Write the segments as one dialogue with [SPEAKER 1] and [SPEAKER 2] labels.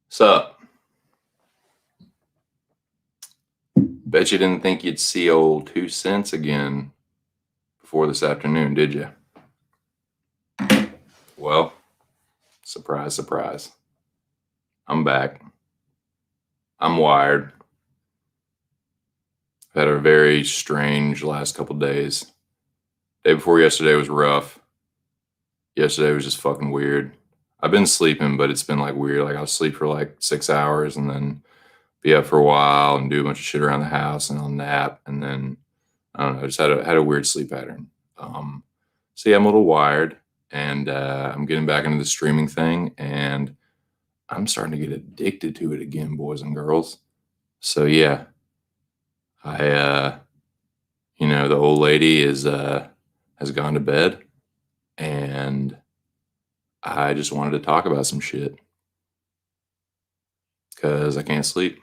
[SPEAKER 1] Sup? Bet you didn't think you'd see old 2 cents again before this afternoon, did you? Well, surprise, surprise. I'm back. I'm wired. I've had a very strange last couple days. Day before yesterday was rough. Yesterday was just fucking weird. I've been sleeping, but it's been like weird. Like I'll sleep for like 6 hours and then be up for a while and do a bunch of shit around the house, and I'll nap, and then I don't know. I just had a weird sleep pattern. So yeah, I'm a little wired, and I'm getting back into the streaming thing, and I'm starting to get addicted to it again, boys and girls. So yeah, I the old lady has gone to bed, and I just wanted to talk about some shit because I can't sleep.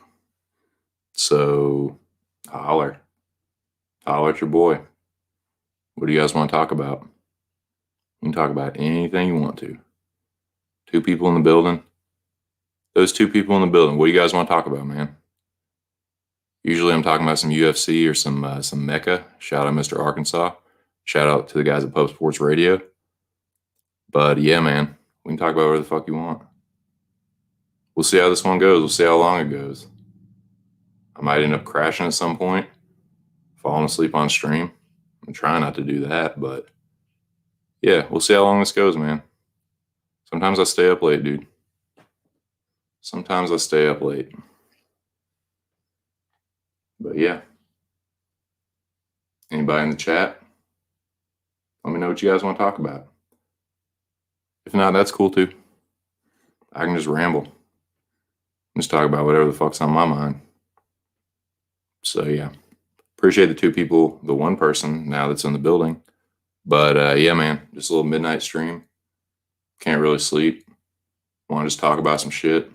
[SPEAKER 1] So holler, holler at your boy. What do you guys want to talk about? You can talk about anything you want to. 2 people in the building. Those 2 people in the building. What do you guys want to talk about, man? Usually I'm talking about some UFC or some Mecca. Shout out Mr. Arkansas. Shout out to the guys at Pub Sports Radio. But yeah, man, we can talk about whatever the fuck you want. We'll see how this one goes. We'll see how long it goes. I might end up crashing at some point, falling asleep on stream. I'm trying not to do that, but yeah, we'll see how long this goes, man. Sometimes I stay up late, dude. Sometimes I stay up late. But yeah. Anybody in the chat? Let me know what you guys want to talk about. If not, that's cool too. I can just ramble. Just talk about whatever the fuck's on my mind. So yeah. Appreciate the 2 people, the 1 person now that's in the building. But yeah, man, just a little midnight stream. Can't really sleep. Want to just talk about some shit.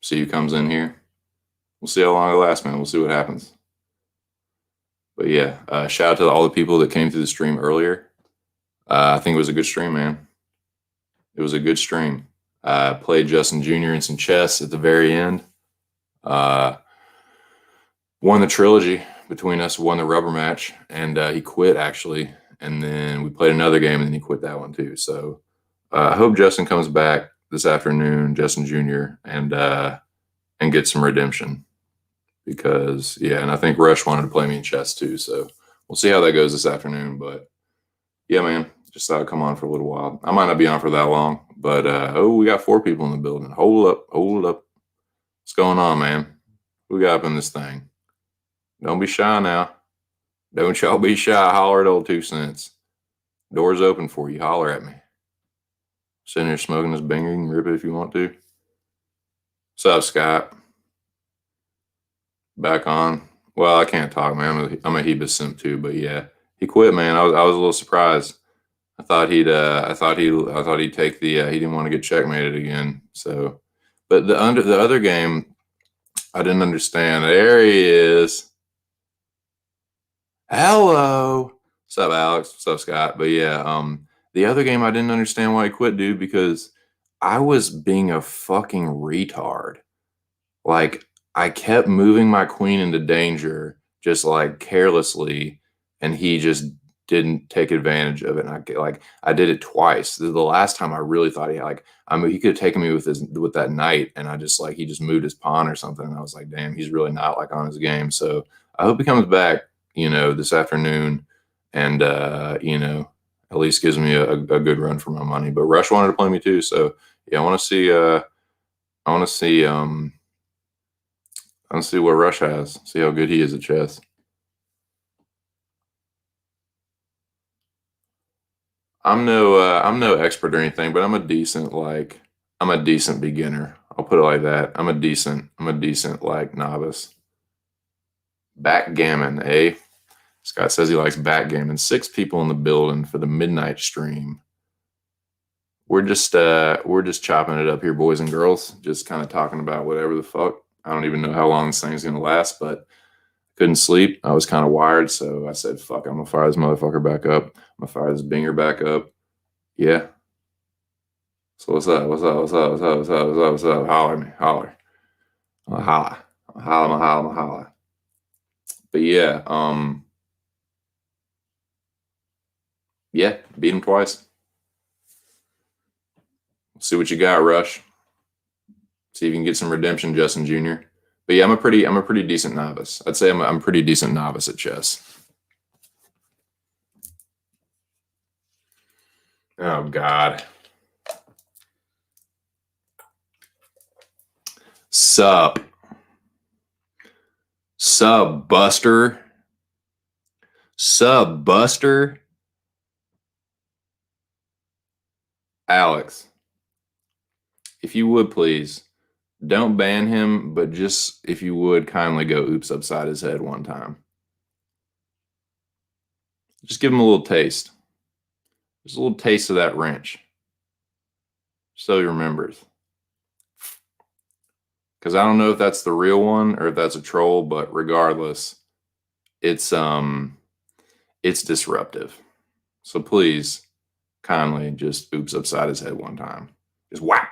[SPEAKER 1] See who comes in here. We'll see how long it lasts, man. We'll see what happens. But yeah, shout out to all the people that came through the stream earlier. I think it was a good stream, man. It was a good stream. Played Justin Jr. in some chess at the very end. Won the trilogy between us, won the rubber match, and he quit actually. And then we played another game, and then he quit that one too. So I hope Justin comes back this afternoon, Justin Jr., and get some redemption. Because yeah, and I think Rush wanted to play me in chess too. So we'll see how that goes this afternoon. But yeah, man, just thought I'd come on for a little while. I might not be on for that long, but we got 4 people in the building. Hold up. What's going on, man? Who got up in this thing? Don't be shy now. Don't y'all be shy. Holler at old 2 cents. Door's open for you. Holler at me. Sitting here smoking this banger. You can rip it if you want to. What's up, Scott? Back on. Well, I can't talk, man. I'm a Hebus simp too, but yeah, he quit, man. I was a little surprised. I thought he'd take the. He didn't want to get checkmated again. So, but the other game, I didn't understand. There he is. Hello. What's up, Alex? What's up, Scott? But yeah, the other game I didn't understand why he quit, dude, because I was being a fucking retard. Like, I kept moving my queen into danger just like carelessly, and he just didn't take advantage of it. And I did it twice. The last time I really thought he could have taken me with that knight, and he just moved his pawn or something. And I was like, damn, he's really not like on his game. So I hope he comes back, this afternoon, and at least gives me a good run for my money. But Rush wanted to play me too, so yeah, I want to see what Rush has. See how good he is at chess. I'm no expert or anything, but I'm a decent beginner. I'll put it like that. I'm a decent like novice. Backgammon, eh? Scott says he likes backgammon. 6 people in the building for the midnight stream. we're just chopping it up here, boys and girls, just kind of talking about whatever the fuck. I don't even know how long this thing's gonna last, but couldn't sleep. I was kind of wired, so I said, fuck, I'm gonna fire this motherfucker back up. I'm gonna fire this binger back up. Yeah. So what's up? What's up? What's up? What's up? What's up? What's up? What's up? Holler at me. Holler. I'll holla. I'll holla. I'll holla. I'll holla. But yeah, yeah, beat him twice. See what you got, Rush. See if you can get some redemption, Justin Jr. But yeah, I'm a pretty decent novice. I'd say I'm a pretty decent novice at chess. Oh God. Sup. Sub Buster. Sub Buster. Alex, if you would please, don't ban him, but just if you would kindly go oops upside his head one time. Just give him a little taste. Just a little taste of that wrench. So he remembers. Because I don't know if that's the real one or if that's a troll, but regardless, it's disruptive. So please, kindly just oops upside his head one time. Just whack.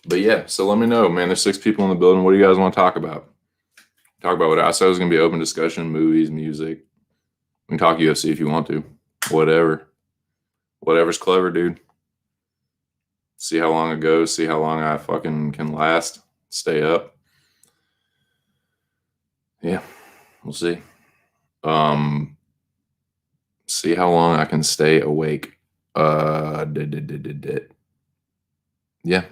[SPEAKER 1] But yeah, so let me know, man. There's 6 people in the building. What do you guys want to talk about? Talk about what I said was going to be open discussion, movies, music. We can talk UFC if you want to. Whatever. Whatever's clever, dude. See how long it goes. See how long I fucking can last. Stay up. Yeah, we'll see. See how long I can stay awake. Yeah.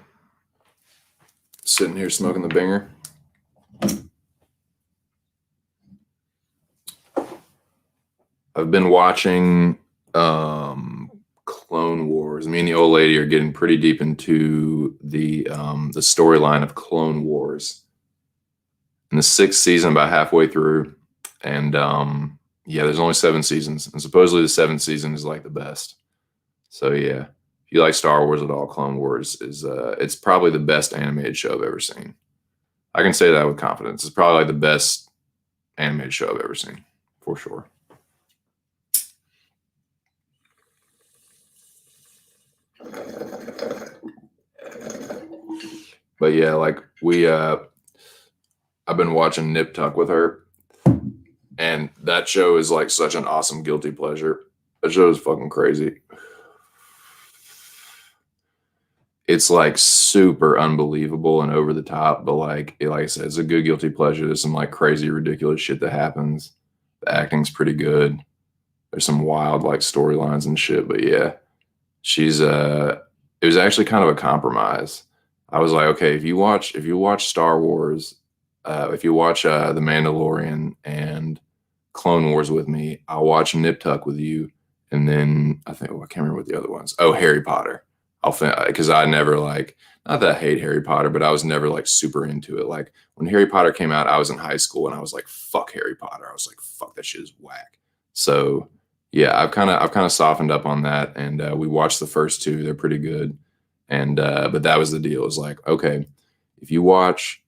[SPEAKER 1] Sitting here smoking the binger. I've been watching Clone Wars. Me and the old lady are getting pretty deep into the storyline of Clone Wars. In the 6th season, about halfway through, and yeah, there's only 7 seasons, and supposedly the 7th season is like the best. So yeah, if you like Star Wars at all, Clone Wars is it's probably the best animated show I've ever seen. I can say that with confidence. It's probably like the best animated show I've ever seen, for sure. But yeah, like I've been watching Nip Tuck with her, and that show is like such an awesome guilty pleasure. That show is fucking crazy. It's like super unbelievable and over the top, but like I said, it's a good guilty pleasure. There's some like crazy, ridiculous shit that happens. The acting's pretty good. There's some wild like storylines and shit, but yeah, she's it was actually kind of a compromise. I was like, okay, if you watch Star Wars, if you watch The Mandalorian and Clone Wars with me, I'll watch Nip Tuck with you, and then I think I can't remember what the other ones. Oh, Harry Potter. Because I never like, not that I hate Harry Potter, but I was never like super into it. Like when Harry Potter came out, I was in high school and I was like, fuck Harry Potter. I was like, fuck, that shit is whack. So yeah, I've kind of softened up on that, and we watched the first 2. They're pretty good, and but that was the deal. It was like, okay, if you watch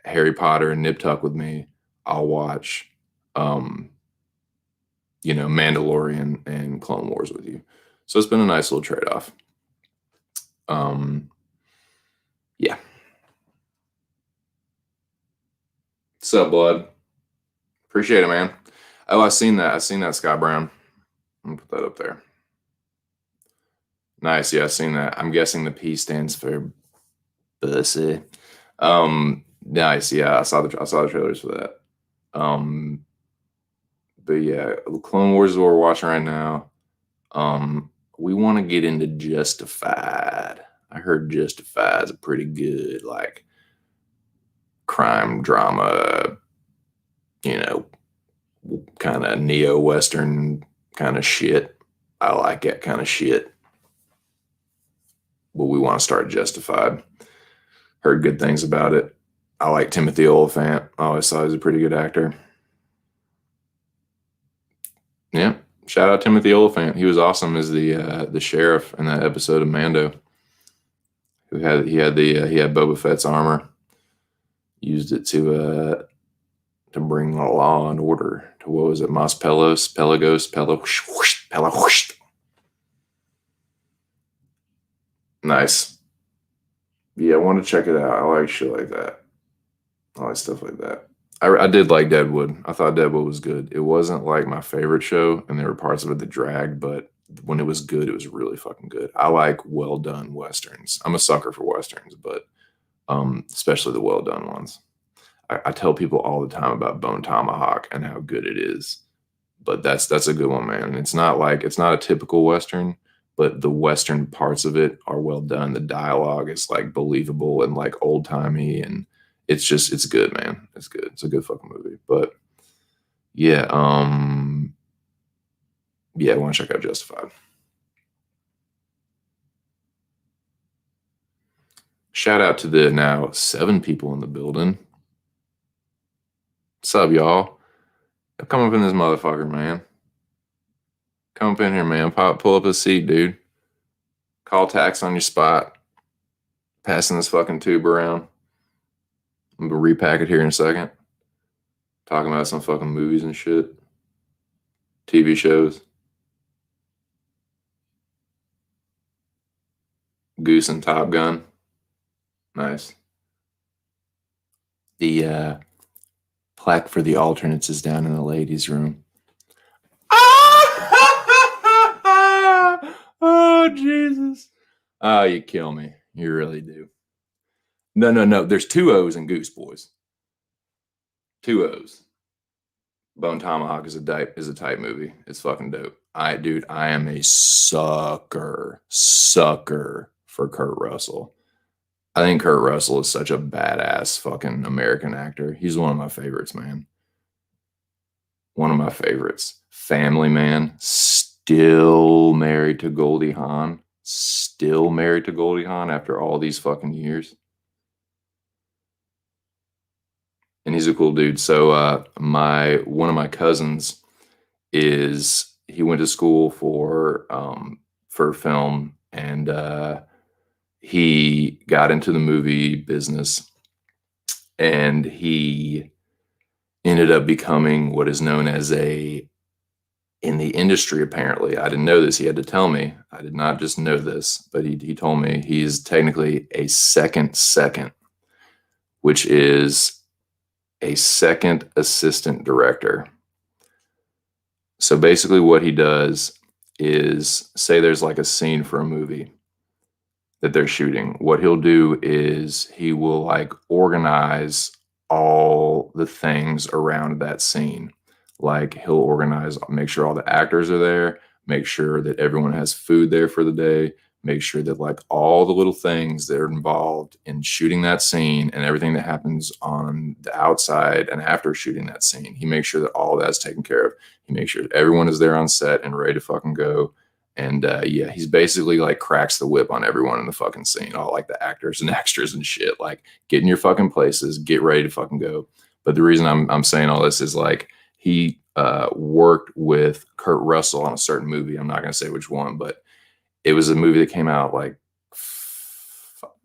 [SPEAKER 1] Harry Potter and Nip Tuck with me, I'll watch, Mandalorian and Clone Wars with you. So it's been a nice little trade-off. Yeah. What's up, bud? Appreciate it, man. Oh, I seen that, Scott Brown. I'm gonna put that up there. Nice. Yeah, I seen that. I'm guessing the P stands for pussy. Nice. Yeah, I saw the trailers for that. But yeah, Clone Wars is what we're watching right now. We want to get into Justified. I heard Justified is a pretty good like crime drama, kind of neo-Western kind of shit. I like that kind of shit. But we want to start Justified. Heard good things about it. I like Timothy Oliphant. I always thought he was a pretty good actor. Yeah. Shout out Timothy Oliphant. He was awesome as the sheriff in that episode of Mando. He had Boba Fett's armor. Used it to bring law and order to, what was it, Mos Pelos, Pelagos, Pelos. Nice. Yeah, I want to check it out. I like shit like that. I like stuff like that. I did like Deadwood. I thought Deadwood was good. It wasn't like my favorite show, and there were parts of it that dragged, but when it was good, it was really fucking good. I like well done westerns. I'm a sucker for westerns, but especially the well done ones. I tell people all the time about Bone Tomahawk and how good it is, but that's a good one, man. And it's not a typical western, but the western parts of it are well done. The dialogue is like believable and like old timey, and it's good, man. It's good. It's a good fucking movie. But yeah, yeah, I want to check out Justified. Shout out to the now 7 people in the building. What's up, y'all? Come up in this motherfucker, man. Come up in here, man. Pull up a seat, dude. Call tax on your spot. Passing this fucking tube around. I'm gonna repack it here in a second. Talking about some fucking movies and shit. TV shows. Goose and Top Gun. Nice. The plaque for the alternates is down in the ladies' room. Oh, Jesus. Oh, you kill me. You really do. No. There's 2 O's in Goose, boys. 2 O's. Bone Tomahawk is a type movie. It's fucking dope. I am a sucker for Kurt Russell. I think Kurt Russell is such a badass fucking American actor. He's one of my favorites, man. One of my favorites. Family Man. Still married to Goldie Hawn. Still married to Goldie Hawn after all these fucking years. And he's a cool dude. So one of my cousins he went to school for film, and he got into the movie business, and he ended up becoming what is known as in the industry, apparently. I didn't know this. He had to tell me. I did not just know this, but he told me he's technically a second, which is a second assistant director. So basically what he does is, say there's like a scene for a movie that they're shooting. What he'll do is he will like organize all the things around that scene. Like he'll make sure all the actors are there, make sure that everyone has food there for the day, make sure that like all the little things that are involved in shooting that scene and everything that happens on the outside and after shooting that scene, he makes sure that all that's taken care of. He makes sure everyone is there on set and ready to fucking go. And yeah, he's basically like cracks the whip on everyone in the fucking scene, all like the actors and extras and shit. Like, get in your fucking places, get ready to fucking go. But the reason I'm saying all this is like he worked with Kurt Russell on a certain movie. I'm not going to say which one, but it was a movie that came out like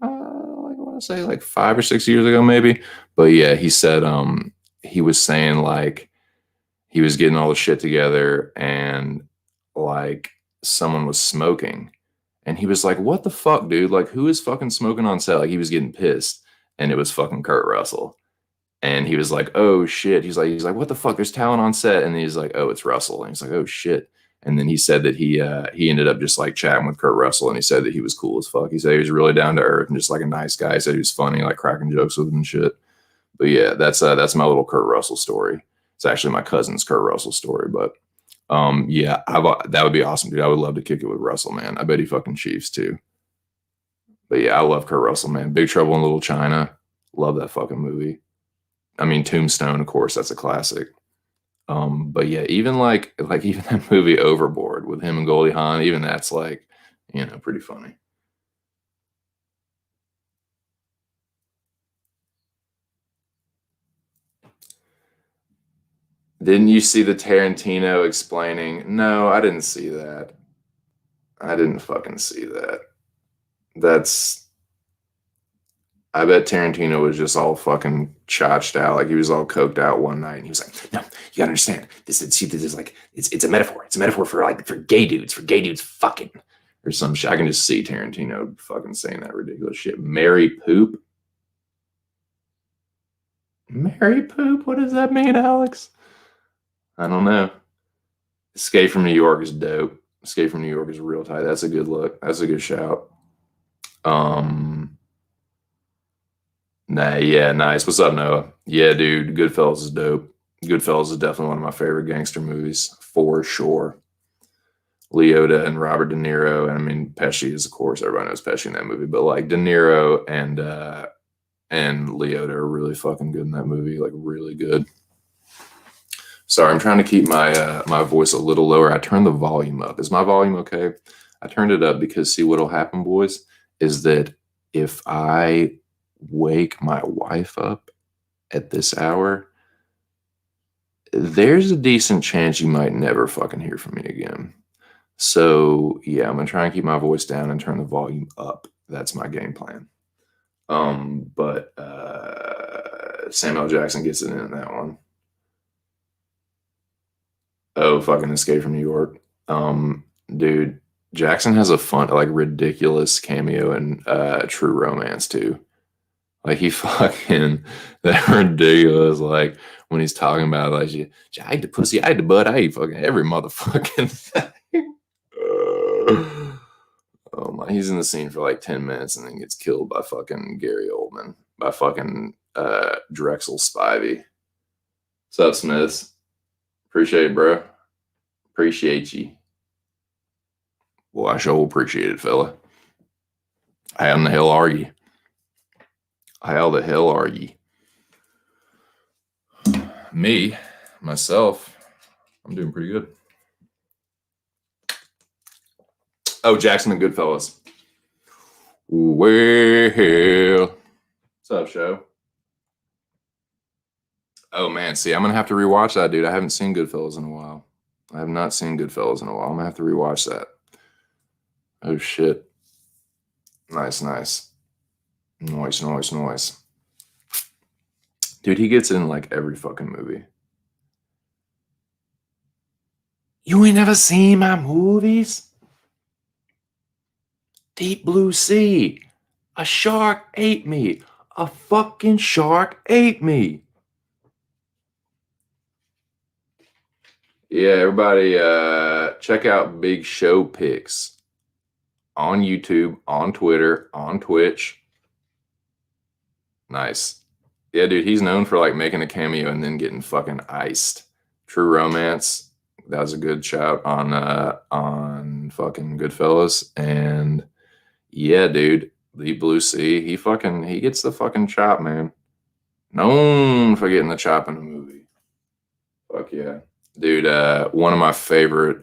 [SPEAKER 1] I want to say like 5 or 6 years ago, maybe. But yeah, he said he was saying like he was getting all the shit together and like someone was smoking, and he was like, "What the fuck, dude? Like, who is fucking smoking on set?" Like, he was getting pissed, and it was fucking Kurt Russell. And he was like, "Oh shit." He's like, "What the fuck? There's talent on set." And he's like, "Oh, it's Russell." And he's like, "Oh shit." And then he said that he ended up just like chatting with Kurt Russell, and he said that he was cool as fuck. He said he was really down to earth and just like a nice guy. He said he was funny, like cracking jokes with him and shit. But yeah, that's my little Kurt Russell story. It's actually my cousin's Kurt Russell story, but yeah, that would be awesome, dude. I would love to kick it with Russell, man. I bet he fucking Chiefs too. But yeah, I love Kurt Russell, man. Big Trouble in Little China. Love that fucking movie. I mean, Tombstone, of course, that's a classic. But yeah, even like even that movie Overboard with him and Goldie Hawn, even that's like, pretty funny. Didn't you see the Tarantino explaining? No, I didn't see that. I didn't fucking see that. That's. I bet Tarantino was just all fucking chotched out. Like he was all coked out one night, and he was like, "No, you gotta understand. This is like it's a metaphor. It's a metaphor for like for gay dudes fucking or some shit." I can just see Tarantino fucking saying that ridiculous shit. Mary poop. Mary poop. What does that mean, Alex? I don't know. Escape from New York is dope. Escape from New York is real tight. That's a good look. That's a good shout. Nah, yeah, nice. What's up, Noah? Yeah, dude, Goodfellas is dope. Goodfellas is definitely one of my favorite gangster movies for sure. Leota and Robert De Niro, and I mean Pesci is, of course, everybody knows Pesci in that movie, but like De Niro and Leota are really fucking good in that movie, like really good. Sorry, I'm trying to keep my my voice a little lower. I turned the volume up. Is my volume okay? I turned it up because see what'll happen, boys, is that if I wake my wife up at this hour, there's a decent chance you might never fucking hear from me again. So yeah, I'm gonna try and keep my voice down and turn the volume up. That's my game plan. But Samuel Jackson gets it in that one. Oh, fucking Escape from New York. Dude, Jackson has a fun, like ridiculous cameo in True Romance too. Like he fucking that ridiculous, like when he's talking about like I ate the pussy, I ate the butt, I ate fucking every motherfucking thing. Oh my, he's in the scene for like 10 minutes and then gets killed by fucking Gary Oldman, by fucking Drexel Spivey. What's up, Smiths? Appreciate it, bro. Appreciate you. Well, I sure appreciate it, fella. How in the hell are you? How the hell are ye? Me, myself, I'm doing pretty good. Oh, Jackson and Goodfellas. Well, what's up, show? Oh man, see, I'm gonna have to rewatch that, dude. I haven't seen Goodfellas in a while. I have not seen Goodfellas in a while. I'm gonna have to rewatch that. Oh shit. Nice, nice. Noise. Dude, he gets in like every fucking movie. You ain't never seen my movies? Deep Blue Sea. A shark ate me. A fucking shark ate me. Yeah, everybody check out Big Show Pics on YouTube, on Twitter, on Twitch. Nice. Yeah, dude, he's known for like making a cameo and then getting fucking iced. True Romance. That was a good shout on fucking Goodfellas. And yeah, dude, Deep Blue Sea. He gets the fucking chop, man. Known for getting the chop in a movie. Fuck yeah. Dude, one of my favorite,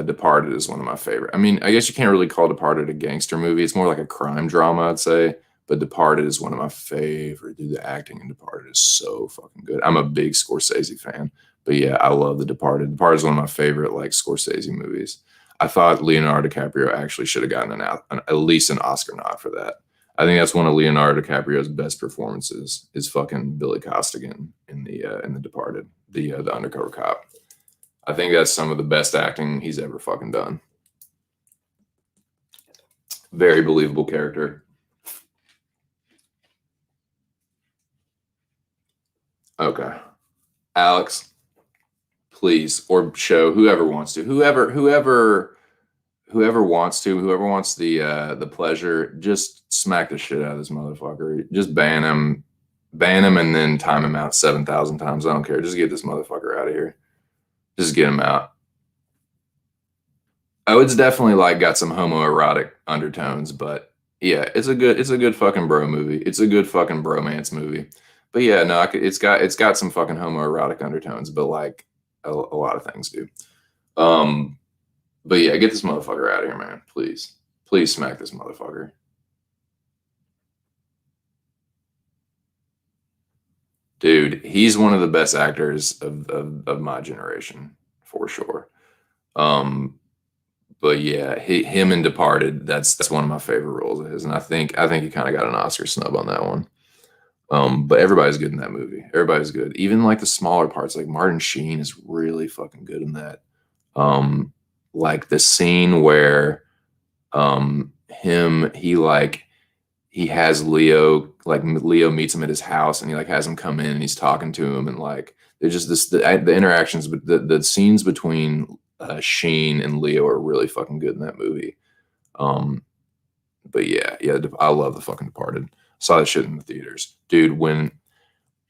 [SPEAKER 1] Departed is one of my favorite. I mean, I guess you can't really call Departed a gangster movie. It's more like a crime drama, I'd say. But Departed is one of my favorite. Dude, the acting in Departed is so fucking good. I'm a big Scorsese fan. But yeah, I love The Departed. Departed is one of my favorite, like, Scorsese movies. I thought Leonardo DiCaprio actually should have gotten at least an Oscar nod for that. I think that's one of Leonardo DiCaprio's best performances is fucking Billy Costigan in the Departed, the undercover cop. I think that's some of the best acting he's ever fucking done. Very believable character. Okay. Alex, please, or show whoever wants to. Whoever wants the pleasure, just smack the shit out of this motherfucker. Just ban him, and then time him out 7,000 times. I don't care. Just get this motherfucker out of here. Just get him out. Oh, it's definitely like got some homoerotic undertones, but yeah, it's a good fucking bro movie. It's a good fucking bromance movie. But yeah, no, it's got some fucking homoerotic undertones, but like a lot of things do. But yeah, get this motherfucker out of here, man. Please. Please smack this motherfucker. Dude, he's one of the best actors of my generation for sure. Um, but yeah, him in Departed, that's one of my favorite roles of his, and I think he kind of got an Oscar snub on that one. But everybody's good in that movie. Everybody's good. Even like the smaller parts, like Martin Sheen is really fucking good in that. Um, like the scene where he has Leo, like Leo meets him at his house and he like has him come in and he's talking to him and like there's just the interactions, but the scenes between Sheen and Leo are really fucking good in that movie. Um, but yeah, I love the fucking Departed. Saw that shit in the theaters, dude. When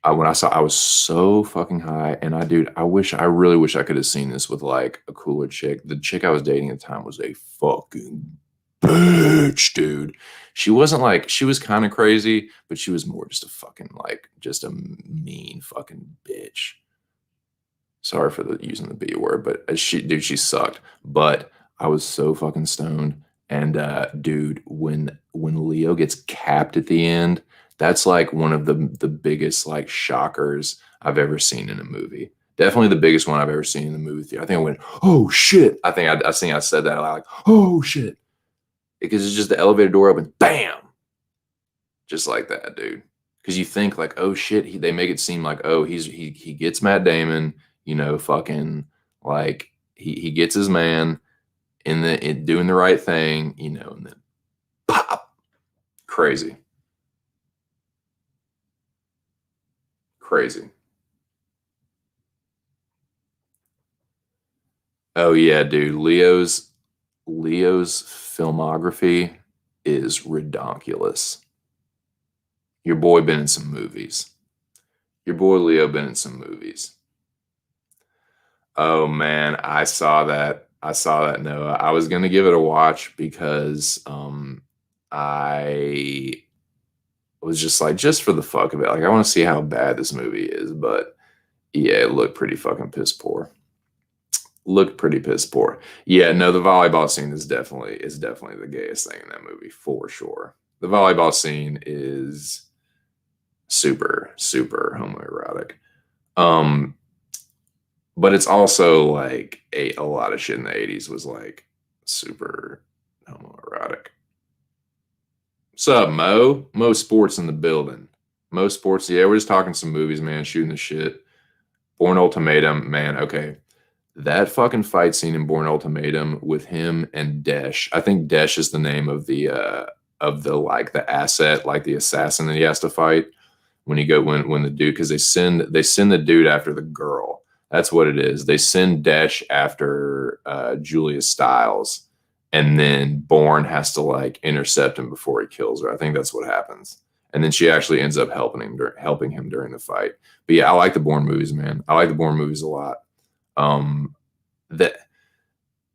[SPEAKER 1] I saw, I was so fucking high, and I really wish I could have seen this with like a cooler chick. The chick I was dating at the time was a fucking bitch, dude. She was kind of crazy, but she was more just a fucking like just a mean fucking bitch. Sorry for using the B word, but she sucked. But I was so fucking stoned, and dude, when Leo gets capped at the end, that's like one of the biggest like shockers I've ever seen in a movie. Definitely the biggest one I've ever seen in the movie theater. I think I went, oh shit. I think I said that like, oh shit, because it's just the elevator door opens, bam, just like that, dude. Because you think like, oh shit, they make it seem like, oh, he gets Matt Damon, fucking like he gets his man in doing the right thing, and then pop, crazy, crazy. Oh yeah, dude, Leo's filmography is redonkulous. Your boy been in some movies. Your boy Leo been in some movies. Oh man, I saw that. I saw that, Noah. I was gonna give it a watch because I was just like, just for the fuck of it. Like I want to see how bad this movie is, but yeah, it looked pretty fucking piss poor. Looked pretty piss poor. Yeah, no, the volleyball scene is definitely the gayest thing in that movie for sure. The volleyball scene is super, super homoerotic. Um, but it's also like a lot of shit in the 80s was like super homoerotic. What's up, Mo? Mo Sports in the building. Mo Sports, yeah, we're just talking some movies, man, shooting the shit. Born Ultimatum, man, okay. That fucking fight scene in Born Ultimatum with him and Desh. I think Desh is the name of the like the asset, like the assassin that he has to fight when the dude, because they send the dude after the girl. That's what it is. They send Desh after Julia Stiles, and then Bourne has to like intercept him before he kills her. I think that's what happens. And then she actually ends up helping him during the fight. But yeah, I like the Bourne movies, man. I like the Bourne movies a lot. That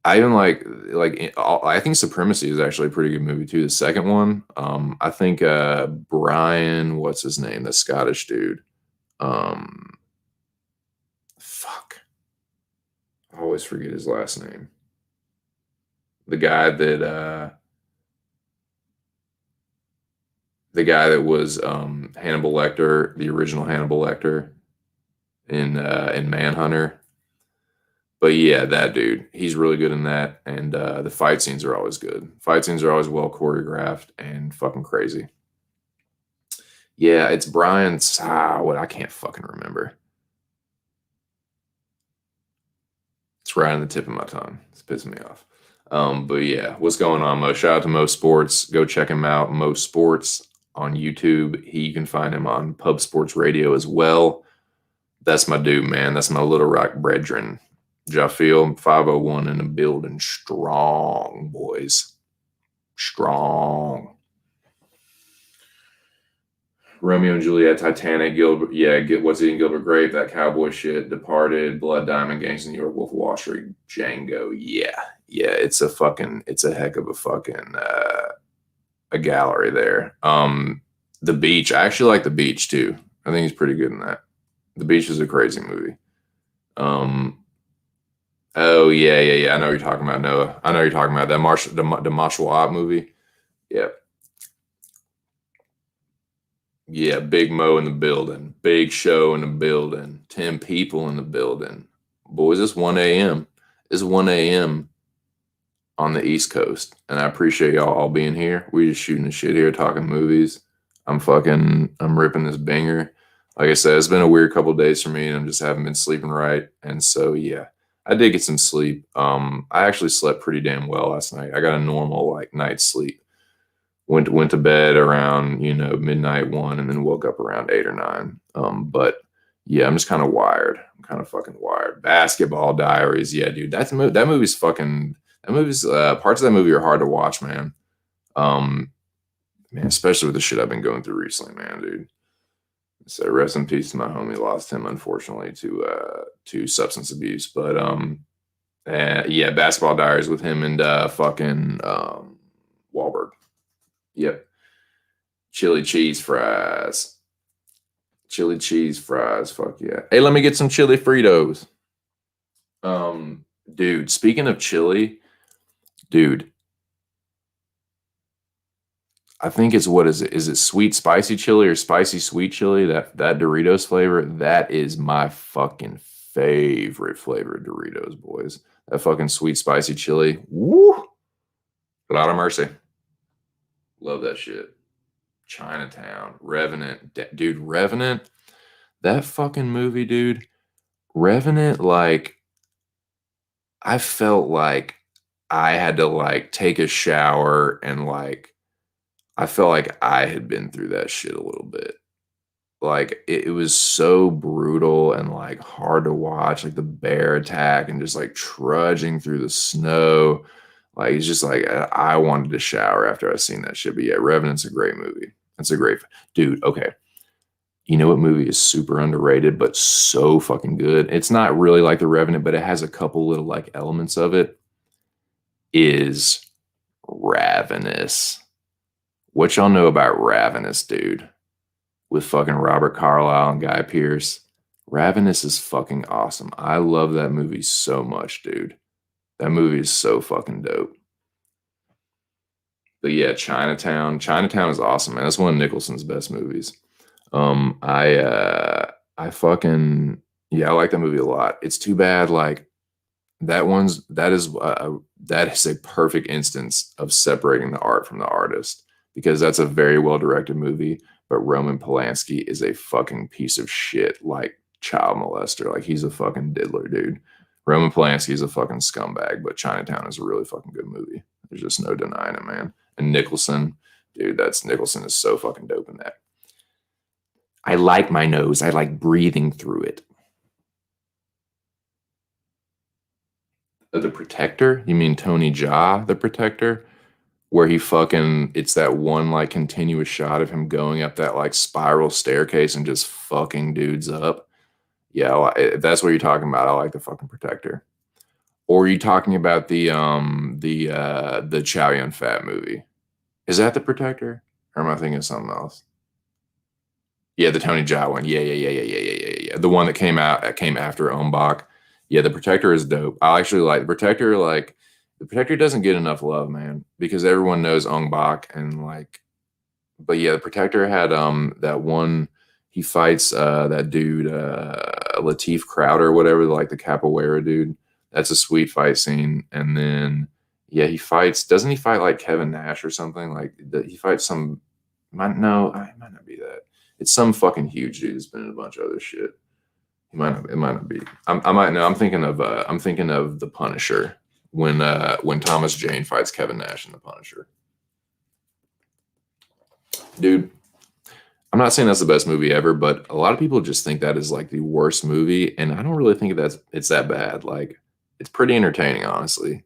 [SPEAKER 1] I even I think Supremacy is actually a pretty good movie too. The second one, I think Brian, what's his name, the Scottish dude, um, fuck, I always forget his last name. The guy that was Hannibal Lecter, the original Hannibal Lecter in Manhunter. But yeah, that dude, he's really good in that, and the fight scenes are always good. Fight scenes are always well choreographed and fucking crazy. Yeah, it's Brian's. What I can't fucking remember. It's right on the tip of my tongue. It's pissing me off. But yeah, what's going on, Mo? Shout out to Mo Sports. Go check him out, Mo Sports on YouTube. You can find him on Pub Sports Radio as well. That's my dude, man. That's my Little Rock brethren. Jaffiel 501 in the building. Strong, boys. Strong. Romeo and Juliet, Titanic, Gilbert, yeah, what's eating Gilbert Grape, that cowboy shit, Departed, Blood Diamond, Gangs of New York, Wolf of Wall Street, Django, yeah, it's a heck of a fucking a gallery there. The Beach, I actually like The Beach too. I think he's pretty good in that. The Beach is a crazy movie. Oh yeah. I know what you're talking about, Noah. I know what you're talking about that the martial art movie. Yep. Yeah, Big Mo in the building. Big Show in the building. 10 people in the building. Boys, it's 1 a.m. It's 1 a.m. on the East Coast. And I appreciate y'all all being here. We just shooting the shit here, talking movies. I'm ripping this banger. Like I said, it's been a weird couple days for me, and I just haven't been sleeping right. And so, yeah, I did get some sleep. I actually slept pretty damn well last night. I got a normal like night's sleep. Went to bed around midnight one, and then woke up around 8 or 9. But yeah, I'm just kind of wired. I'm kind of fucking wired. Basketball Diaries, yeah, dude. That movie's fucking. That movie's parts of that movie are hard to watch, man. Um, man, especially with the shit I've been going through recently, man, dude. So rest in peace to my homie. Lost him unfortunately to substance abuse. But yeah, Basketball Diaries with him and fucking Wahlberg. Yep. Chili cheese fries. Chili cheese fries. Fuck yeah. Hey, let me get some chili Fritos. Dude, speaking of chili, dude, I think it's what is it? Is it sweet spicy chili or spicy sweet chili? That Doritos flavor, that is my fucking favorite flavor of Doritos, boys. That fucking sweet spicy chili. Woo! God of mercy. Love that shit. Chinatown, Revenant, dude, Revenant, that fucking movie, dude. Revenant, like, I felt like I had to like take a shower and like I felt like I had been through that shit a little bit. Like it was so brutal and like hard to watch, like the bear attack and just like trudging through the snow. Like it's just like I wanted to shower after I seen that shit. But yeah, Revenant's a great movie. It's a great dude. Okay, you know what movie is super underrated but so fucking good? It's not really like The Revenant, but it has a couple little like elements of it. Is Ravenous. What y'all know about Ravenous, dude? With fucking Robert Carlyle and Guy Pearce. Ravenous is fucking awesome. I love that movie so much, dude. That movie is so fucking dope. But yeah, Chinatown. Chinatown is awesome, man. That's one of Nicholson's best movies. I fucking yeah, I like that movie a lot. It's too bad like that is a perfect instance of separating the art from the artist because that's a very well directed movie. But Roman Polanski is a fucking piece of shit, like child molester. Like he's a fucking diddler, dude. Roman Polanski is a fucking scumbag, but Chinatown is a really fucking good movie. There's just no denying it, man. And Nicholson, dude, that's Nicholson is so fucking dope in that. I like my nose. I like breathing through it. The Protector? You mean Tony Jaa, The Protector? Where he fucking, it's that one like continuous shot of him going up that like spiral staircase and just fucking dudes up. Yeah, if that's what you're talking about, I like The fucking Protector. Or are you talking about the Chow Yun Fat movie? Is that The Protector? Or am I thinking of something else? Yeah, the Tony Jaa one. Yeah. The one that came after Ombach. Yeah, the Protector is dope. I actually like the Protector. Like the Protector doesn't get enough love, man, because everyone knows Ong Bak and like. But yeah, the Protector had that one. He fights that dude Lateef Crowder, whatever, like the capoeira dude. That's a sweet fight scene. And then yeah, he fights. Doesn't he fight like Kevin Nash or something? Like he fights some. No, it might not be that. It's some fucking huge dude that's been in a bunch of other shit. He might not. It might not be. I might know. I'm thinking of the Punisher when Thomas Jane fights Kevin Nash in the Punisher. Dude, I'm not saying that's the best movie ever, but a lot of people just think that is like the worst movie, and I don't really think it's that bad. Like, it's pretty entertaining, honestly.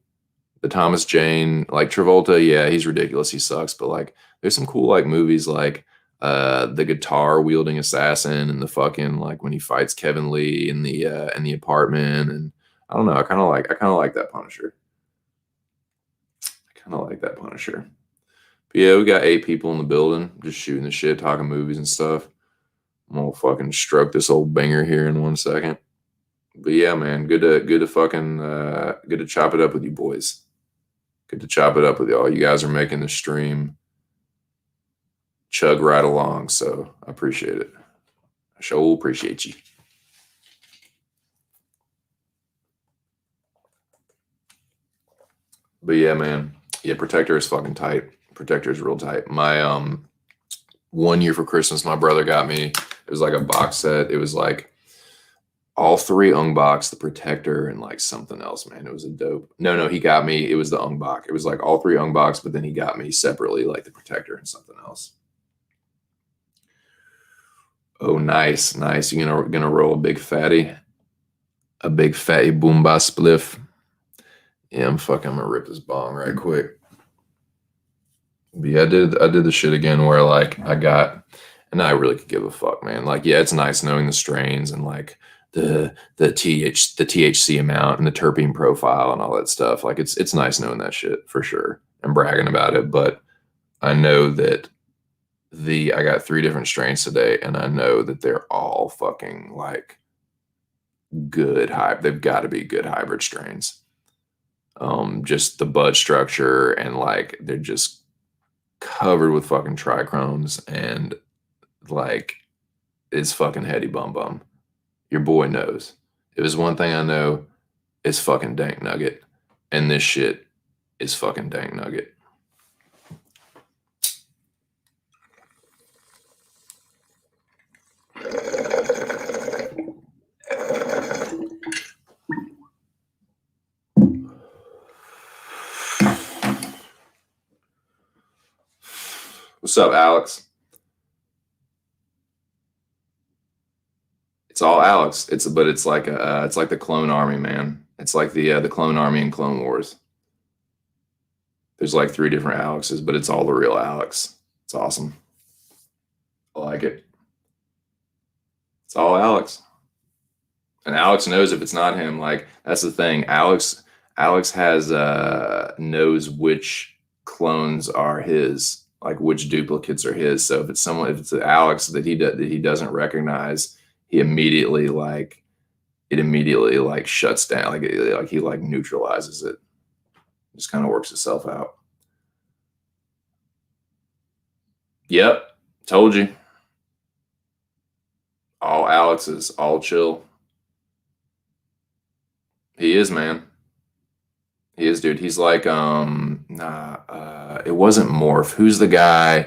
[SPEAKER 1] The Thomas Jane, like Travolta, yeah, he's ridiculous. He sucks, but like, there's some cool like movies like the guitar wielding assassin and the fucking like when he fights Kevin Lee in the apartment, and I don't know. I kind of like that Punisher. I kind of like that Punisher. But yeah, we got 8 people in the building, just shooting the shit, talking movies and stuff. I'm gonna fucking stroke this old banger here in 1 second. But yeah, man, good to chop it up with you boys. Good to chop it up with y'all. You guys are making the stream chug right along. So I appreciate it. I sure appreciate you. But yeah, man. Yeah, Protector is fucking tight. Protector is real tight. My 1 year for Christmas, my brother got me. It was like a box set. It was like all three Ung-Box, the Protector, and like something else, man. It was a dope. No, he got me. It was the Ung-Box. It was like all three Ung-Box, but then he got me separately, like the Protector and something else. Oh, nice. You gonna roll a big fatty boomba spliff. Yeah, I'm gonna rip this bong right quick. But yeah, I did the shit again where like and I really could give a fuck, man. Like, yeah, it's nice knowing the strains and like the THC amount and the terpene profile and all that stuff. Like it's nice knowing that shit for sure and bragging about it. But I know that I got 3 different strains today, and I know that they're all fucking like good hype. They've got to be good hybrid strains. Just the bud structure and like they're just covered with fucking trichromes and like it's fucking heady bum bum. Your boy knows. If there's one thing I know, it's fucking dank nugget. And this shit is fucking dank nugget. What's up, Alex? It's all Alex. It's like the Clone Army, man. It's like the Clone Army in Clone Wars. There's like 3 different Alexes, but it's all the real Alex. It's awesome. I like it. It's all Alex. And Alex knows if it's not him. Like that's the thing. Alex has knows which clones are his, like which duplicates are his. So if it's Alex that he doesn't recognize, it immediately shuts down. Like he like neutralizes it. Just kind of works itself out. Yep, told you. All Alexes, all chill. He is, man. He is, dude. He's like, it wasn't Morph. Who's the guy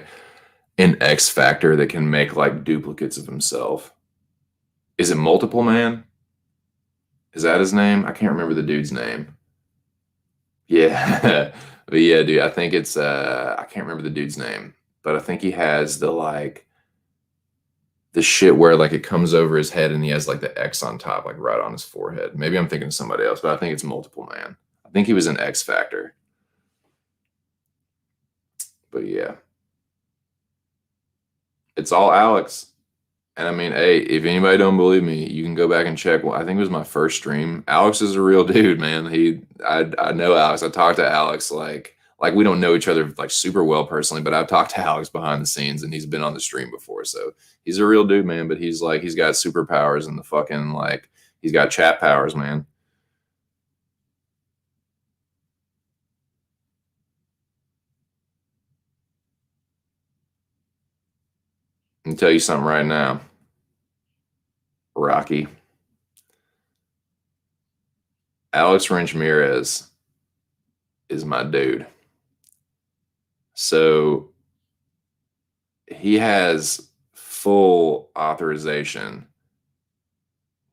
[SPEAKER 1] in X Factor that can make like duplicates of himself? Is it Multiple Man? Is that his name? I can't remember the dude's name. Yeah. But yeah, dude, I think it's I can't remember the dude's name, but I think he has the shit where like it comes over his head and he has like the X on top, like right on his forehead. Maybe I'm thinking of somebody else, but I think it's Multiple Man. I think he was in X Factor. But yeah. It's all Alex. And I mean, hey, if anybody don't believe me, you can go back and check. Well, I think it was my first stream. Alex is a real dude, man. I know Alex. I talked to Alex like we don't know each other like super well personally, but I've talked to Alex behind the scenes and he's been on the stream before. So he's a real dude, man. But he's got superpowers and the fucking like he's got chat powers, man. I can tell you something right now, Rocky. Alex Ramirez is my dude. So he has full authorization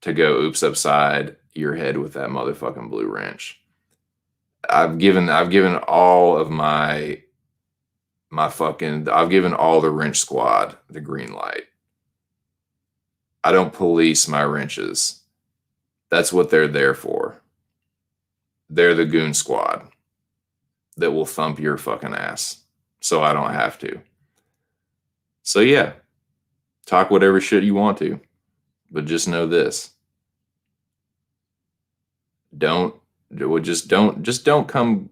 [SPEAKER 1] to go oops upside your head with that motherfucking blue wrench. I've given all of I've given all the wrench squad the green light. I don't police my wrenches. That's what they're there for. They're the goon squad that will thump your fucking ass. So I don't have to. So yeah, talk whatever shit you want to, but just know this. Just don't come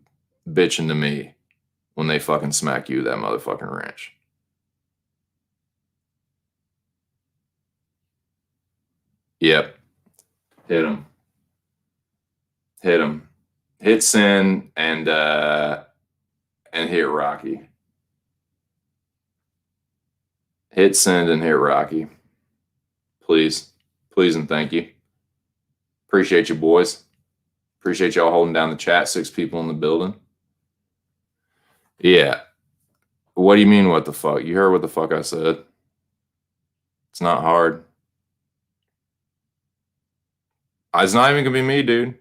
[SPEAKER 1] bitching to me when they fucking smack you that motherfucking wrench. Yep. Hit him. Hit him. Hit Sin and hit Rocky. Hit send and hit Rocky. Please. Please and thank you. Appreciate you, boys. Appreciate y'all holding down the chat. 6 people in the building. Yeah. What do you mean, what the fuck? You heard what the fuck I said. It's not hard. It's not even going to be me, dude.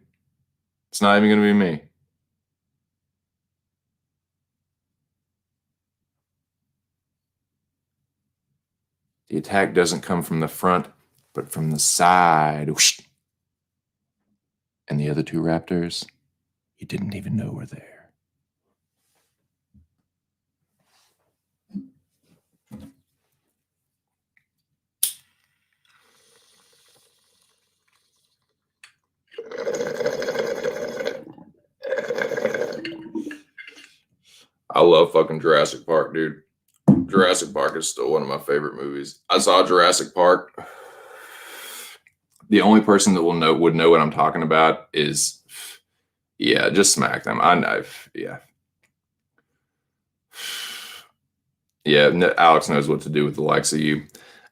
[SPEAKER 1] It's not even going to be me. The attack doesn't come from the front, but from the side. Whoosh. And the other 2 raptors, you didn't even know were there. I love fucking Jurassic Park, dude. Jurassic Park is still one of my favorite movies. I saw Jurassic Park. The only person that would know what I'm talking about is, yeah, just smack them. I know, yeah. Yeah, Alex knows what to do with the likes of you.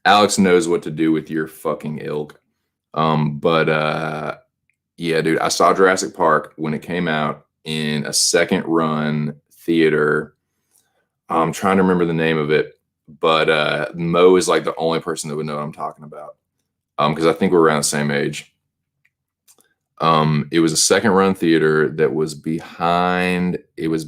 [SPEAKER 1] Alex knows what to do with your fucking ilk. Yeah, dude, I saw Jurassic Park when it came out in a second run theater. I'm trying to remember the name of it, but Mo is like the only person that would know what I'm talking about. Because I think we're around the same age. It was a second run theater that was behind, it was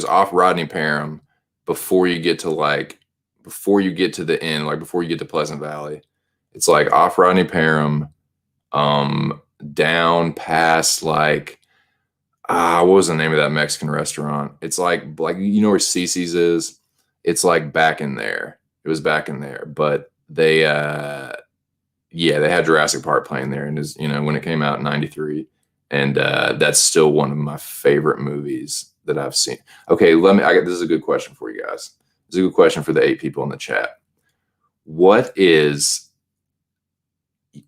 [SPEAKER 1] off Rodney Parham before you get to the end, like before you get to Pleasant Valley. It's like off Rodney Parham, down past like, what was the name of that Mexican restaurant? It's like you know where Cece's is? It's like back in there. It was back in there, but they had Jurassic Park playing there, and when it came out in '93, and that's still one of my favorite movies that I've seen. Okay, this is a good question for you guys. This is a good question for the 8 people in the chat. What is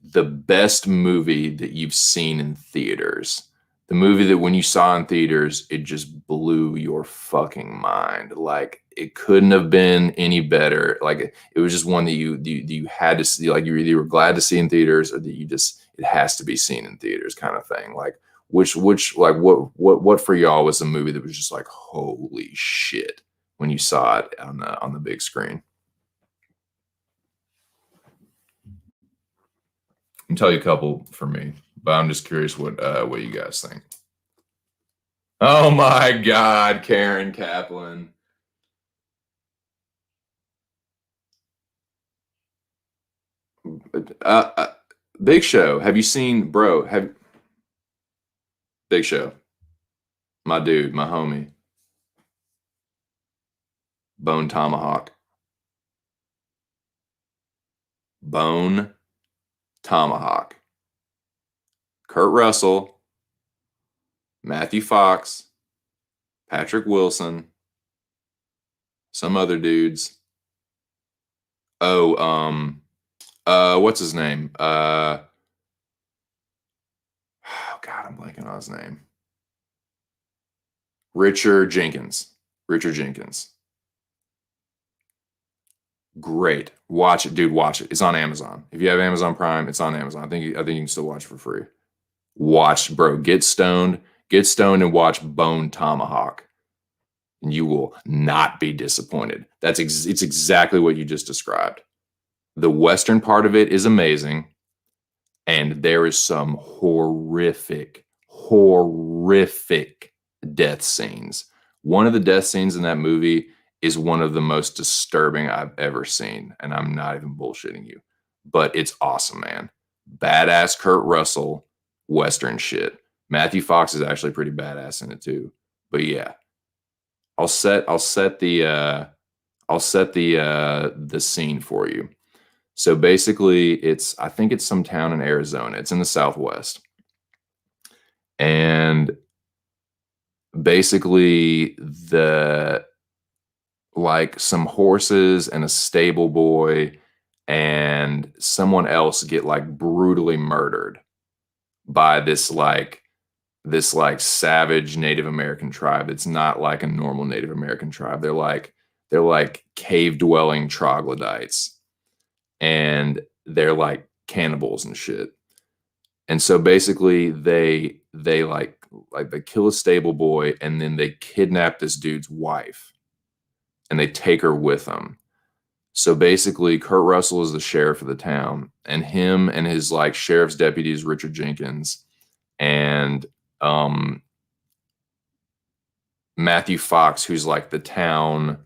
[SPEAKER 1] the best movie that you've seen in theaters? The movie that when you saw in theaters, it just blew your fucking mind. Like it couldn't have been any better. Like it was just one that you had to see. Like you were glad to see in theaters, or that it has to be seen in theaters, kind of thing. Like which like what for y'all was a movie that was just like holy shit when you saw it on the big screen? I can tell you a couple for me, but I'm just curious what you guys think. Oh my God, Karen Kaplan. Big Show. Have you seen, bro? Big Show? My dude, my homie. Bone Tomahawk. Bone Tomahawk. Kurt Russell, Matthew Fox, Patrick Wilson, some other dudes. Oh, what's his name? Oh God, I'm blanking on his name. Richard Jenkins. Great. Watch it, dude. Watch it. It's on Amazon. If you have Amazon Prime, it's on Amazon. I think you can still watch it for free. Watch, bro. Get stoned and watch Bone Tomahawk, and you will not be disappointed. It's exactly what you just described. The Western part of it is amazing, and there is some horrific death scenes. One of the death scenes in that movie is one of the most disturbing I've ever seen, and I'm not even bullshitting you. But it's awesome, man. Badass Kurt Russell, Western shit. Matthew Fox is actually pretty badass in it too. But yeah, I'll set the scene for you. So basically, I think it's some town in Arizona. It's in the Southwest, and basically some horses and a stable boy and someone else get like brutally murdered by this savage Native American tribe. It's not like a normal Native American tribe. They're like cave dwelling troglodytes, and they're like cannibals and shit. And so basically they like they kill a stable boy, and then they kidnap this dude's wife and they take her with them. So basically Kurt Russell is the sheriff of the town, and him and his like sheriff's deputy is Richard Jenkins, and Matthew Fox, who's like the town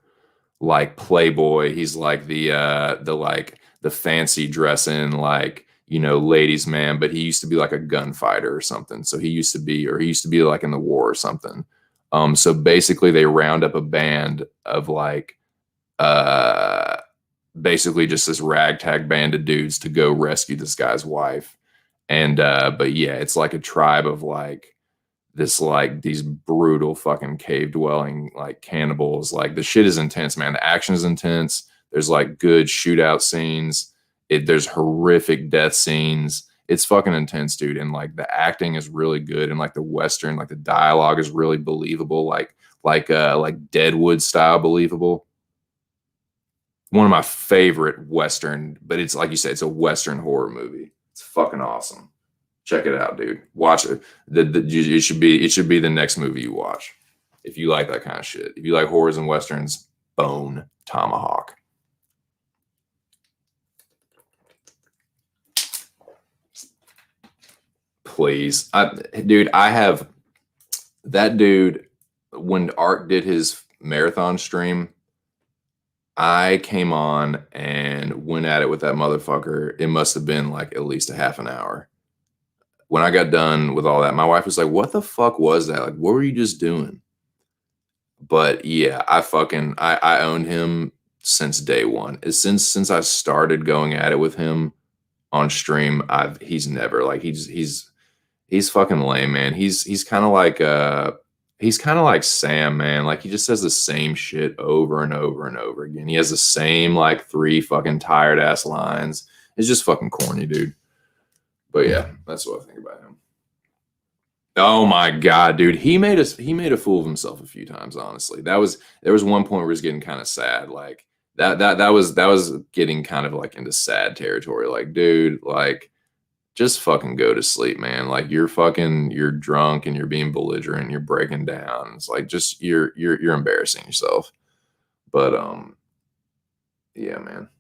[SPEAKER 1] like playboy. He's like the fancy dressing like, you know, ladies man, but he used to be like a gunfighter or something. So he used to be like in the war or something. So basically they round up a band of like uh basically just this ragtag band of dudes to go rescue this guy's wife. And but yeah, it's like a tribe of like this like these brutal fucking cave dwelling like cannibals. Like the shit is intense, man. The action is intense. There's like good shootout scenes. There's horrific death scenes. It's fucking intense, dude. And like the acting is really good, and like the western, like the dialogue is really believable, like Deadwood style believable. One of my favorite western, but it's like you said, it's a western horror movie. It's fucking awesome. Check it out, dude. Watch it. It should be the next movie you watch if you like that kind of shit. If you like horrors and westerns, Bone Tomahawk. Please, dude. I have that dude. When Art did his marathon stream, I came on and went at it with that motherfucker. It must have been like at least a half an hour. When I got done with all that, my wife was like, "What the fuck was that? Like, what were you just doing?" But yeah, I owned him since day one. Since I started going at it with him on stream, he's never like he's fucking lame, man. He's kind of like Sam, man. Like he just says the same shit over and over and over again. He has the same like three fucking tired ass lines. It's just fucking corny, dude. But yeah, that's what I think about him. Oh my god, dude, he made a fool of himself a few times. Honestly, there was one point where it was getting kind of sad. Like that was getting kind of like into sad territory. Like, dude, like just fucking go to sleep, man. Like you're drunk and you're being belligerent and you're breaking down. It's like just you're embarrassing yourself. But yeah, man.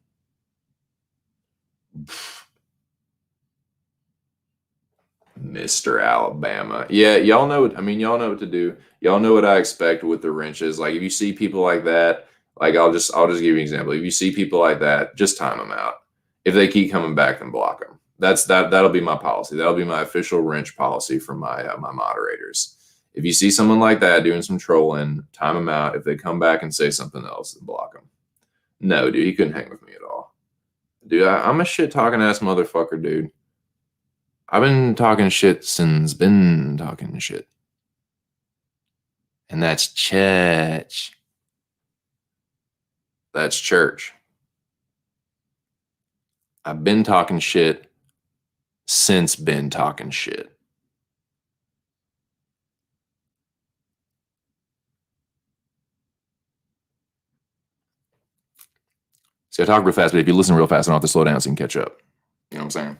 [SPEAKER 1] Mr. Alabama. Yeah, y'all know what I mean, y'all know what to do. Y'all know what I expect with the wrenches. Like if you see people like that, like I'll just give you an example. If you see people like that, just time them out. If they keep coming back, then block them. That'll be my policy. That'll be my official wrench policy for my moderators. If you see someone like that doing some trolling, time them out. If they come back and say something else, then block them. No, dude, he couldn't hang with me at all. Dude, I'm a shit talking ass motherfucker, dude. I've been talking shit since been talking shit. And that's church. That's church. I've been talking shit since been talking shit. See, I talk real fast, but if you listen real fast, I don't have to slow down so you can catch up. You know what I'm saying?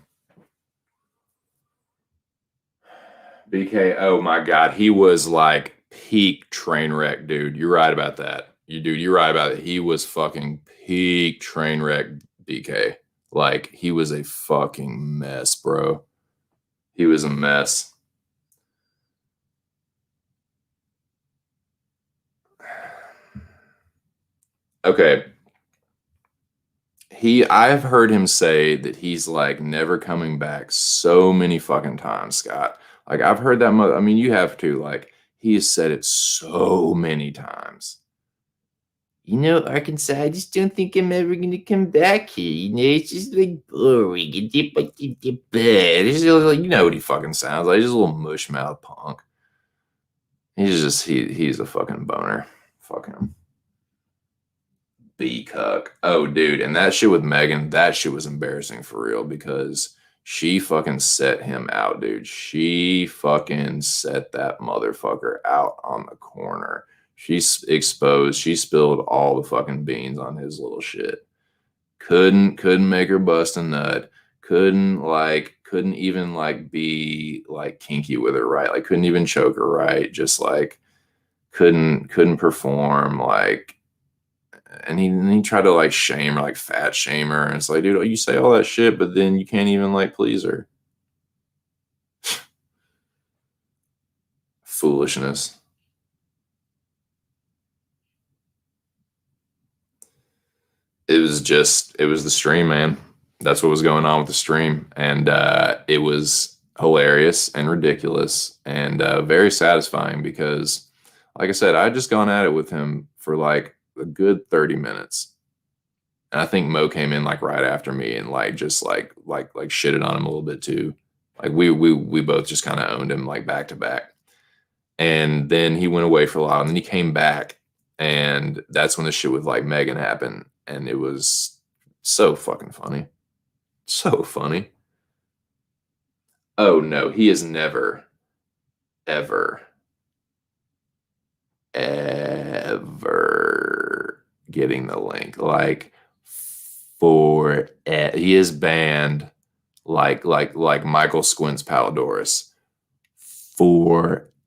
[SPEAKER 1] BK, oh my God, he was like peak train wreck, dude. You're right about that. You're right about it. He was fucking peak train wreck, BK. Like he was a fucking mess, bro. He was a mess. Okay. I've heard him say that he's like never coming back so many fucking times, Scott. Like I've heard that I mean, you have too. Like he has said it so many times. You know, Arkansas, I just don't think I'm ever gonna come back here. You know, it's just like boring. It's just like, you know what he fucking sounds like. He's just a little mushmouth punk. He's a fucking boner. Fuck him. B cuck. Oh, dude, and that shit with Megan, that shit was embarrassing for real because she fucking set him out, dude. She fucking set that motherfucker out on the corner. She's exposed. She spilled all the fucking beans on his little shit. Couldn't make her bust a nut. Couldn't even like be like kinky with her, right? Like couldn't even choke her right. Just like couldn't perform like, and he tried to like shame her, like fat shame her, and it's like, dude, you say all that shit, but then you can't even like please her. Foolishness. It was the stream, man. That's what was going on with the stream, and it was hilarious and ridiculous and very satisfying because, like I said, I'd just gone at it with him for like a good 30 minutes, and I think Mo came in like right after me and like just like shitted on him a little bit too. Like we both just kind of owned him like back to back, and then he went away for a while, and then he came back, and that's when the shit with like Megan happened, and it was so fucking funny. So funny. Oh no, he is never, ever, ever getting the link. Like he is banned like Michael Squints Palidorus. Forever.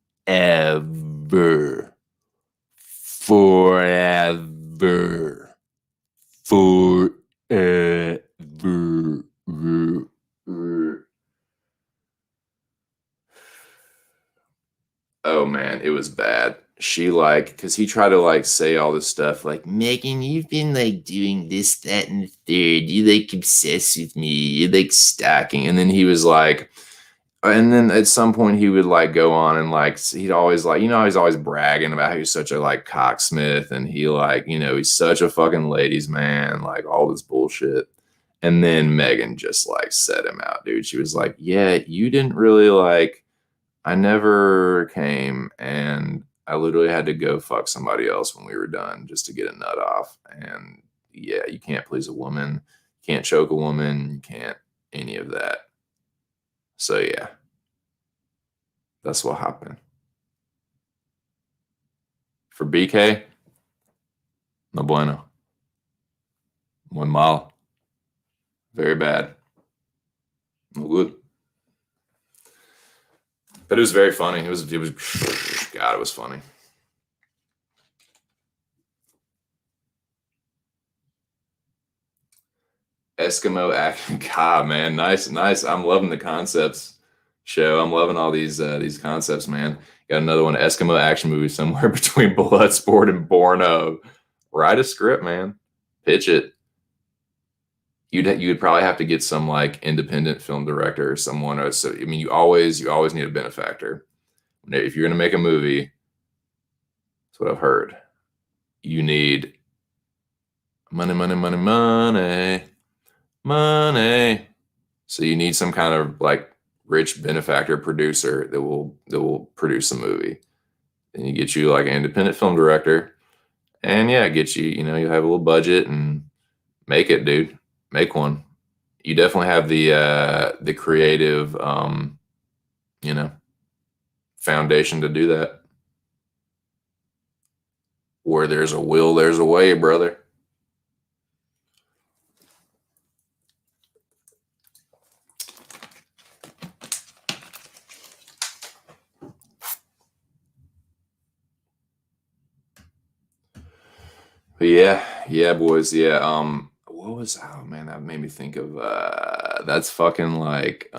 [SPEAKER 1] Forever. Forever. Oh man, it was bad. She like, because he tried to like say all this stuff like, Megan, you've been like doing this, that, and the third. You like obsessed with me. You're like stacking. And then he was like, and then at some point he would like go on and like he'd always like, he's always bragging about how he's such a like cocksmith and he like, he's such a fucking ladies man, like all this bullshit. And then Megan just like set him out, dude. She was like, yeah, you didn't really like, I never came and I literally had to go fuck somebody else when we were done just to get a nut off. And yeah, you can't please a woman, you can't choke a woman, you can't any of that. So yeah, that's what happened. For BK, no bueno. Muy mal. Very bad. No good. But it was very funny. It was God, it was funny. Eskimo action. God, man, nice. I'm loving the concepts show. I'm loving all these concepts, man. Got another one, Eskimo action movie somewhere between Bloodsport and Borno. Write a script, man. Pitch it. You'd probably have to get some like independent film director or someone. Or so I mean, you always need a benefactor. If you're gonna make a movie, that's what I've heard. You need money, money, money, money, money. So you need some kind of like rich benefactor producer that will produce a movie. And you get you like an independent film director, and yeah, get you you have a little budget and make it, dude. Make one. You definitely have the creative you know foundation to do that. Where there's a will, there's a way, brother. But yeah, boys, yeah. What was, oh man, that made me think of that's fucking like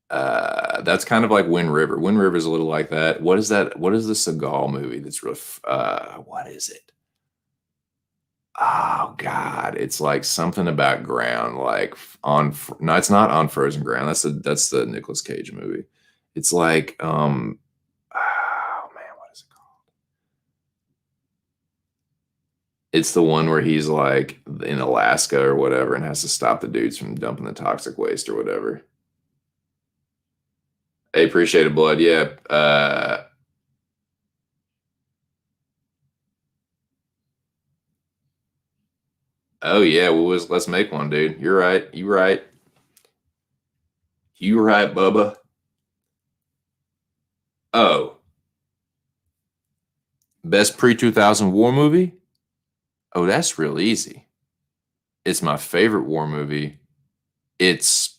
[SPEAKER 1] that's kind of like Wind River. Wind River is a little like that. What is that? What is the Seagal movie that's real what is it? Oh God, it's like something about ground, like no, it's not On Frozen Ground. That's the Nicolas Cage movie. It's like oh man, what is it called? It's the one where he's like in Alaska or whatever and has to stop the dudes from dumping the toxic waste or whatever. Hey, appreciate it, blood. Yeah. Oh yeah, let's make one, dude. You're right. You right. You right, Bubba. Oh, Best pre-2000 war movie? Oh, that's real easy. It's my favorite war movie. It's,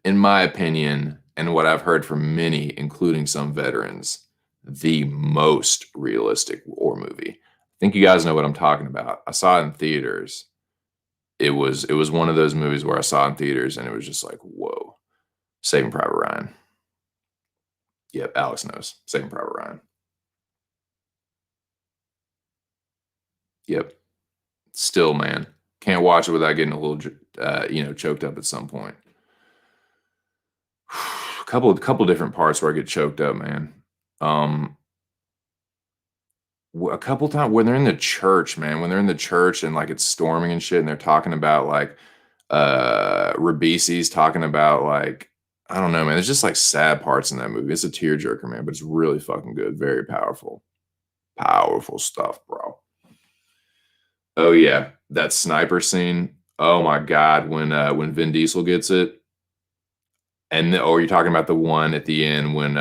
[SPEAKER 1] in my opinion, and what I've heard from many, including some veterans, the most realistic war movie. I think you guys know what I'm talking about. I saw it in theaters. It was one of those movies where I saw it in theaters and it was just like, whoa. Saving Private Ryan. Yep, Alex knows. Saving Private Ryan. Yep. Still, man, can't watch it without getting a little, choked up at some point. Couple different parts where I get choked up, man. Um, a couple times when they're in the church, man, when they're in the church and like it's storming and shit, and they're talking about like Ribisi's talking about like I don't know, man. There's just like sad parts in that movie. It's a tearjerker, man, but it's really fucking good. Very powerful, powerful stuff, bro. Oh yeah, that sniper scene. Oh my god, when Vin Diesel gets it, and you're talking about the one at the end when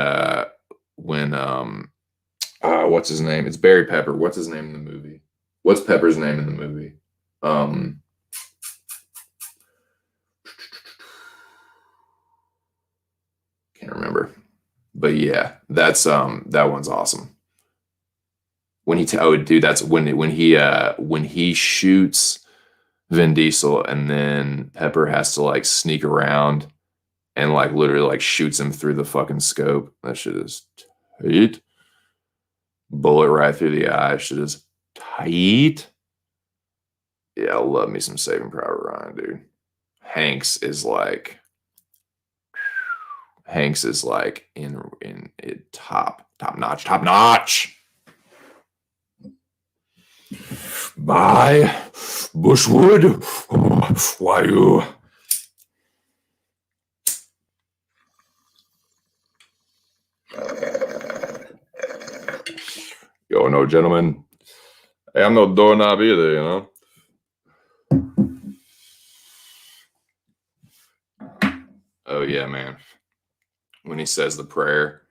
[SPEAKER 1] what's his name? It's Barry Pepper. What's his name in the movie? What's Pepper's name in the movie? Um, can't remember. But yeah, that's that one's awesome. When oh dude, that's when he shoots Vin Diesel and then Pepper has to like sneak around and like literally like shoots him through the fucking scope. That shit is tight. Bullet right through the eye. Shit is tight. Yeah, I love me some Saving Private Ryan, dude. Hanks is like Hanks is like in it top notch. Bye, Bushwood. Why you? Yo, no, gentlemen. Hey, I'm no doorknob either, you know. Oh yeah, man. When he says the prayer.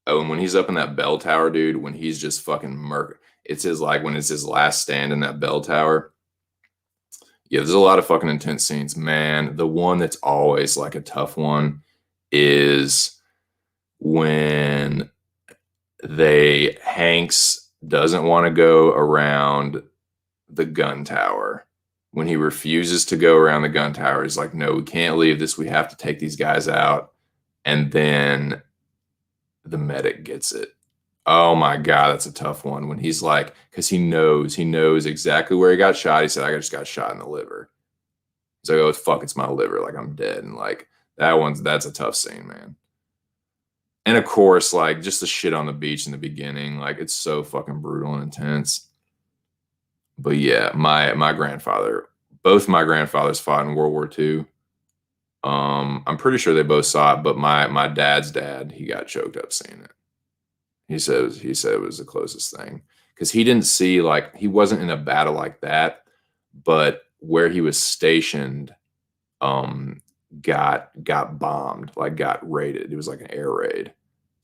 [SPEAKER 1] Oh, and when he's up in that bell tower, dude, when he's just fucking murk. It's his like when it's his last stand in that bell tower. Yeah, there's a lot of fucking intense scenes, man. The one that's always like a tough one is when Hanks doesn't want to go around the gun tower. When he refuses to go around the gun tower, he's like, no, we can't leave this. We have to take these guys out. And then the medic gets it. Oh my God, that's a tough one. When he's like, because he knows exactly where he got shot. He said, I just got shot in the liver. He's like, oh, fuck, it's my liver. Like, I'm dead. And like, that's a tough scene, man. And of course, like, just the shit on the beach in the beginning. Like, it's so fucking brutal and intense. But yeah, my grandfather, both my grandfathers fought in World War II. I'm pretty sure they both saw it, but my dad's dad, he got choked up seeing it. He said it was the closest thing because he didn't see like he wasn't in a battle like that, but where he was stationed, got bombed, like got raided. It was like an air raid.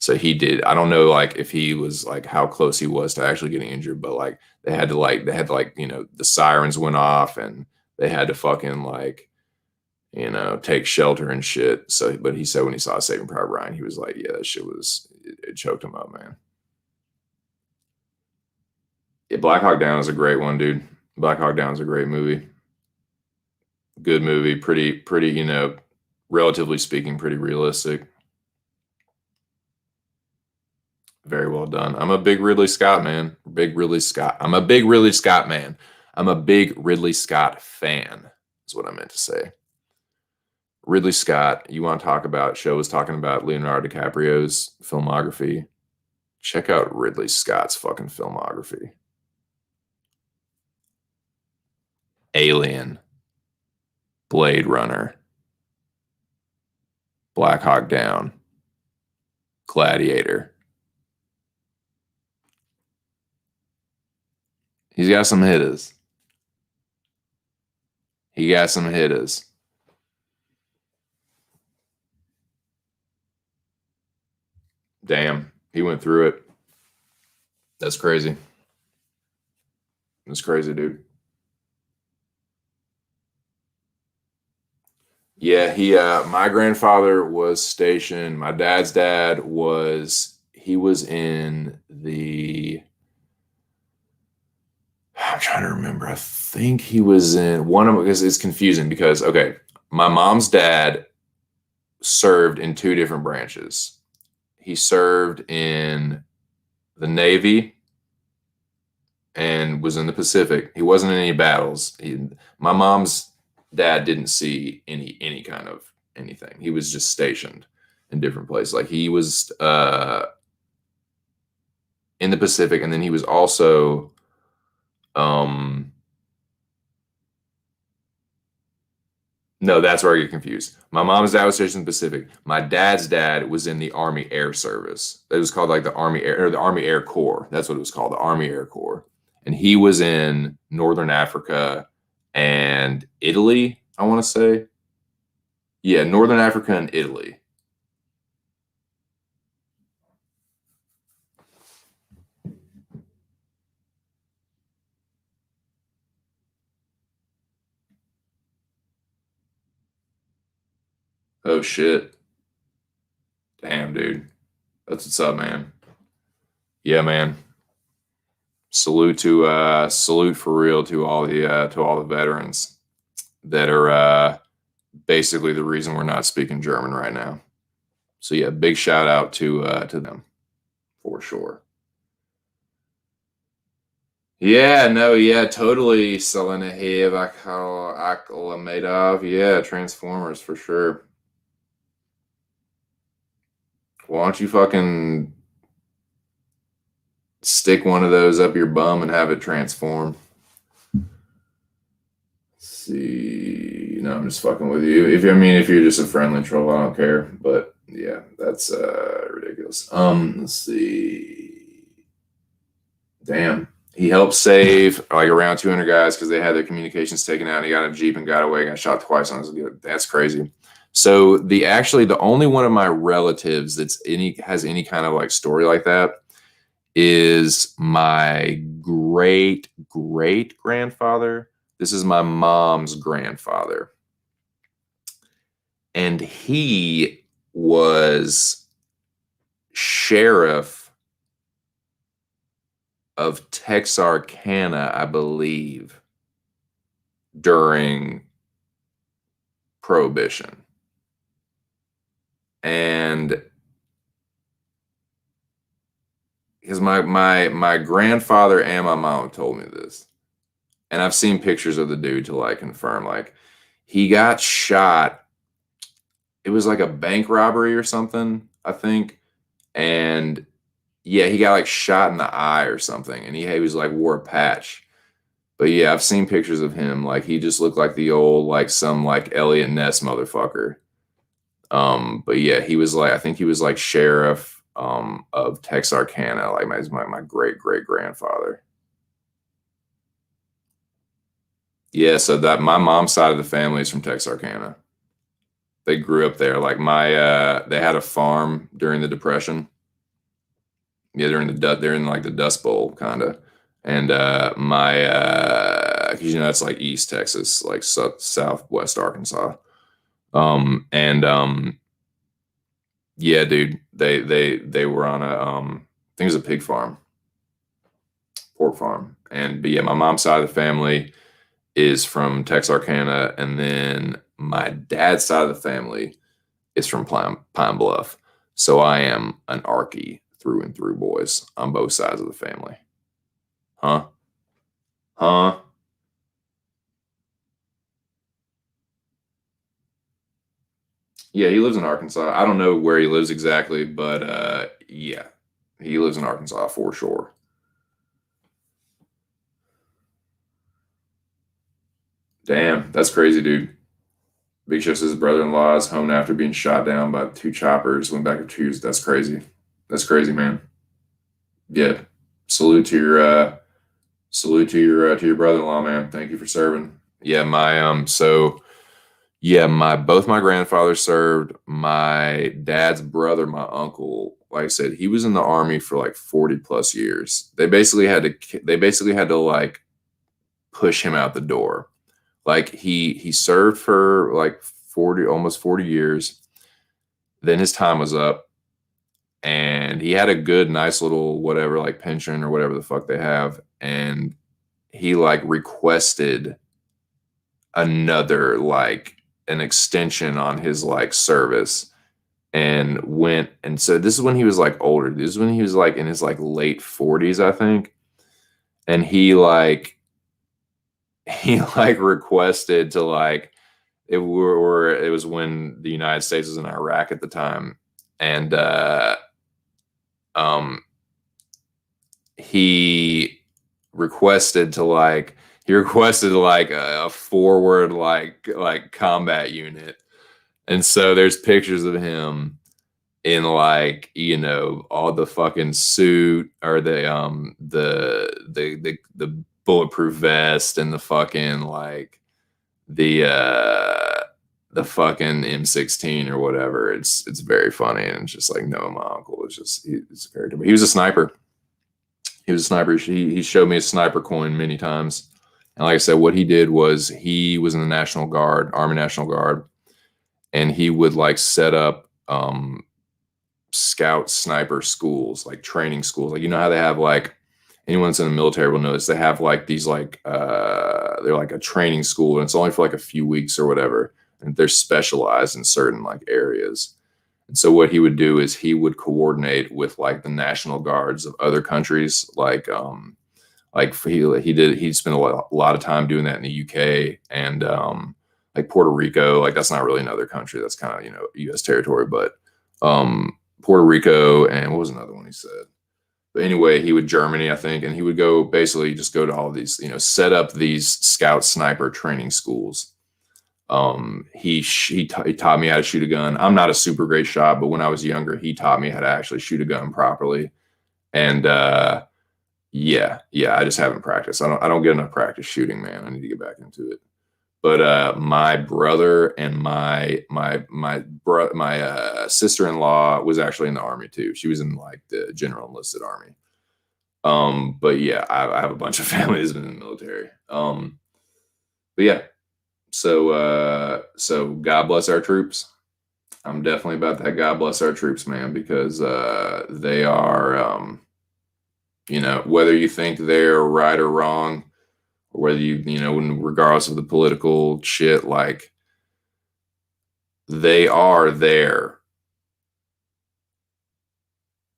[SPEAKER 1] So he did. I don't know like if he was like how close he was to actually getting injured, but like they had to the sirens went off and they had to fucking like take shelter and shit. So, but he said when he saw Saving Private Ryan, he was like, yeah, that shit it choked him up, man. Yeah, Black Hawk Down is a great one, dude. Black Hawk Down is a great movie. Good movie. Pretty, relatively speaking, pretty realistic. Very well done. I'm a big Ridley Scott man. Big Ridley Scott. I'm a big Ridley Scott man. I'm a big Ridley Scott fan, is what I meant to say. Ridley Scott, you want to talk about, show was talking about Leonardo DiCaprio's filmography. Check out Ridley Scott's fucking filmography. Alien, Blade Runner, Black Hawk Down, Gladiator. He's got some hitters. He got some hitters. Damn, he went through it. That's crazy. It's crazy, dude. Yeah, my grandfather was stationed. My dad's dad he was in the, I'm trying to remember. I think he was in one of them, because it's confusing because, okay, my mom's dad served in two different branches. He served in the Navy and was in the Pacific. He wasn't in any battles. My mom's dad didn't see any kind of anything. He was just stationed in different places. Like he was in the Pacific, and then he was also um no, that's where I get confused. My mom's dad was stationed in the Pacific. My dad's dad was in the Army Air Service. It was called like the Army Air, or the Army Air Corps. That's what it was called, the Army Air Corps. And he was in Northern Africa and Italy, I want to say. Yeah, Northern Africa and Italy. Oh shit. Damn, dude. That's what's up, man. Yeah, man. Salute for real to all the veterans that are basically the reason we're not speaking German right now. So yeah, big shout out to them for sure. Yeah, no, yeah, totally. Selena Hiv, Akalamadov. Yeah, Transformers for sure. Why don't you fucking stick one of those up your bum and have it transform? See, no, I'm just fucking with you. If you're just a friendly troll, I don't care. But yeah, that's ridiculous. Let's see. Damn. He helped save like around 200 guys because they had their communications taken out. And he got a Jeep and got away. Got shot twice on his. That's crazy. So the only one of my relatives has any kind of like story like that is my great great grandfather. This is my mom's grandfather. And he was sheriff of Texarkana, I believe, during Prohibition. And because my grandfather and my mom told me this, and I've seen pictures of the dude to like confirm, like he got shot. It was like a bank robbery or something, I think. And yeah, he got like shot in the eye or something, and he was like wore a patch. But yeah, I've seen pictures of him. Like he just looked like the old like some like Elliot Ness motherfucker. But yeah, he was like, I think he was like sheriff of Texarkana, like my great great grandfather. Yeah, so that my mom's side of the family is from Texarkana. They grew up there. Like they had a farm during the Depression. Yeah, they're in like the Dust Bowl kind of. And my 'cause, that's like East Texas, like southwest Arkansas. And yeah, dude, they were on I think it was a pig farm, pork farm. And but yeah, my mom's side of the family is from Texarkana, and then my dad's side of the family is from Pine Bluff. So I am an Arkie through and through, boys, on both sides of the family. Huh? Huh? Yeah, he lives in Arkansas. I don't know where he lives exactly, but yeah, he lives in Arkansas for sure. Damn, that's crazy, dude. Big Show says his brother-in-law is home after being shot down by two choppers. Went back to choose. That's crazy. That's crazy, man. Yeah. Salute to your to your brother-in-law, man. Thank you for serving. Yeah, my so yeah, my both my grandfathers served. My dad's brother, my uncle, like I said, he was in the army for like 40 plus years. They basically had to like push him out the door. Like he served for like 40, almost 40 years. Then his time was up, and he had a good, nice little whatever, like pension or whatever the fuck they have. And he like requested another, like an extension on his like service, and went, and so this is when he was like older. This is when he was like in his like late 40s, I think. And he like requested to like, it was when the United States was in Iraq at the time. And um he requested like a forward like combat unit. And so there's pictures of him in like, you know, all the fucking suit, or the bulletproof vest, and the fucking like the fucking M16 or whatever. It's very funny, and it's just like, no, my uncle is just, he's a character. But he was a sniper. He was a sniper. He showed me a sniper coin many times. And like I said, what he did was he was in the National Guard, Army National Guard, and he would like set up scout sniper schools, like training schools. Like, you know how they have, like, anyone that's in the military will notice they have like these like they're like a training school, and it's only for like a few weeks or whatever, and they're specialized in certain like areas. And so what he would do is he would coordinate with like the national guards of other countries, like he'd spend a lot of time doing that in the UK, and like Puerto Rico. Like, that's not really another country, that's kind of, you know, US territory. But Puerto Rico, and what was another one he said? But anyway, he would Germany, I think, and he would go, basically just go to all these, you know, set up these scout sniper training schools. He taught me how to shoot a gun. I'm not a super great shot, but when I was younger, he taught me how to actually shoot a gun properly. And yeah, I just haven't practiced. I don't get enough practice shooting, man. I need to get back into it. But my brother and my sister-in-law was actually in the Army too. She was in like the general enlisted Army. But yeah, I have a bunch of family that's been in the military. But yeah, so God bless our troops. I'm definitely about that. God bless our troops, man, because they are, you know, whether you think they're right or wrong, or whether you know, regardless of the political shit, like, they are there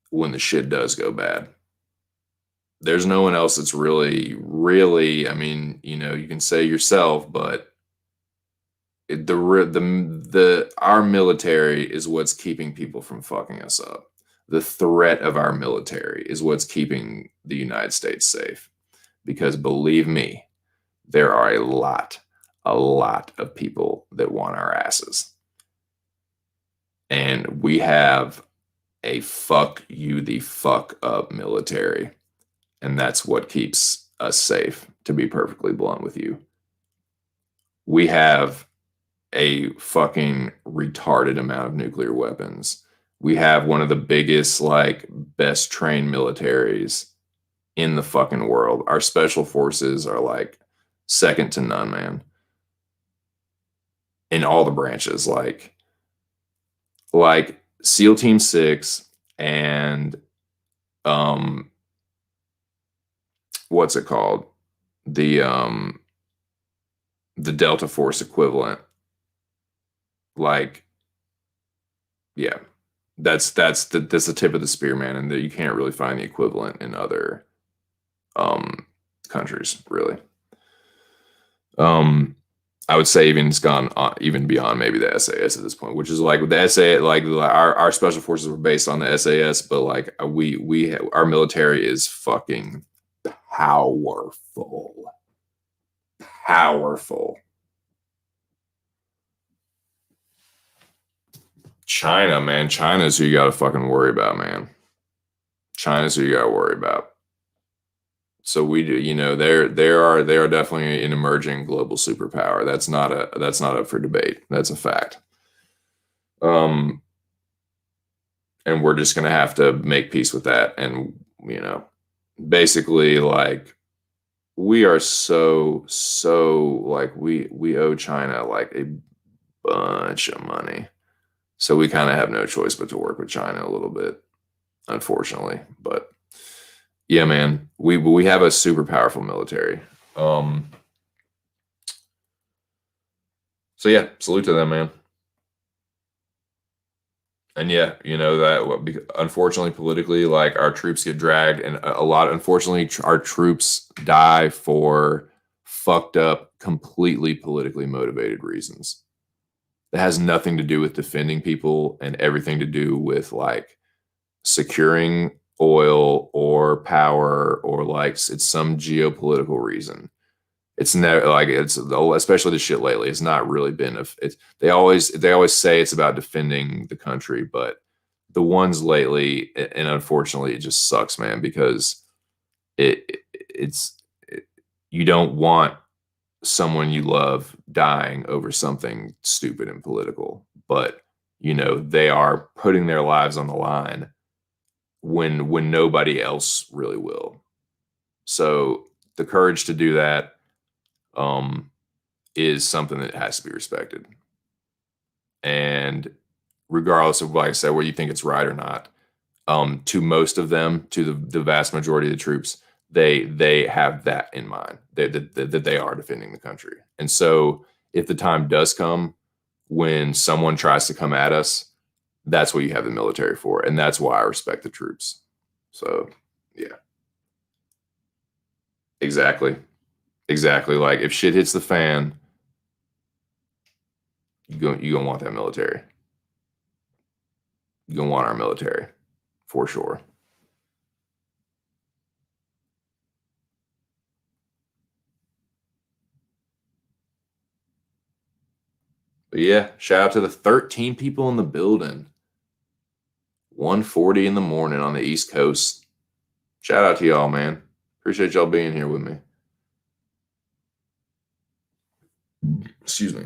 [SPEAKER 1] when the shit does go bad. There's no one else that's really, I mean, you know, you can say yourself, but our military is what's keeping people from fucking us up. The threat of our military is what's keeping the United States safe. Because believe me, there are a lot of people that want our asses. And we have a fuck you the fuck up military. And that's what keeps us safe, to be perfectly blunt with you. We have a fucking retarded amount of nuclear weapons. We have one of the biggest, like, best trained militaries in the fucking world. Our special forces are like second to none, man. In all the branches, like SEAL Team 6 and what's it called? The Delta Force equivalent. Like, yeah, that's the tip of the spear, man, and you can't really find the equivalent in other countries, really. I would say even it's gone even beyond maybe the SAS at this point, which is like the SAS, like our special forces were based on the SAS, but like our military is fucking powerful. China, man. China's who you gotta fucking worry about, man. China's who you gotta worry about. So we do, you know, they are definitely an emerging global superpower. That's not up for debate. That's a fact. And we're just gonna have to make peace with that, and, you know, basically, like, we are so like we owe China like a bunch of money. So we kind of have no choice but to work with China a little bit, unfortunately. But yeah, man, we have a super powerful military. So yeah, salute to them, man. And yeah, you know that unfortunately politically, like our troops get dragged, and a lot. Unfortunately, our troops die for fucked up, completely politically motivated reasons. It has nothing to do with defending people and everything to do with like securing oil or power or like it's some geopolitical reason. It's never like it's especially the shit lately. It's not really been it's they always say it's about defending the country, but the ones lately, and unfortunately, it just sucks, man, because it's you don't want someone you love dying over something stupid and political, but you know they are putting their lives on the line when nobody else really will. So the courage to do that um, is something that has to be respected. And regardless of, like I said, whether you think it's right or not, to most of them, to the vast majority of the troops, they have that in mind that they are defending the country. And so, if the time does come when someone tries to come at us, that's what you have the military for, and that's why I respect the troops. So, yeah, exactly, exactly. Like if shit hits the fan, you gonna want that military. You gonna want our military for sure. But yeah, shout out to the 13 people in the building. 1:40 in the morning on the East Coast. Shout out to y'all, man. Appreciate y'all being here with me. Excuse me.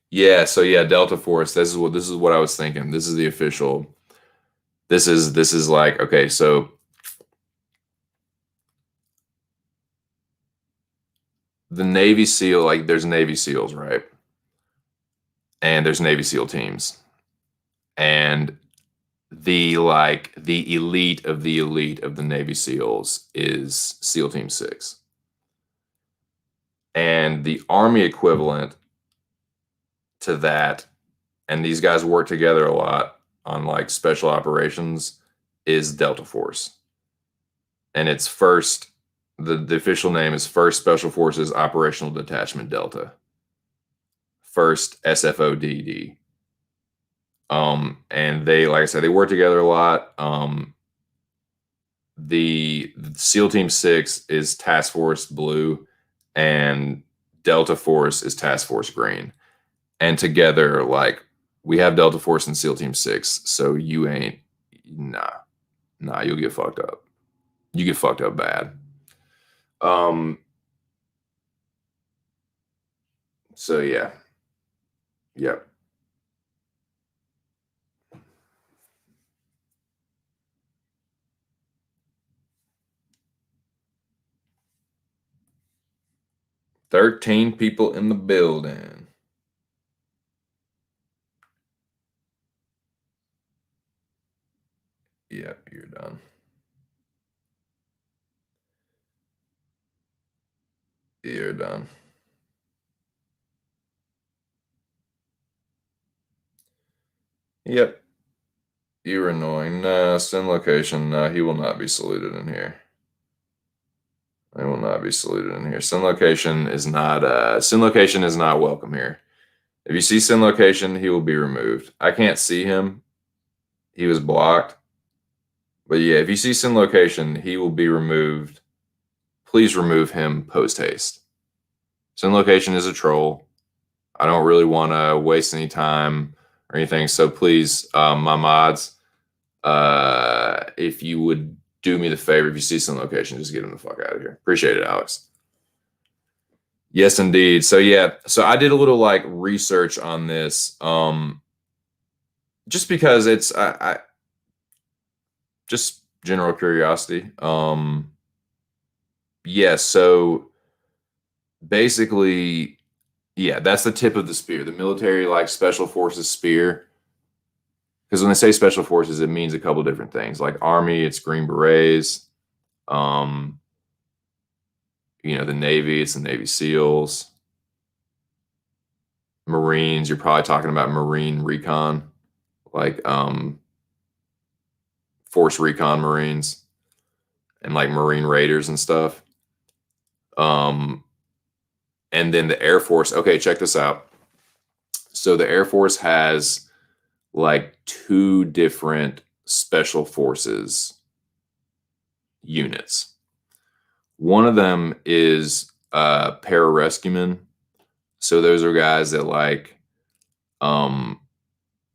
[SPEAKER 1] Yeah, so yeah, Delta Force. This is what I was thinking. This is the official. This is like okay, so the Navy SEAL, like there's Navy SEALs, right? And there's Navy SEAL teams. And the elite of the elite of the Navy SEALs is SEAL Team 6. And the Army equivalent to that, and these guys work together a lot on like special operations, is Delta Force. And it's first, the official name is First Special Forces Operational Detachment Delta. First SFODD. And they, like I said, they work together a lot. The SEAL Team 6 is Task Force Blue, and Delta Force is Task Force Green. And together, like, we have Delta Force and SEAL Team 6, so you ain't, nah, you'll get fucked up. You get fucked up bad. Um, so yeah. Yep. 13 people in the building. Yep, you're done. You're done. Yep. You're annoying. Send location. He will not be saluted in here. I will not be saluted in here. Send location is not welcome here. If you see send location, he will be removed. I can't see him. He was blocked. But yeah, if you see send location, he will be removed. Please remove him post haste. Send location is a troll. I don't really want to waste any time or anything. So please, my mods, if you would do me the favor, if you see some location, just get him the fuck out of here. Appreciate it, Alex. Yes, indeed. So yeah, so I did a little like research on this, just because it's I just general curiosity. Yeah, so basically, yeah, that's the tip of the spear. The military like special forces spear. Because when they say special forces, it means a couple different things. Like Army, it's Green Berets. Um, the Navy, it's the Navy SEALs. Marines, you're probably talking about Marine Recon, like Force Recon Marines and like Marine Raiders and stuff. Um, and then the Air Force. Okay, check this out. So the Air Force has like two different special forces units. One of them is pararescuemen. So those are guys that um,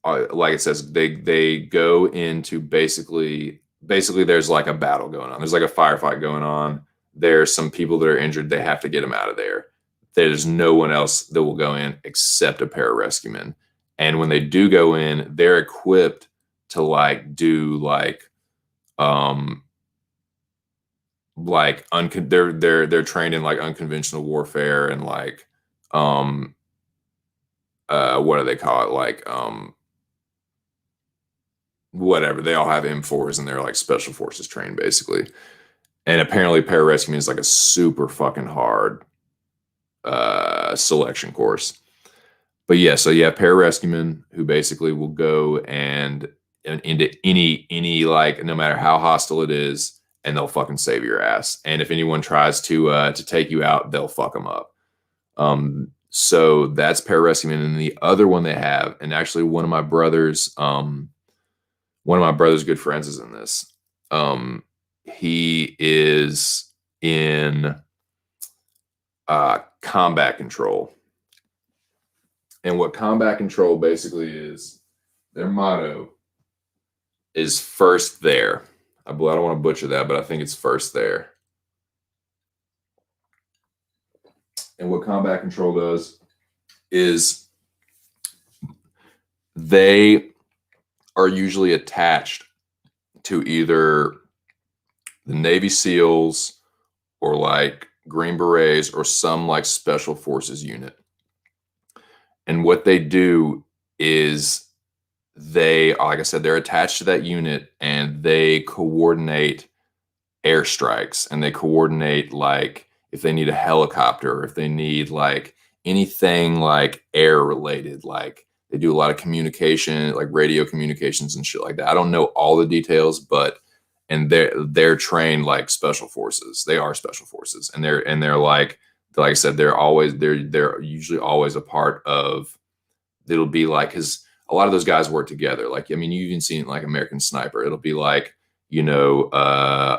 [SPEAKER 1] like it says, they go into basically there's like a battle going on. There's like a firefight going on. There's some people that are injured. They have to get them out of there. There's no one else that will go in except a pararescueman. And when they do go in, they're equipped to like do um they're trained in like unconventional warfare and like um what do they call it, like whatever, they all have M4s and they're like special forces trained basically. And apparently pararescue is like a super fucking hard selection course. But yeah, so you have pararescuemen who basically will go and into any like, no matter how hostile it is, and they'll fucking save your ass. And if anyone tries to take you out, they'll fuck them up. So that's pararescuemen. And the other one they have, and actually one of my brother's good friends is in this. He is in combat control. And what combat control basically is, their motto is first there. I don't want to butcher that, but I think it's first there. And what combat control does is they are usually attached to either the Navy SEALs or like Green Berets or some like special forces unit. And what they do is they, like I said, they're attached to that unit and they coordinate airstrikes, and they coordinate like if they need a helicopter or if they need like anything like air related, like they do a lot of communication, like radio communications and shit like that. I don't know all the details, but and they're trained like special forces. They are special forces, and they're like I said, they're usually always a part of. It'll be like, because a lot of those guys work together. Like, I mean, you even seen like American Sniper. It'll be like, a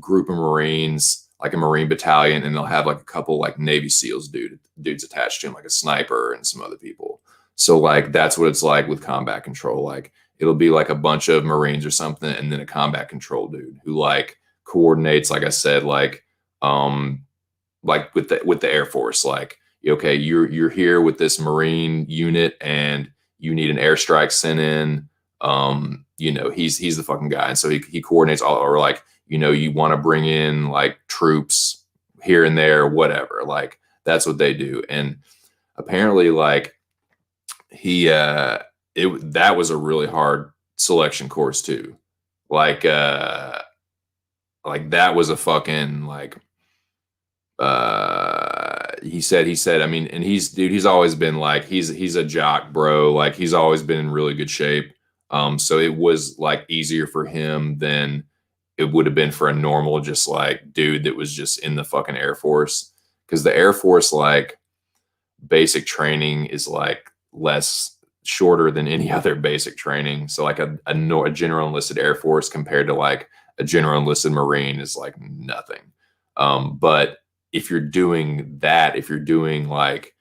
[SPEAKER 1] group of Marines, like a Marine battalion, and they'll have like a couple like Navy SEALs dudes attached to him, like a sniper and some other people. So like that's what it's like with combat control. Like it'll be like a bunch of Marines or something, and then a combat control dude who like coordinates, like I said, like with the Air Force, like, okay, you're here with this Marine unit and you need an airstrike sent in. He's the fucking guy. And so he coordinates all, or like, you want to bring in like troops here and there, whatever. Like that's what they do. And apparently like that was a really hard selection course too. Like that was a fucking like, he said, I mean, and he's always been like, he's a jock, bro. Like he's always been in really good shape. So it was like easier for him than it would have been for a normal, just like dude that was just in the fucking Air Force. Cause the Air Force, like basic training is like less shorter than any other basic training. So like a general enlisted Air Force compared to like a general enlisted Marine is like nothing. But if you're doing that, if you're doing like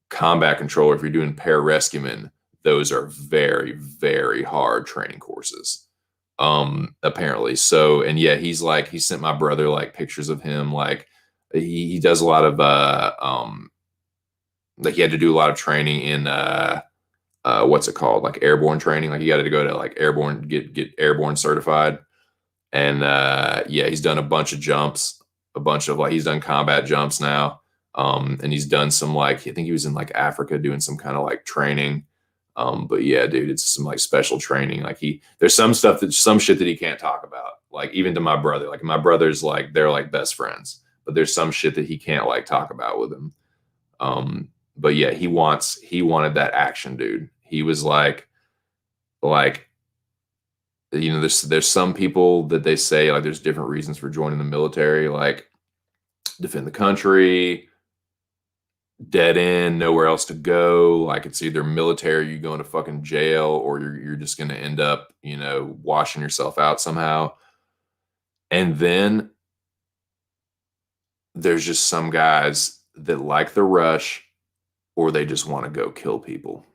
[SPEAKER 1] combat control, if you're doing pararescuemen, those are very, very hard training courses. Apparently. So, and yeah, he sent my brother like pictures of him. Like he does a lot of like he had to do a lot of training in what's it called, like airborne training. Like he got to go to like airborne, get airborne certified. And yeah, he's done a bunch of jumps, a bunch of like he's done combat jumps now. And he's done some like I think he was in like Africa doing some kind of like training. But yeah, dude, it's some like special training. Like there's some stuff that some shit that he can't talk about. Like even to my brother, like my brother's like they're like best friends, but there's some shit that he can't like talk about with him. But yeah, he wanted that action, dude. He was like you know, there's some people that they say like there's different reasons for joining the military, like defend the country, dead end, nowhere else to go. Like it's either military, you go into fucking jail, or you're just gonna end up, you know, washing yourself out somehow. And then there's just some guys that like the rush, or they just want to go kill people.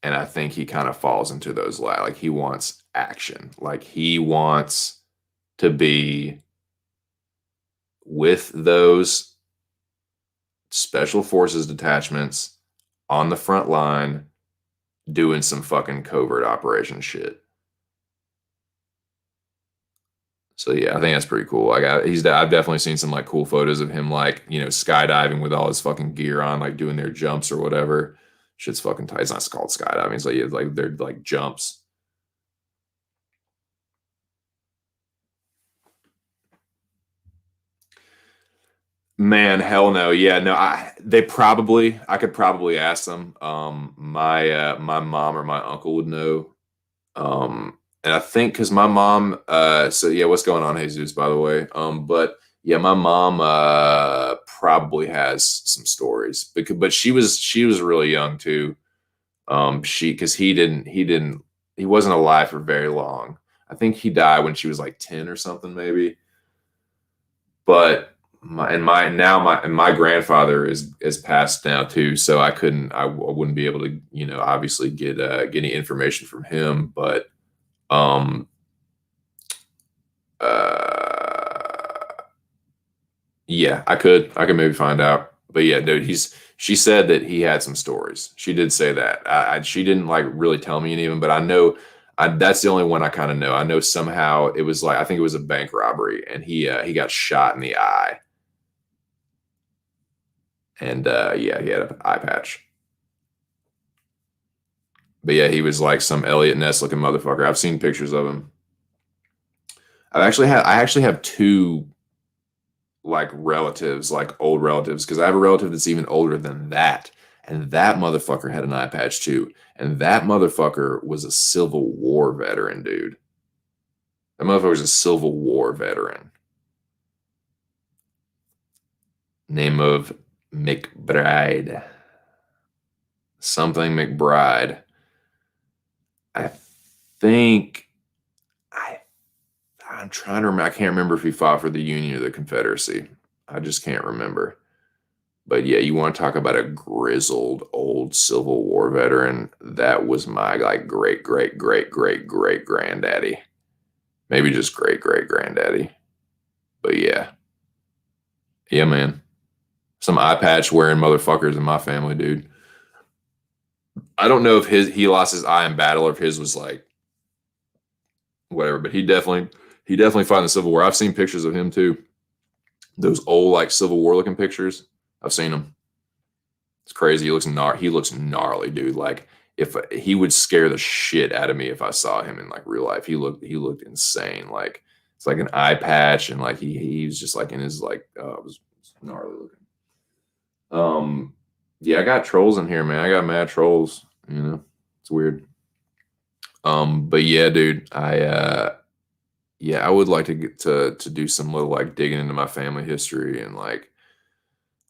[SPEAKER 1] And I think he kind of falls into those like he wants action. Like he wants to be with those special forces detachments on the front line doing some fucking covert operation shit. So yeah, I think that's pretty cool. I've definitely seen some like cool photos of him like, you know, skydiving with all his fucking gear on, like doing their jumps or whatever. Shit's fucking tight. It's not called skydiving. It's like yeah, like they're like jumps. Man, hell no. Yeah, no, I could probably ask them. My mom or my uncle would know. And I think because my mom, so yeah, what's going on, Jesus, by the way? But yeah, my mom probably has some stories but she was really young too. Because he wasn't alive for very long. I think he died when she was like 10 or something, maybe. But my grandfather is passed now too, so I wouldn't be able to, you know, obviously get any information from him. But um uh yeah, I could maybe find out. But yeah, dude, she said that he had some stories. She did say that. She didn't like really tell me any of them, but I know that's the only one I kind of know. I know somehow it was like I think it was a bank robbery, and he got shot in the eye, and yeah, he had an eye patch. But yeah, he was like some Elliot Ness looking motherfucker. I've seen pictures of him. I actually have two like relatives, like old relatives, because I have a relative that's even older than that. And that motherfucker had an eye patch too. And that motherfucker was a Civil War veteran, dude. That motherfucker was a Civil War veteran. Name of McBride. Something McBride. I think I I'm trying to remember. I can't remember if he fought for the Union or the Confederacy. I just can't remember. But yeah, you want to talk about a grizzled old Civil War veteran? That was my like great great great great great granddaddy. Maybe just great great granddaddy. But yeah, yeah, man. Some eye patch wearing motherfuckers in my family, dude. I don't know if he lost his eye in battle or if his was like whatever, but he definitely fought in the Civil War. I've seen pictures of him too. Those old like Civil War looking pictures. I've seen them. It's crazy. He looks gnarly, dude. Like if he would scare the shit out of me if I saw him in like real life. He looked insane. Like it's like an eye patch and like he was just like in his like it was gnarly looking. Yeah, I got trolls in here, man. I got mad trolls. You know, it's weird. But yeah, dude, I would like to get to do some little like digging into my family history and like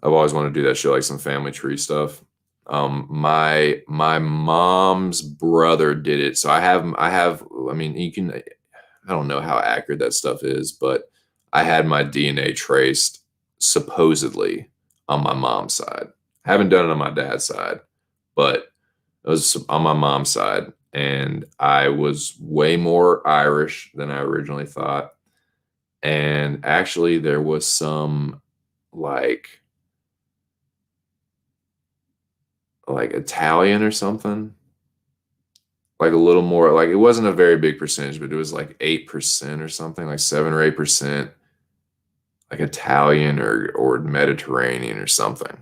[SPEAKER 1] I've always wanted to do that shit, like some family tree stuff. My mom's brother did it, so I have. I mean, you can. I don't know how accurate that stuff is, but I had my DNA traced supposedly on my mom's side. I haven't done it on my dad's side, but it was on my mom's side, and I was way more Irish than I originally thought. And actually, there was some like like Italian or something. Like a little more, like it wasn't a very big percentage, but it was like 8% or something, like 7 or 8%, like Italian or Mediterranean or something.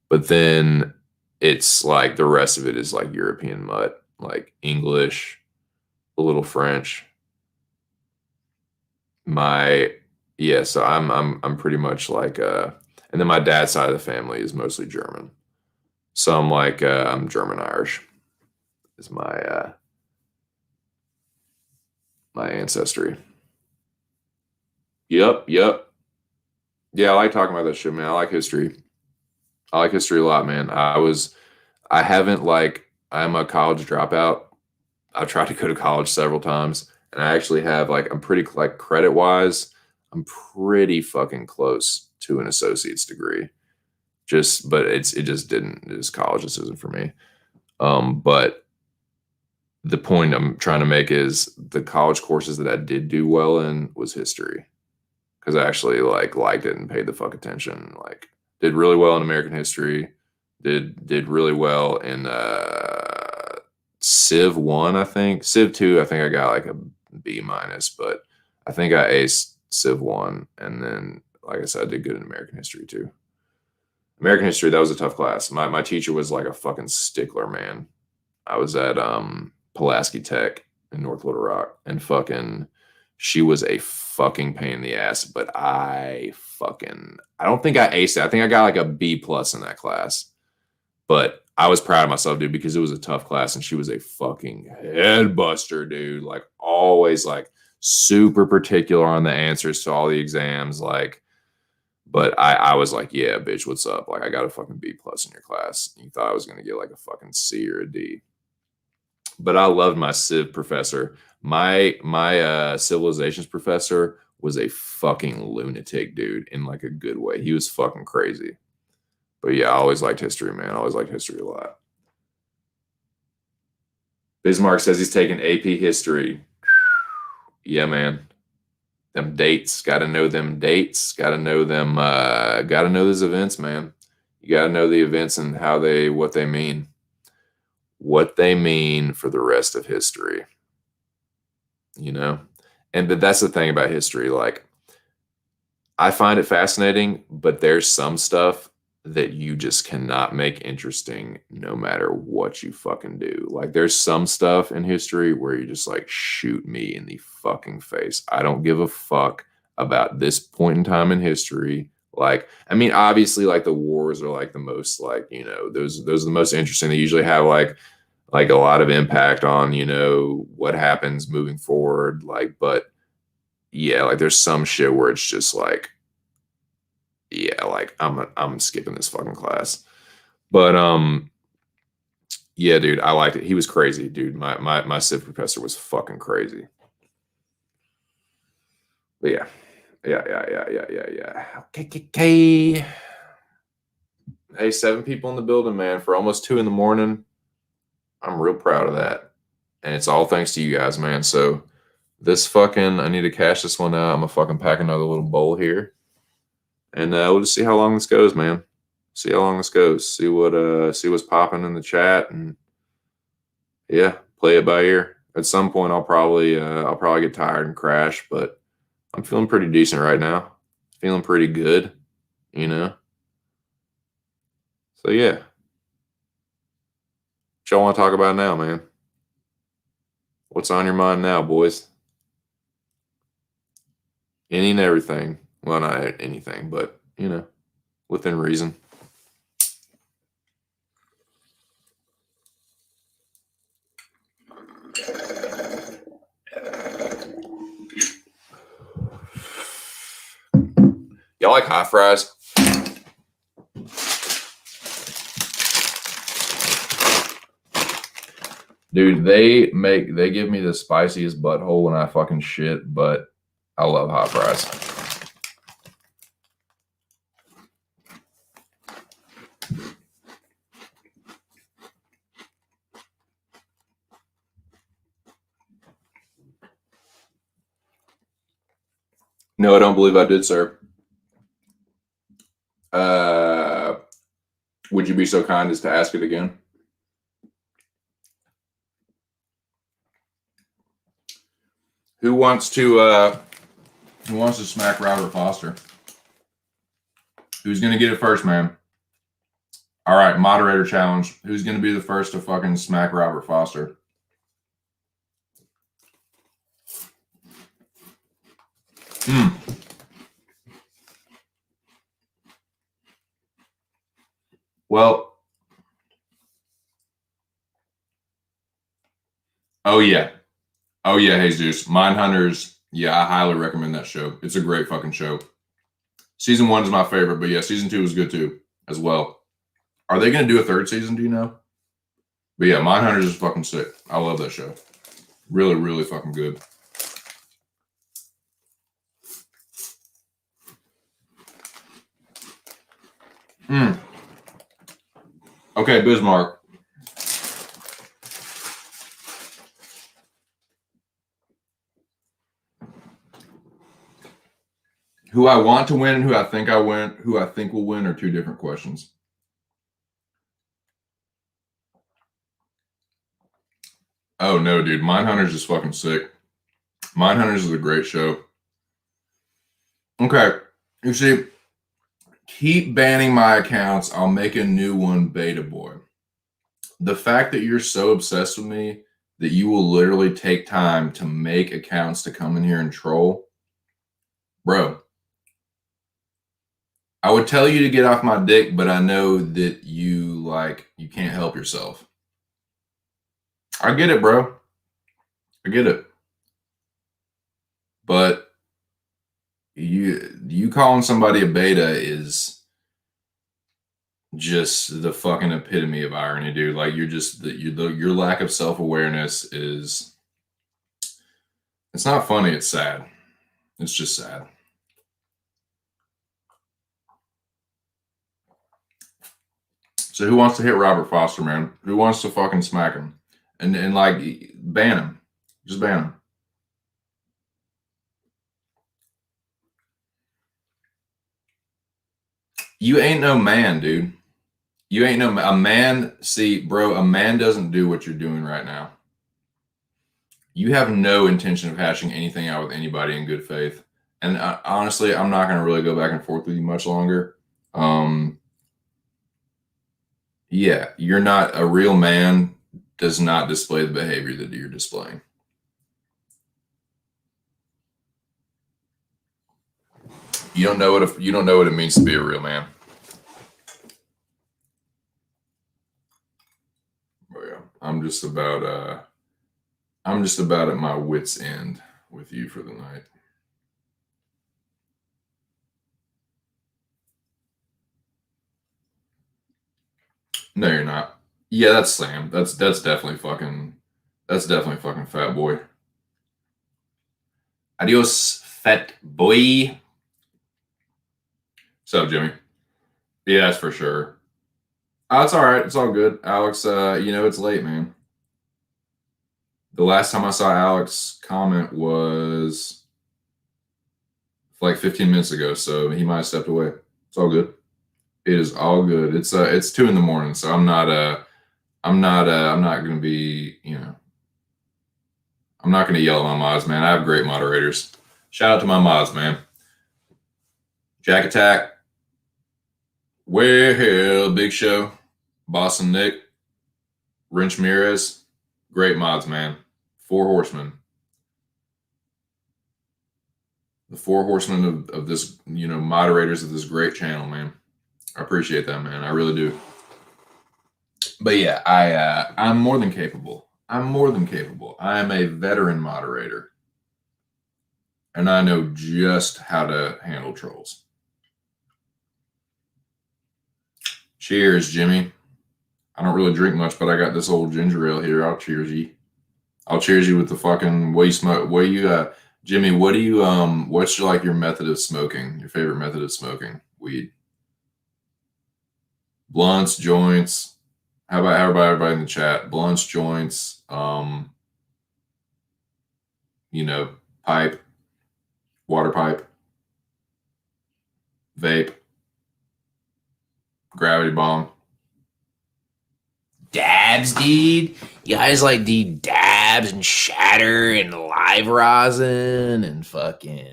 [SPEAKER 1] But then it's like the rest of it is like European mutt, like English, a little French. My yeah, so I'm pretty much like and then my dad's side of the family is mostly German. So I'm like I'm German Irish is my ancestry. Yep. Yeah, I like talking about that shit, man. I like history. I like history a lot, man. I haven't like I'm a college dropout. I've tried to go to college several times, and I actually have like I'm pretty like credit wise, I'm pretty fucking close to an associate's degree. Just but it just didn't this college just isn't for me. But the point I'm trying to make is the college courses that I did do well in was history because I actually like liked it and paid the fuck attention. Like did really well in American history. Did really well in Civ 1, I think. Civ 2, I think I got like a B minus, but I think I aced Civ 1, and then like I said, I did good in American history too. American history, that was a tough class. My teacher was like a fucking stickler, man. I was at Pulaski Tech in North Little Rock, and fucking she was a fucking pain in the ass, but I don't think I aced it. I think I got like a B plus in that class. But I was proud of myself, dude, because it was a tough class and she was a fucking head buster, dude. Like always like super particular on the answers to all the exams. Like, but I was like, yeah, bitch, what's up? Like I got a fucking B plus in your class. You thought I was gonna get like a fucking C or a D. But I loved my civ professor. My civilizations professor was a fucking lunatic, dude, in like a good way. He was fucking crazy. But yeah, I always liked history, man. I always liked history a lot. Bismarck says he's taking AP history. Yeah, man. Them dates. Gotta know them dates. Gotta know them gotta know those events, man. You gotta know the events and how they what they mean. What they mean for the rest of history. You know? And but that's the thing about history. Like I find it fascinating, but there's some stuff that you just cannot make interesting no matter what you fucking do. Like there's some stuff in history where you just like shoot me in the fucking face. I don't give a fuck about this point in time in history. Like, I mean, obviously like the wars are like the most like, you know, those are the most interesting. They usually have like a lot of impact on, you know, what happens moving forward. Like, but yeah, like there's some shit where it's just like, yeah, like I'm skipping this fucking class. But yeah, dude, I liked it. He was crazy, dude. My civ professor was fucking crazy. But yeah. Yeah. Okay. Hey, 7 people in the building, man, for almost 2 in the morning. I'm real proud of that. And it's all thanks to you guys, man. So this fucking I need to cash this one out. I'm gonna fucking pack another little bowl here. And we'll just see how long this goes, man. See how long this goes. See what's popping in the chat, and yeah, play it by ear. At some point, I'll probably get tired and crash, but I'm feeling pretty decent right now. Feeling pretty good, you know. So yeah, what y'all want to talk about now, man? What's on your mind now, boys? Any and everything. Well, not anything, but you know, within reason. Y'all like hot fries? Dude, they give me the spiciest butthole when I fucking shit, but I love hot fries. No, I don't believe I did, sir. Uh, Would you be so kind as to ask it again? Who wants to smack Robert Foster? Who's gonna get it first, man? All right, moderator challenge. Who's gonna be the first to fucking smack Robert Foster? Well, oh yeah, Jesus, Mindhunters. Yeah, I highly recommend that show. It's a great fucking show. Season 1 is my favorite, but yeah, season 2 is good too, as well. Are they gonna do a third season? Do you know? But yeah, Mindhunters is fucking sick. I love that show. Really, really fucking good. Okay, Bismarck. Who I want to win and who I think will win are two different questions. Oh no, dude. Mindhunters is fucking sick. Mindhunters is a great show. Okay. You see, keep banning my accounts. I'll make a new one, Beta Boy. The fact that you're so obsessed with me that you will literally take time to make accounts to come in here and troll, bro. I would tell you to get off my dick, but I know that you can't help yourself. I get it, bro. I get it. But you calling somebody a beta is just the fucking epitome of irony, dude. Like your lack of self-awareness is, it's not funny, it's sad. It's just sad. So who wants to hit Robert Foster, man? Who wants to fucking smack him? And like ban him. Just ban him. You ain't no man, dude. You ain't no a man. See, bro, a man doesn't do what you're doing right now. You have no intention of hashing anything out with anybody in good faith. And honestly, I'm not going to really go back and forth with you much longer. Yeah, you're not a real man. Does not display the behavior that you're displaying. You don't know what it means to be a real man. Oh yeah, I'm just about at my wit's end with you for the night. No, you're not. Yeah, that's Sam. That's definitely fucking Fat Boy. Adios, Fat Boy. What's up, Jimmy? Yeah, that's for sure. Oh, it's all right. It's all good, Alex. It's late, man. The last time I saw Alex comment was like 15 minutes ago, so he might have stepped away. It's all good. It is all good. It's 2 a.m, so I'm not gonna be, I'm not gonna yell at my mods, man. I have great moderators. Shout out to my mods, man. Jack Attack, Well, Big Show, Boston Nick, Wrench Mirez, great mods, man. 4 horsemen. The 4 horsemen of this, moderators of this great channel, man. I appreciate that, man. I really do. But yeah, I'm more than capable. I am a veteran moderator. And I know just how to handle trolls. Cheers, Jimmy. I don't really drink much, but I got this old ginger ale here. I'll cheers you. I'll cheers you with the fucking, what you smoke. What you Jimmy, what do you what's your method of smoking? Your favorite method of smoking weed? Blunts, joints. How about everybody in the chat? Blunts, joints, pipe, water pipe, vape, gravity bomb.
[SPEAKER 2] dabs, dude. You guys like do dabs and shatter and live rosin and fucking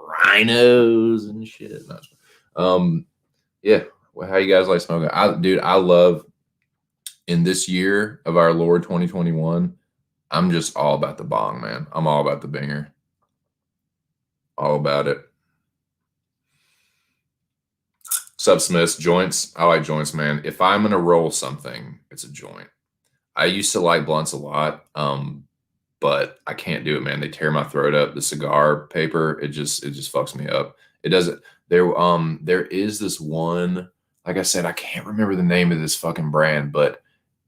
[SPEAKER 2] rhinos and shit. Yeah. Well, how you guys like smoking? I love in this year of our Lord 2021. I'm just all about the bong, man. I'm all about the binger. All about it. Subsmiths, joints. I like joints, man. If I'm gonna roll something, it's a joint. I used to like blunts a lot, but I can't do it, man. They tear my throat up. The cigar paper, it just fucks me up. It doesn't. There is this one. Like I said, I can't remember the name of this fucking brand, but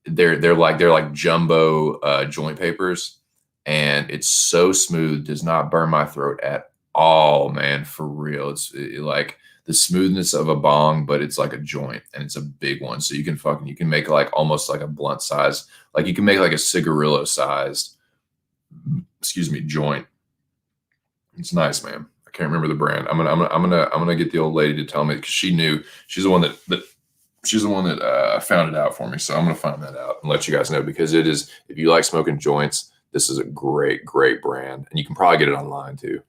[SPEAKER 2] they're like jumbo joint papers, and it's so smooth, does not burn my throat at all, man. For real, like the smoothness of a bong, but it's like a joint, and it's a big one, so you can make like almost like a blunt size, like you can make like a cigarillo sized, excuse me, joint. It's nice, man. I can't remember the brand. I'm gonna get the old lady to tell me because she knew. She's the one that found it out for me. So I'm gonna find that out and let you guys know because it is. If you like smoking joints, this is a great, great brand, and you can probably get it online too.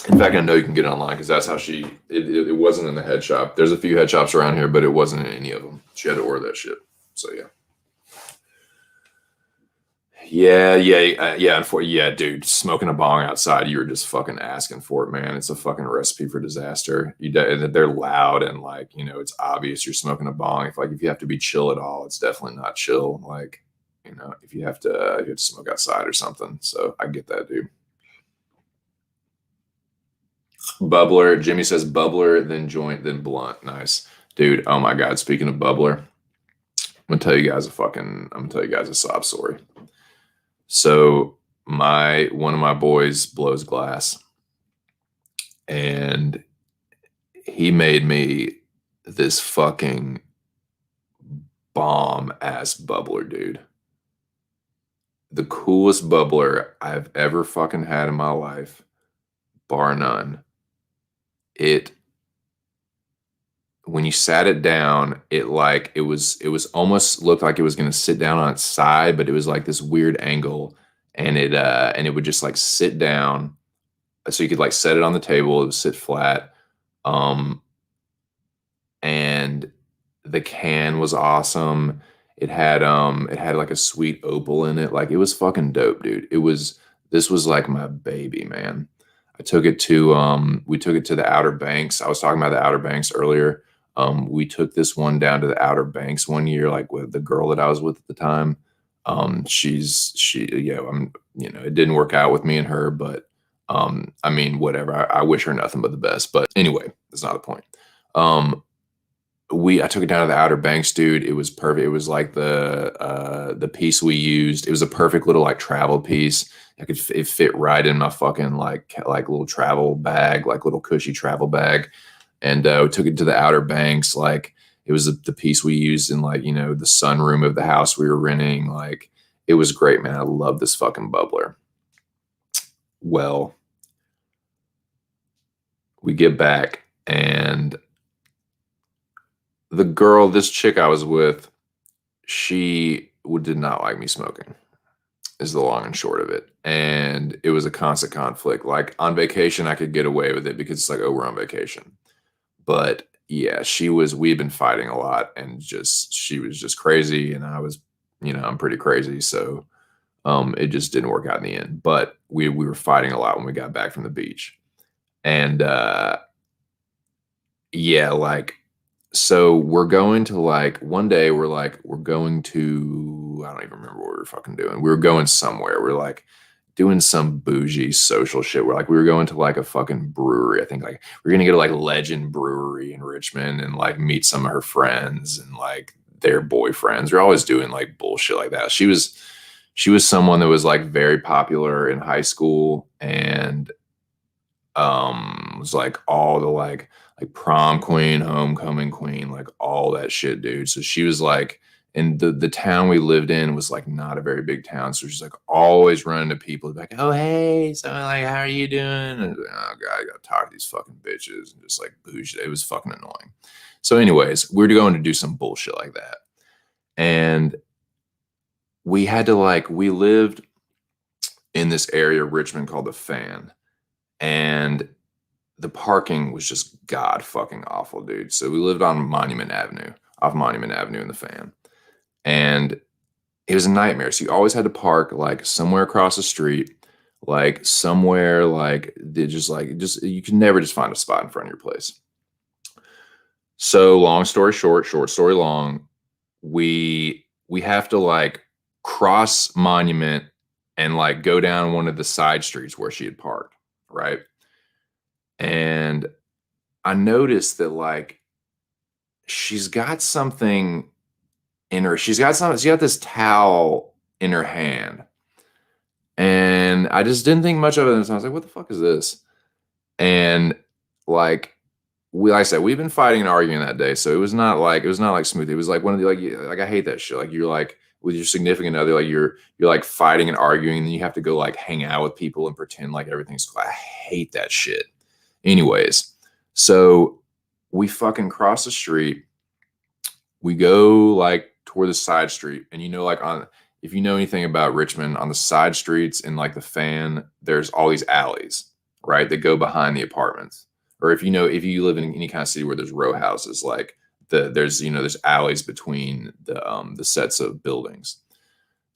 [SPEAKER 2] In fact, I know you can get it online because that's how it wasn't in the head shop. There's a few head shops around here, but it wasn't in any of them. She had to order that shit. So yeah. Yeah, dude. Smoking a bong outside, you were just fucking asking for it, man. It's a fucking recipe for disaster. They're loud and like it's obvious you're smoking a bong. If you have to be chill at all, it's definitely not chill. Like if you have to smoke outside or something. So I get that, dude. Bubbler. Jimmy says bubbler, then joint, then blunt. Nice, dude. Oh my god. Speaking of bubbler, I'm gonna tell you guys a sob story. So one of my boys blows glass, and he made me this fucking bomb ass bubbler, dude. The coolest bubbler I've ever fucking had in my life, bar none. It When you sat it down, it was almost looked like it was gonna sit down on its side, but it was like this weird angle, and it would just like sit down, so you could like set it on the table, it would sit flat. Um, and the can was awesome. It had like a sweet opal in it. Like it was fucking dope, dude. This was like my baby, man. We took it to the Outer Banks. I was talking about the Outer Banks earlier. We took this one down to the Outer Banks one year, like with the girl that I was with at the time. It didn't work out with me and her, but I mean, whatever. I wish her nothing but the best. But anyway, that's not the point. Um, I took it down to the Outer Banks, dude. It was perfect. It was like the piece we used. It was a perfect little like travel piece. It fit right in my fucking like little travel bag, like little cushy travel bag. And we took it to the Outer Banks. Like it was the piece we used in like the sunroom of the house we were renting. Like it was great, man. I love this fucking bubbler. Well, we get back and this chick I was with, she did not like me smoking, is the long and short of it. And it was a constant conflict. Like on vacation, I could get away with it because it's like, oh, we're on vacation. But yeah, we had been fighting a lot, and she was just crazy. And I was, I'm pretty crazy. So it just didn't work out in the end. But we were fighting a lot when we got back from the beach. And yeah, like, so we're going to like one day we're going to I don't even remember what we were fucking doing. We were going somewhere. We're like doing some bougie social shit. We were going to like a fucking brewery. I think like we're gonna go to like Legend Brewery in Richmond and like meet some of her friends and like their boyfriends. We're always doing like bullshit like that. She was someone that was like very popular in high school and was like all the like prom queen, homecoming queen, like all that shit, dude. So she was like And the town we lived in was like not a very big town. So she's like always running to people like, oh, hey, so like, how are you doing? And oh God, I got to talk to these fucking bitches and just like booze. It was fucking annoying. So anyways, we were going to do some bullshit like that. And we had to like, we lived in this area of Richmond called the Fan. And the parking was just god fucking awful, dude. So we lived on Monument Avenue, off Monument Avenue in the Fan. And it was a nightmare. So you always had to park like somewhere across the street, like somewhere like they just you can never just find a spot in front of your place. So long story short, short story long, we have to like cross Monument and like go down one of the side streets where she had parked, right? And I noticed that like she's got something in her. She's got this towel in her hand. And I just didn't think much of it. And so I was like, what the fuck is this? And like like I said, we've been fighting and arguing that day. So it was not like smooth. It was like one of the like I hate that shit. Like you're like with your significant other, like you're like fighting and arguing, and then you have to go like hang out with people and pretend like everything's cool. I hate that shit. Anyways, so we fucking cross the street. We go like toward the side street, and like if you know anything about Richmond, on the side streets in like the Fan, there's all these alleys, right, that go behind the apartments. Or if you live in any kind of city where there's row houses, like there's alleys between the sets of buildings.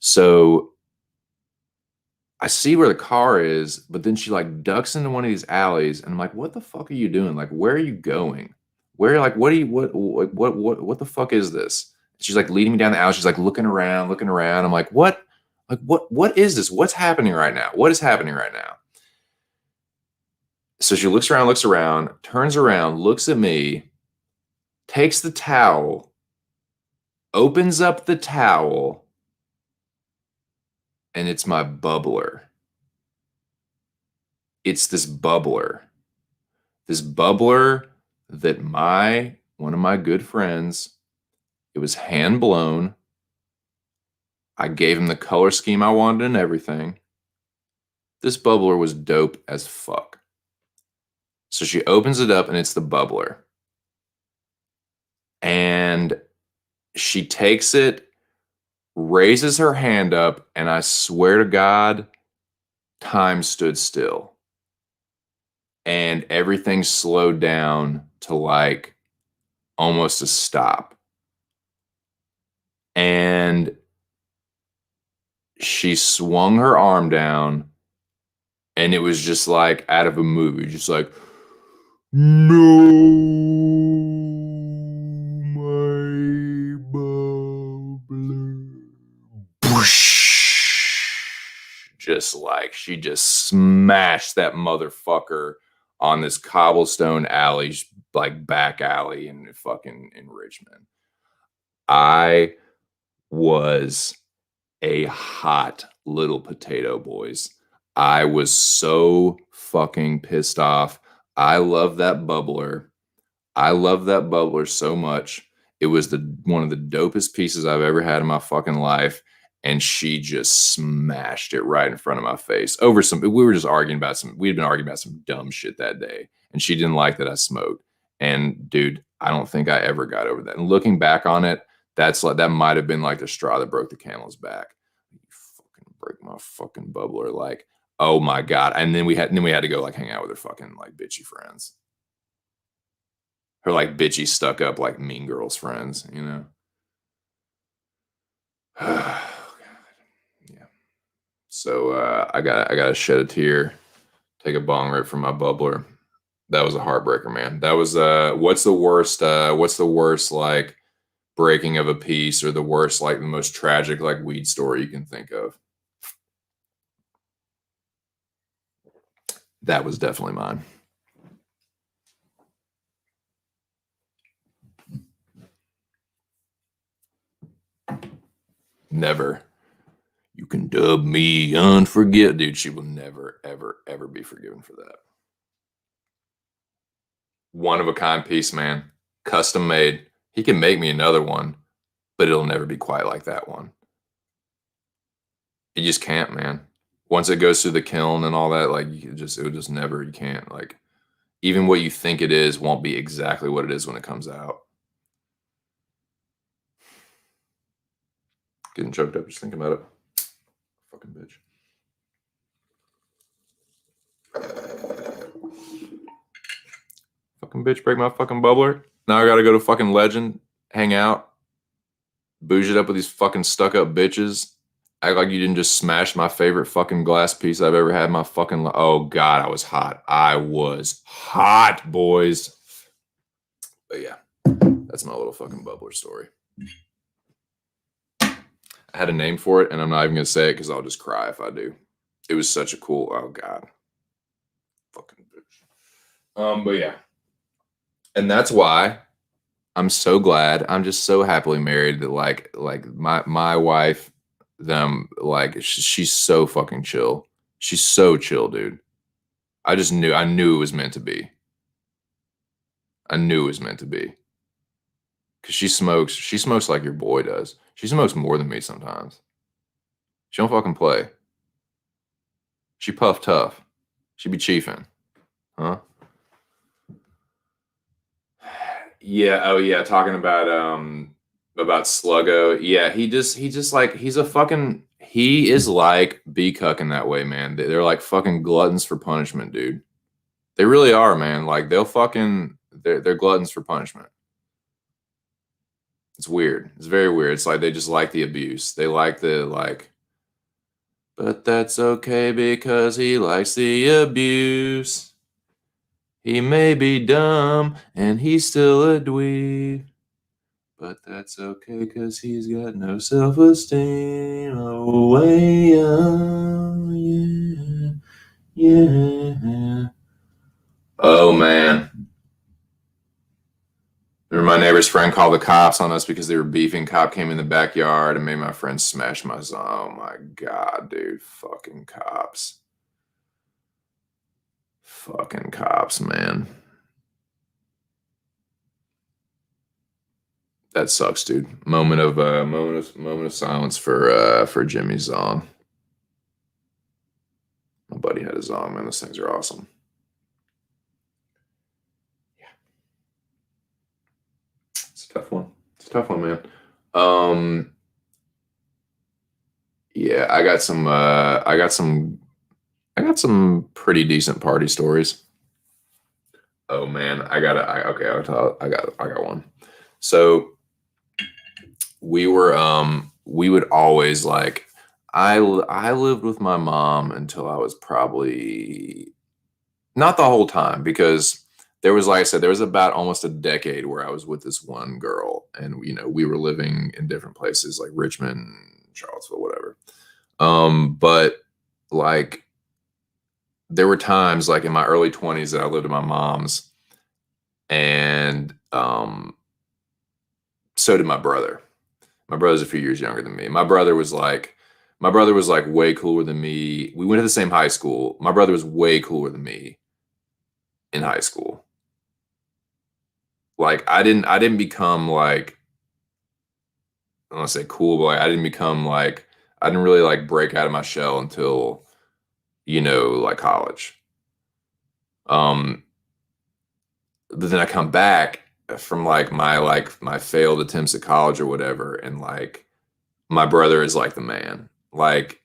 [SPEAKER 2] So I see where the car is, but then she like ducks into one of these alleys, and I'm like, "What the fuck are you doing? Like, where are you going? Where like what the fuck is this?" She's like leading me down the alley. She's like looking around. I'm like, "What? Like what is this? What's happening right now? What is happening right now?" So she looks around, turns around, looks at me, takes the towel, opens up the towel, and it's my bubbler. It's this bubbler that one of my good friends, it was hand blown. I gave him the color scheme I wanted and everything. This bubbler was dope as fuck. So she opens it up, and it's the bubbler. And she takes it, raises her hand up, and I swear to God, time stood still. And everything slowed down to like almost a stop. And she swung her arm down, and it was just like out of a movie, just like, no, my bubbler. Just like she just smashed that motherfucker on this cobblestone alley, like back alley in Richmond. I was a hot little potato, boys. I was so fucking pissed off. I love that bubbler. I love that bubbler so much. It was one of the dopest pieces I've ever had in my fucking life. And she just smashed it right in front of my face over we were just arguing about we'd been arguing about some dumb shit that day. And she didn't like that I smoked. And dude, I don't think I ever got over that. And looking back on it, that might have been like the straw that broke the camel's back. You fucking break my fucking bubbler. Like, oh my God. And then we had to go like hang out with her fucking like bitchy friends. Her like bitchy stuck up like mean girls friends, Oh, God. Yeah. So I gotta shed a tear, take a bong rip from my bubbler. That was a heartbreaker, man. That was what's the worst like breaking of a piece, or the worst, like the most tragic like weed story you can think of? That was definitely mine. Never. You can dub me unforget. Dude, she will never, ever, ever be forgiven for that. One of a kind piece, man. Custom made. He can make me another one,
[SPEAKER 1] but it'll never be quite like that one. You just can't, man. Once it goes through the kiln and all that, like it would just never, you can't, like, even what you think it is won't be exactly what it is when it comes out. Getting choked up just thinking about it. Fucking bitch. Fucking bitch, break my fucking bubbler. Now I gotta go to fucking Legend, hang out, bouge it up with these fucking stuck up bitches. Act like you didn't just smash my favorite fucking glass piece I've ever had in my fucking oh god, I was hot. I was hot, boys. But yeah, that's my little fucking bubbler story. I had a name for it, and I'm not even gonna say it because I'll just cry if I do. It was such a cool, oh god. Fucking bitch. But yeah. And that's why I'm so glad. I'm just so happily married that like my wife, them, like she's so fucking chill. She's so chill, dude. I knew it was meant to be. I knew it was meant to be. Cause she smokes like your boy does. She smokes more than me sometimes. She don't fucking play. She puff tough. She be chiefing. Huh? Yeah, oh yeah, talking about Sluggo. Yeah, he just like he is like B cucking that way, man. They're like fucking gluttons for punishment, dude. They really are, man. Like they're gluttons for punishment. It's weird. It's very weird. It's like they just like the abuse. They like but that's okay because he likes the abuse. He may be dumb and he's still a dweeb, but that's okay because he's got no self-esteem. Oh, yeah, yeah. Oh, man. Remember my neighbor's friend called the cops on us because they were beefing. Cop came in the backyard and made my friend smash my son. Oh, my God, dude. Fucking cops. Fucking cops, man. That sucks, dude. Moment of silence for Jimmy Zong. My buddy had a Zong, man. Those things are awesome. Yeah, it's a tough one. It's a tough one, man. Yeah, I got some pretty decent party stories. Oh man, I got one. So we would always like I lived with my mom until I was probably not the whole time because there was, like I said, there was about almost a decade where I was with this one girl and we were living in different places like Richmond, Charlottesville, whatever. But like there were times like in my early 20s that I lived at my mom's and so did my brother. My brother's a few years younger than me. My brother was like way cooler than me. We went to the same high school. My brother was way cooler than me in high school. Like I didn't become like I don't want to say cool, but like, I didn't really like break out of my shell until like college. But then I come back from like my failed attempts at college or whatever, and like my brother is like the man. Like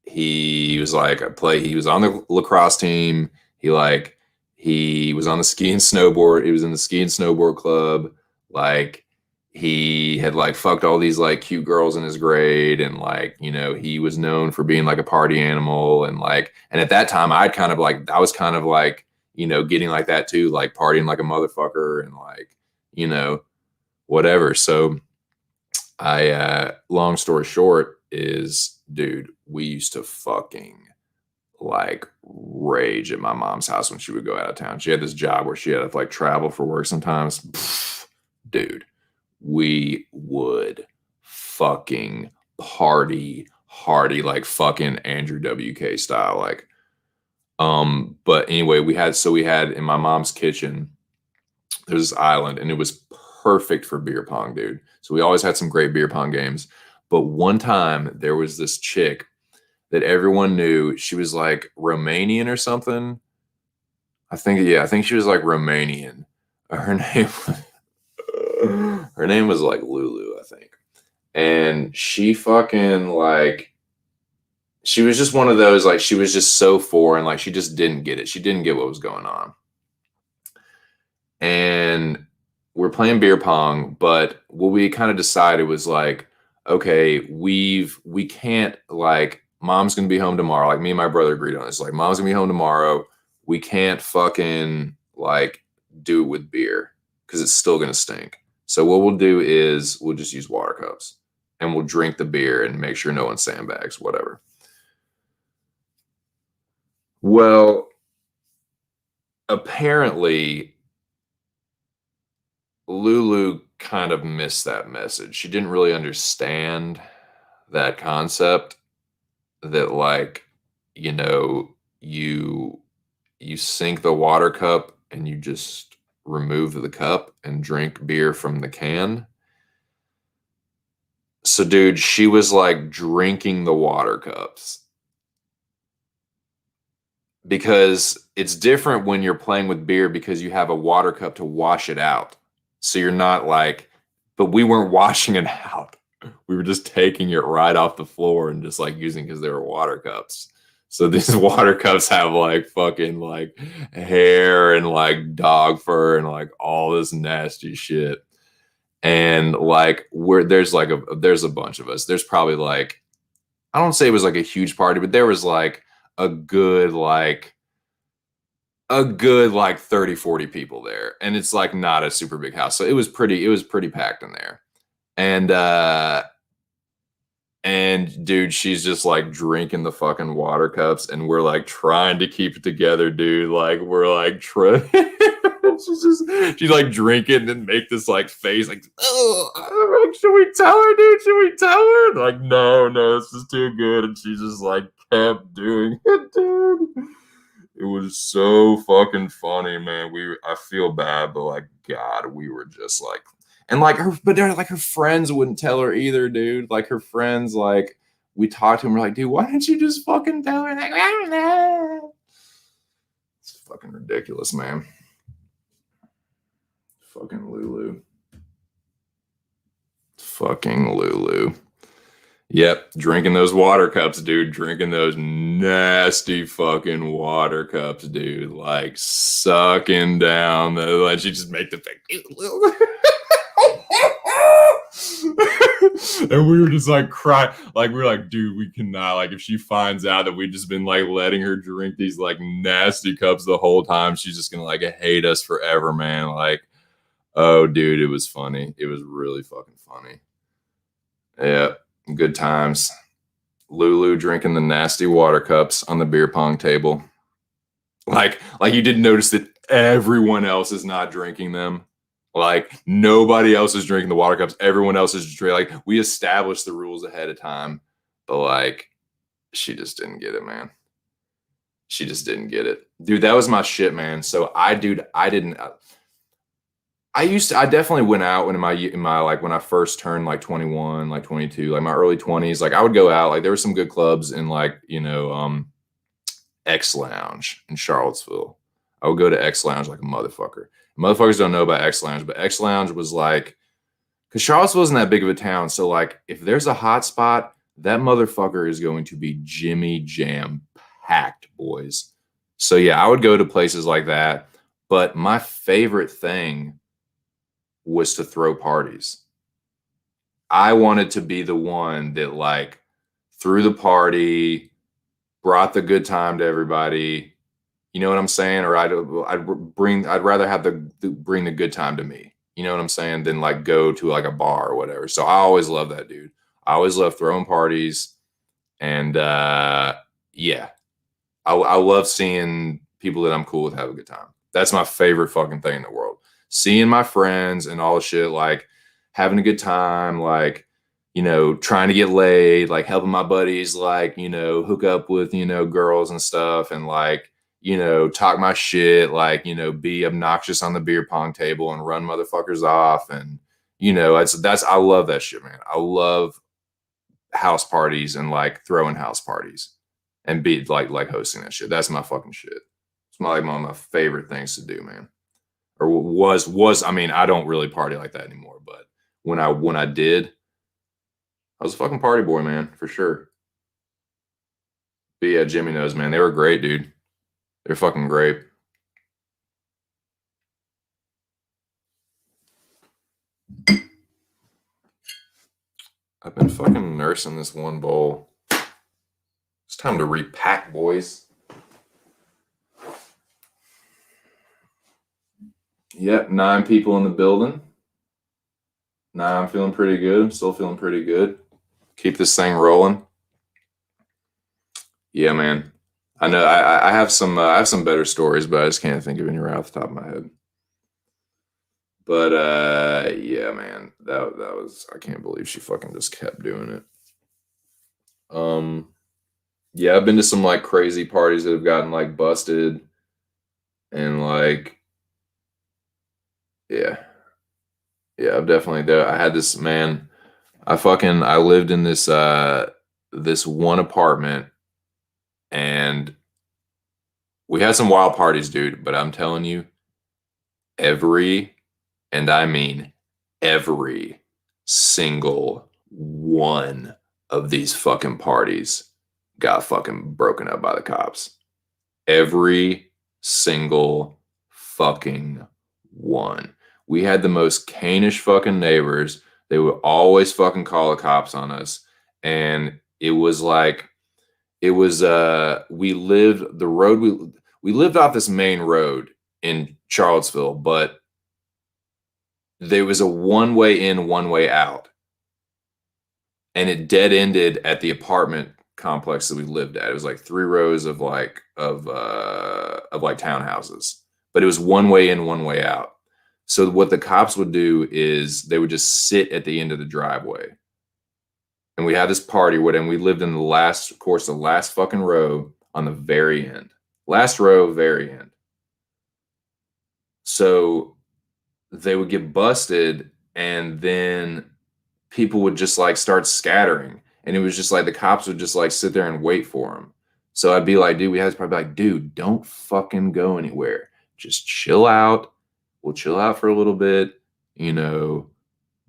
[SPEAKER 1] he was on the lacrosse team. He was on the ski and snowboard. He was in the ski and snowboard club. Like he had like fucked all these like cute girls in his grade, and like he was known for being like a party animal, and at that time I was kind of like getting like that too, like partying like a motherfucker and like whatever. So long story short is, dude, we used to fucking like rage at my mom's house when she would go out of town. She had this job where she had to like travel for work sometimes. Pfft, dude, we would fucking party hardy, like fucking Andrew WK style. Like, but anyway, we had in my mom's kitchen, there's this island and it was
[SPEAKER 2] perfect for beer pong, dude. So we always had some great beer pong games. But one time there was this chick that everyone knew. She was like Romanian or something. I think she was like Romanian. Her name her name was like Lulu, I think. And she fucking like she was just one of those, like, she was just so foreign, like she just didn't get it. She didn't get what was going on. And we're playing beer pong, but what we kind of decided was like, okay, we can't, like, mom's gonna be home tomorrow. Like, me and my brother agreed on this. Like, mom's gonna be home tomorrow. We can't fucking like do it with beer because it's still gonna stink. So what we'll do is we'll just use water cups and we'll drink the beer and make sure no one sandbags, whatever. Well, apparently Lulu kind of missed that message. She didn't really understand that concept that, like, you know, you sink the water cup and you just remove the cup and drink beer from the can. So dude, she was like drinking the water cups. Because it's different when you're playing with beer because you have a water cup to wash it out. So you're not like, but we weren't washing it out. We were just taking it right off the floor and just like using because they were water cups. So these water cups have like fucking like hair and like dog fur and like all this nasty shit. And like there's a bunch of us. There's probably like, I don't say it was like a huge party, but there was like a good like 30, 40 people there. And it's like not a super big house. So it was pretty packed in there. And dude, she's just like drinking the fucking water cups and we're like trying to keep it together, dude. Like we're like she's like drinking and make this like face like, oh, like, should we tell her, dude? Should we tell her? Like, no, this is too good. And she just like kept doing it, dude. It was so fucking funny, man. I feel bad, but like, God, we were just like, and like but they're like her friends wouldn't tell her either, dude. Like her friends, like we talked to them, we're like, dude, why don't you just fucking tell her? Like, I don't know. It's fucking ridiculous, man. Fucking Lulu. Fucking Lulu. Yep, drinking those water cups, dude. Drinking those nasty fucking water cups, dude. Like sucking down the, like she just make the thing. And we were just like crying, like we were like, dude, we cannot, like if she finds out that we've just been like letting her drink these like nasty cups the whole time, she's just gonna like hate us forever, man. Like, oh dude, it was funny. It was really fucking funny. Yeah, good times. Lulu drinking the nasty water cups on the beer pong table. Like you didn't notice that everyone else is not drinking them. Like nobody else is drinking the water cups. Everyone else is just drinking. Like we established the rules ahead of time, but like she just didn't get it, man. She just didn't get it, dude. That was my shit, man. So I definitely went out when in my like when I first turned like 21, like 22, like my early 20s. Like I would go out. Like there were some good clubs in like X Lounge in Charlottesville. I would go to X Lounge like a motherfucker. Motherfuckers don't know about X Lounge, but X Lounge was like, because Charlottesville isn't that big of a town. So like, if there's a hot spot, that motherfucker is going to be Jimmy Jam packed, boys. So yeah, I would go to places like that. But my favorite thing was to throw parties. I wanted to be the one that like threw the party, brought the good time to everybody. You know what I'm saying? Or I'd rather have bring the good time to me. You know what I'm saying? Than like go to like a bar or whatever. So I always love that, dude. I always love throwing parties. And yeah, I love seeing people that I'm cool with have a good time. That's my favorite fucking thing in the world. Seeing my friends and all the shit, like having a good time, like, trying to get laid, like helping my buddies, like, hook up with, girls and stuff. And like,
[SPEAKER 1] talk my shit, like, be obnoxious on the beer pong table and run motherfuckers off. And, I love that shit, man. I love house parties and like throwing house parties and be like hosting that shit. That's my fucking shit. It's one of my favorite things to do, man. Or was, I mean, I don't really party like that anymore, but when I did, I was a fucking party boy, man, for sure. But yeah, Jimmy knows, man. They were great, dude. They're fucking great. I've been fucking nursing this one bowl. It's time to repack, boys. Yep, 9 people in the building. Nah, I'm feeling pretty good. I'm still feeling pretty good. Keep this thing rolling. Yeah, man. I know I have some better stories, but I just can't think of any right off the top of my head. But yeah, man, that was, I can't believe she fucking just kept doing it. Yeah, I've been to some like crazy parties that have gotten like busted, and like, yeah, I've definitely there. I had this, man. I lived in this one apartment, and we had some wild parties, dude. But I'm telling you, every, and I mean every single one of these fucking parties got fucking broken up by the cops. Every single fucking one. We had the most canish fucking neighbors. They would always fucking call the cops on us. And it was like, we lived the road, we lived off this main road in Charlottesville, but there was a one way in, one way out. And it dead ended at the apartment complex that we lived at. It was like 3 rows of like townhouses, but it was one way in, one way out. So what the cops would do is they would just sit at the end of the driveway, and we had this party and we lived in the last, of course, the last fucking row on the very end, last row, very end. So they would get busted, and then people would just like start scattering, and it was just like the cops would just like sit there and wait for them. So I'd be like, dude, we had to probably be like, dude, don't fucking go anywhere. Just chill out. We'll chill out for a little bit,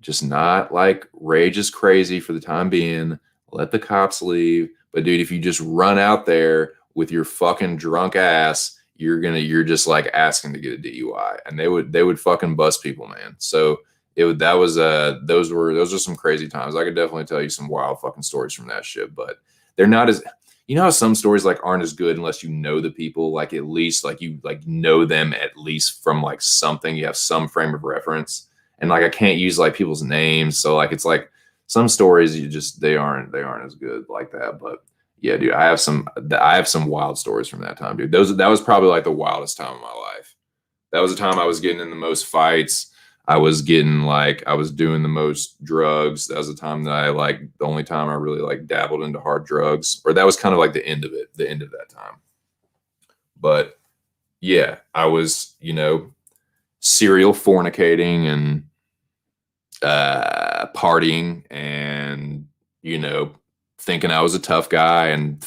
[SPEAKER 1] just not like rage is crazy for the time being. Let the cops leave. But dude, if you just run out there with your fucking drunk ass, you're just like asking to get a DUI, and they would fucking bust people, man. So those are some crazy times. I could definitely tell you some wild fucking stories from that shit, but they're not as, how some stories like aren't as good unless you know the people, like at least like you like know them at least from like something, you have some frame of reference. And like I can't use like people's names, so like it's like some stories they aren't as good like that. But yeah, dude, I have some wild stories from that time, dude. That was probably like the wildest time of my life. That was the time I was getting in the most fights. I was doing the most drugs. That was the time that the only time I really like dabbled into hard drugs, or that was kind of like the end of it, the end of that time. But yeah, I was, serial fornicating and partying, and thinking I was a tough guy, and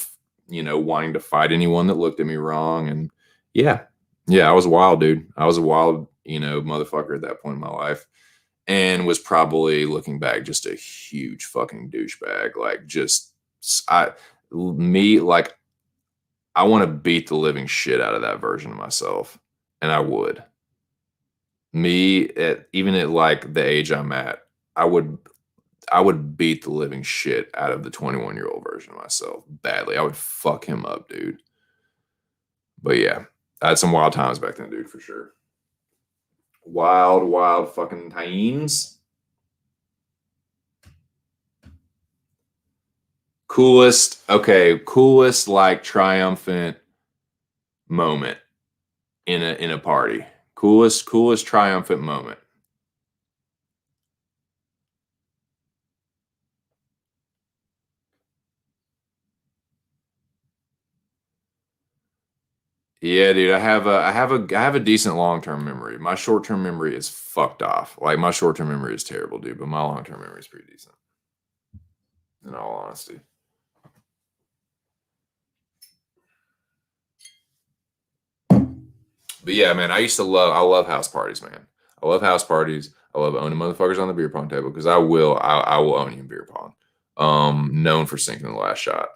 [SPEAKER 1] wanting to fight anyone that looked at me wrong. And yeah, I was wild, dude. I was a wild, motherfucker at that point in my life, and was probably, looking back, just a huge fucking douchebag. Like, just like I want to beat the living shit out of that version of myself, and I would. Even at like the age I'm at, I would beat the living shit out of the 21-year-old version of myself badly. I would fuck him up, dude. But yeah, I had some wild times back then, dude, for sure. Wild, wild fucking times. Coolest like triumphant moment in a party. Coolest triumphant moment.
[SPEAKER 2] Yeah, dude. I have a decent long term memory. My short term memory is fucked off. Like my short term memory is terrible, dude. But my long term memory is pretty decent. In all honesty. But yeah, man, I love house parties, man. I love house parties. I love owning motherfuckers on the beer pong table because I will own you in beer pong. Known for sinking the last shot.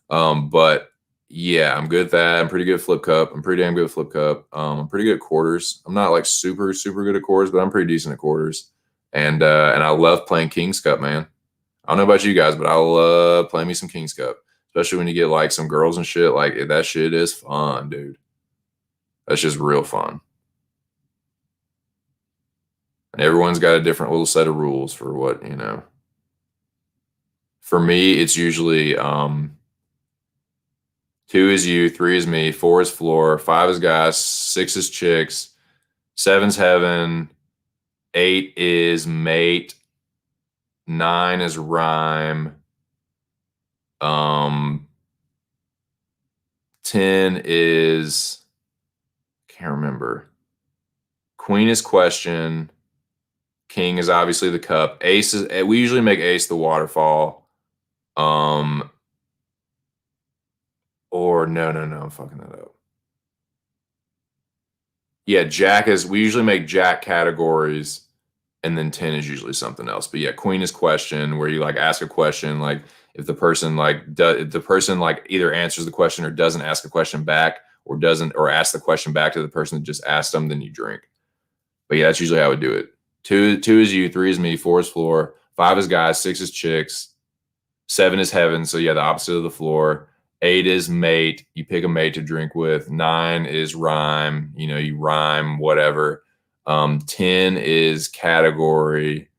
[SPEAKER 2] But yeah, I'm good at that. I'm pretty good at flip cup. I'm pretty damn good at flip cup. I'm pretty good at quarters. I'm not like super, super good at quarters, but I'm pretty decent at quarters. And I love playing King's Cup, man. I don't know about you guys, but I love playing me some King's Cup. Especially when you get like some girls and shit. Like that shit is fun, dude. That's just real fun. And everyone's got a different little set of rules for what, you know. For me, it's usually 2 is you, 3 is me, 4 is floor, 5 is guys, 6 is chicks, 7's heaven, 8 is mate, 9 is rhyme, 10 is can't remember. Queen is question. King is obviously the cup. Ace is we usually make ace the waterfall. Or no, I'm fucking that up. Yeah, Jack is we usually make Jack categories, and then 10 is usually something else. But yeah, Queen is question, where you like ask a question, like if the person like either answers the question or doesn't ask a question back, or doesn't or ask the question back to the person that just asked them, then you drink. But yeah, that's usually how I would do it. Two is you, 3 is me, 4 is floor, 5 is guys, 6 is chicks, 7 is heaven. So yeah, the opposite of the floor. 8 is mate. You pick a mate to drink with. 9 is rhyme. You know, you rhyme whatever. 10 is category.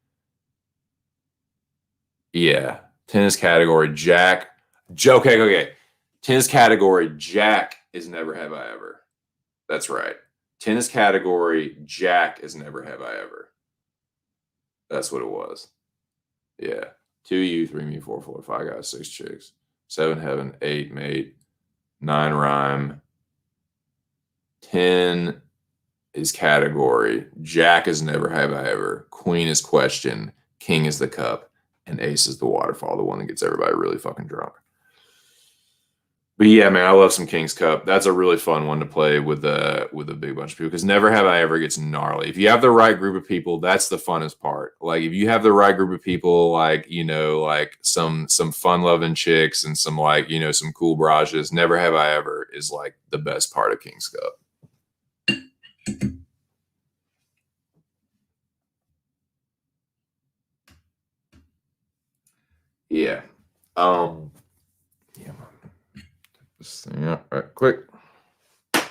[SPEAKER 2] Yeah, 10 is category. Jack. Okay. 10 is category. Jack is never have I ever. That's right. 10 is category. Jack is never have I ever. That's what it was. Yeah. 2 you, 3 me, 4 floor, 5 guys, 6 chicks, 7 heaven, 8 mate, 9 rhyme, 10 is category. Jack is never have I ever. Queen is question. King is the cup. And ace is the waterfall, the one that gets everybody really fucking drunk. But yeah, man, I love some King's Cup. That's a really fun one to play with a big bunch of people because never have I ever gets gnarly. If you have the right group of people, that's the funnest part. Like if you have the right group of people, like you know, like some fun loving chicks and some like you know some cool barrages. Never have I ever is like the best part of King's Cup. Yeah. Yeah. This thing out right quick. But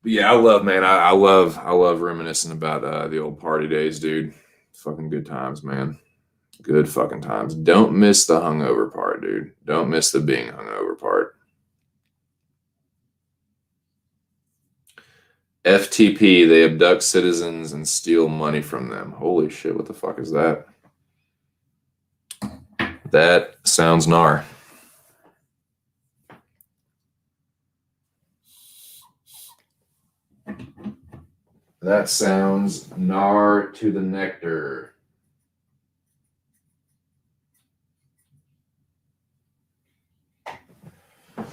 [SPEAKER 2] yeah, I love, man. I love reminiscing about the old party days, dude. Fucking good times, man. Good fucking times. Don't miss the hungover part, dude. Don't miss the being hungover part. FTP, they abduct citizens and steal money from them. Holy shit, what the fuck is that? That sounds gnar. That sounds gnar to the nectar. But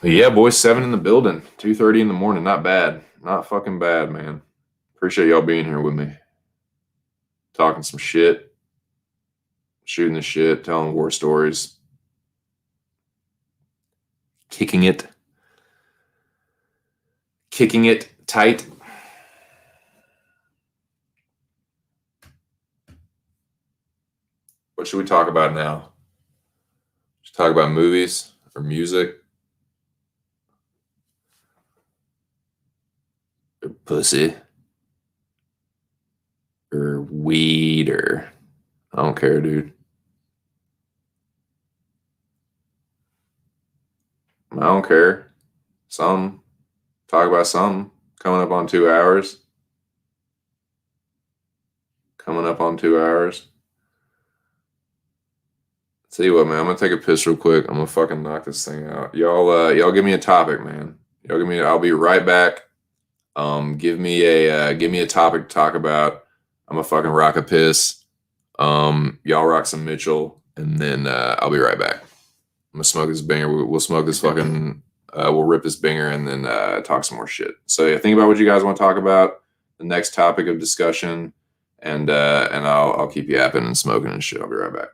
[SPEAKER 2] yeah, boys, 7 in the building, 2:30 in the morning. Not bad. Not fucking bad, man. Appreciate y'all being here with me. Talking some shit, shooting the shit, telling war stories, kicking it tight. What should we talk about now? Should talk about movies or music or pussy or weed or I don't care, dude. I don't care. Some talk about something coming up on 2 hours. Coming up on 2 hours.
[SPEAKER 1] Tell you what, man, I'm gonna take a piss real quick. I'm gonna fucking knock this thing out. Y'all give me a topic, man. Y'all give me. I'll be right back. Give me a topic to talk about. I'm gonna fucking rock a piss. Y'all rock some Mitchell, and then I'll be right back. I'm gonna smoke this banger. We'll smoke this fucking. We'll rip this banger and then talk some more shit. So yeah, think about what you guys want to talk about. The next topic of discussion, and I'll keep you yapping and smoking and shit. I'll be right back.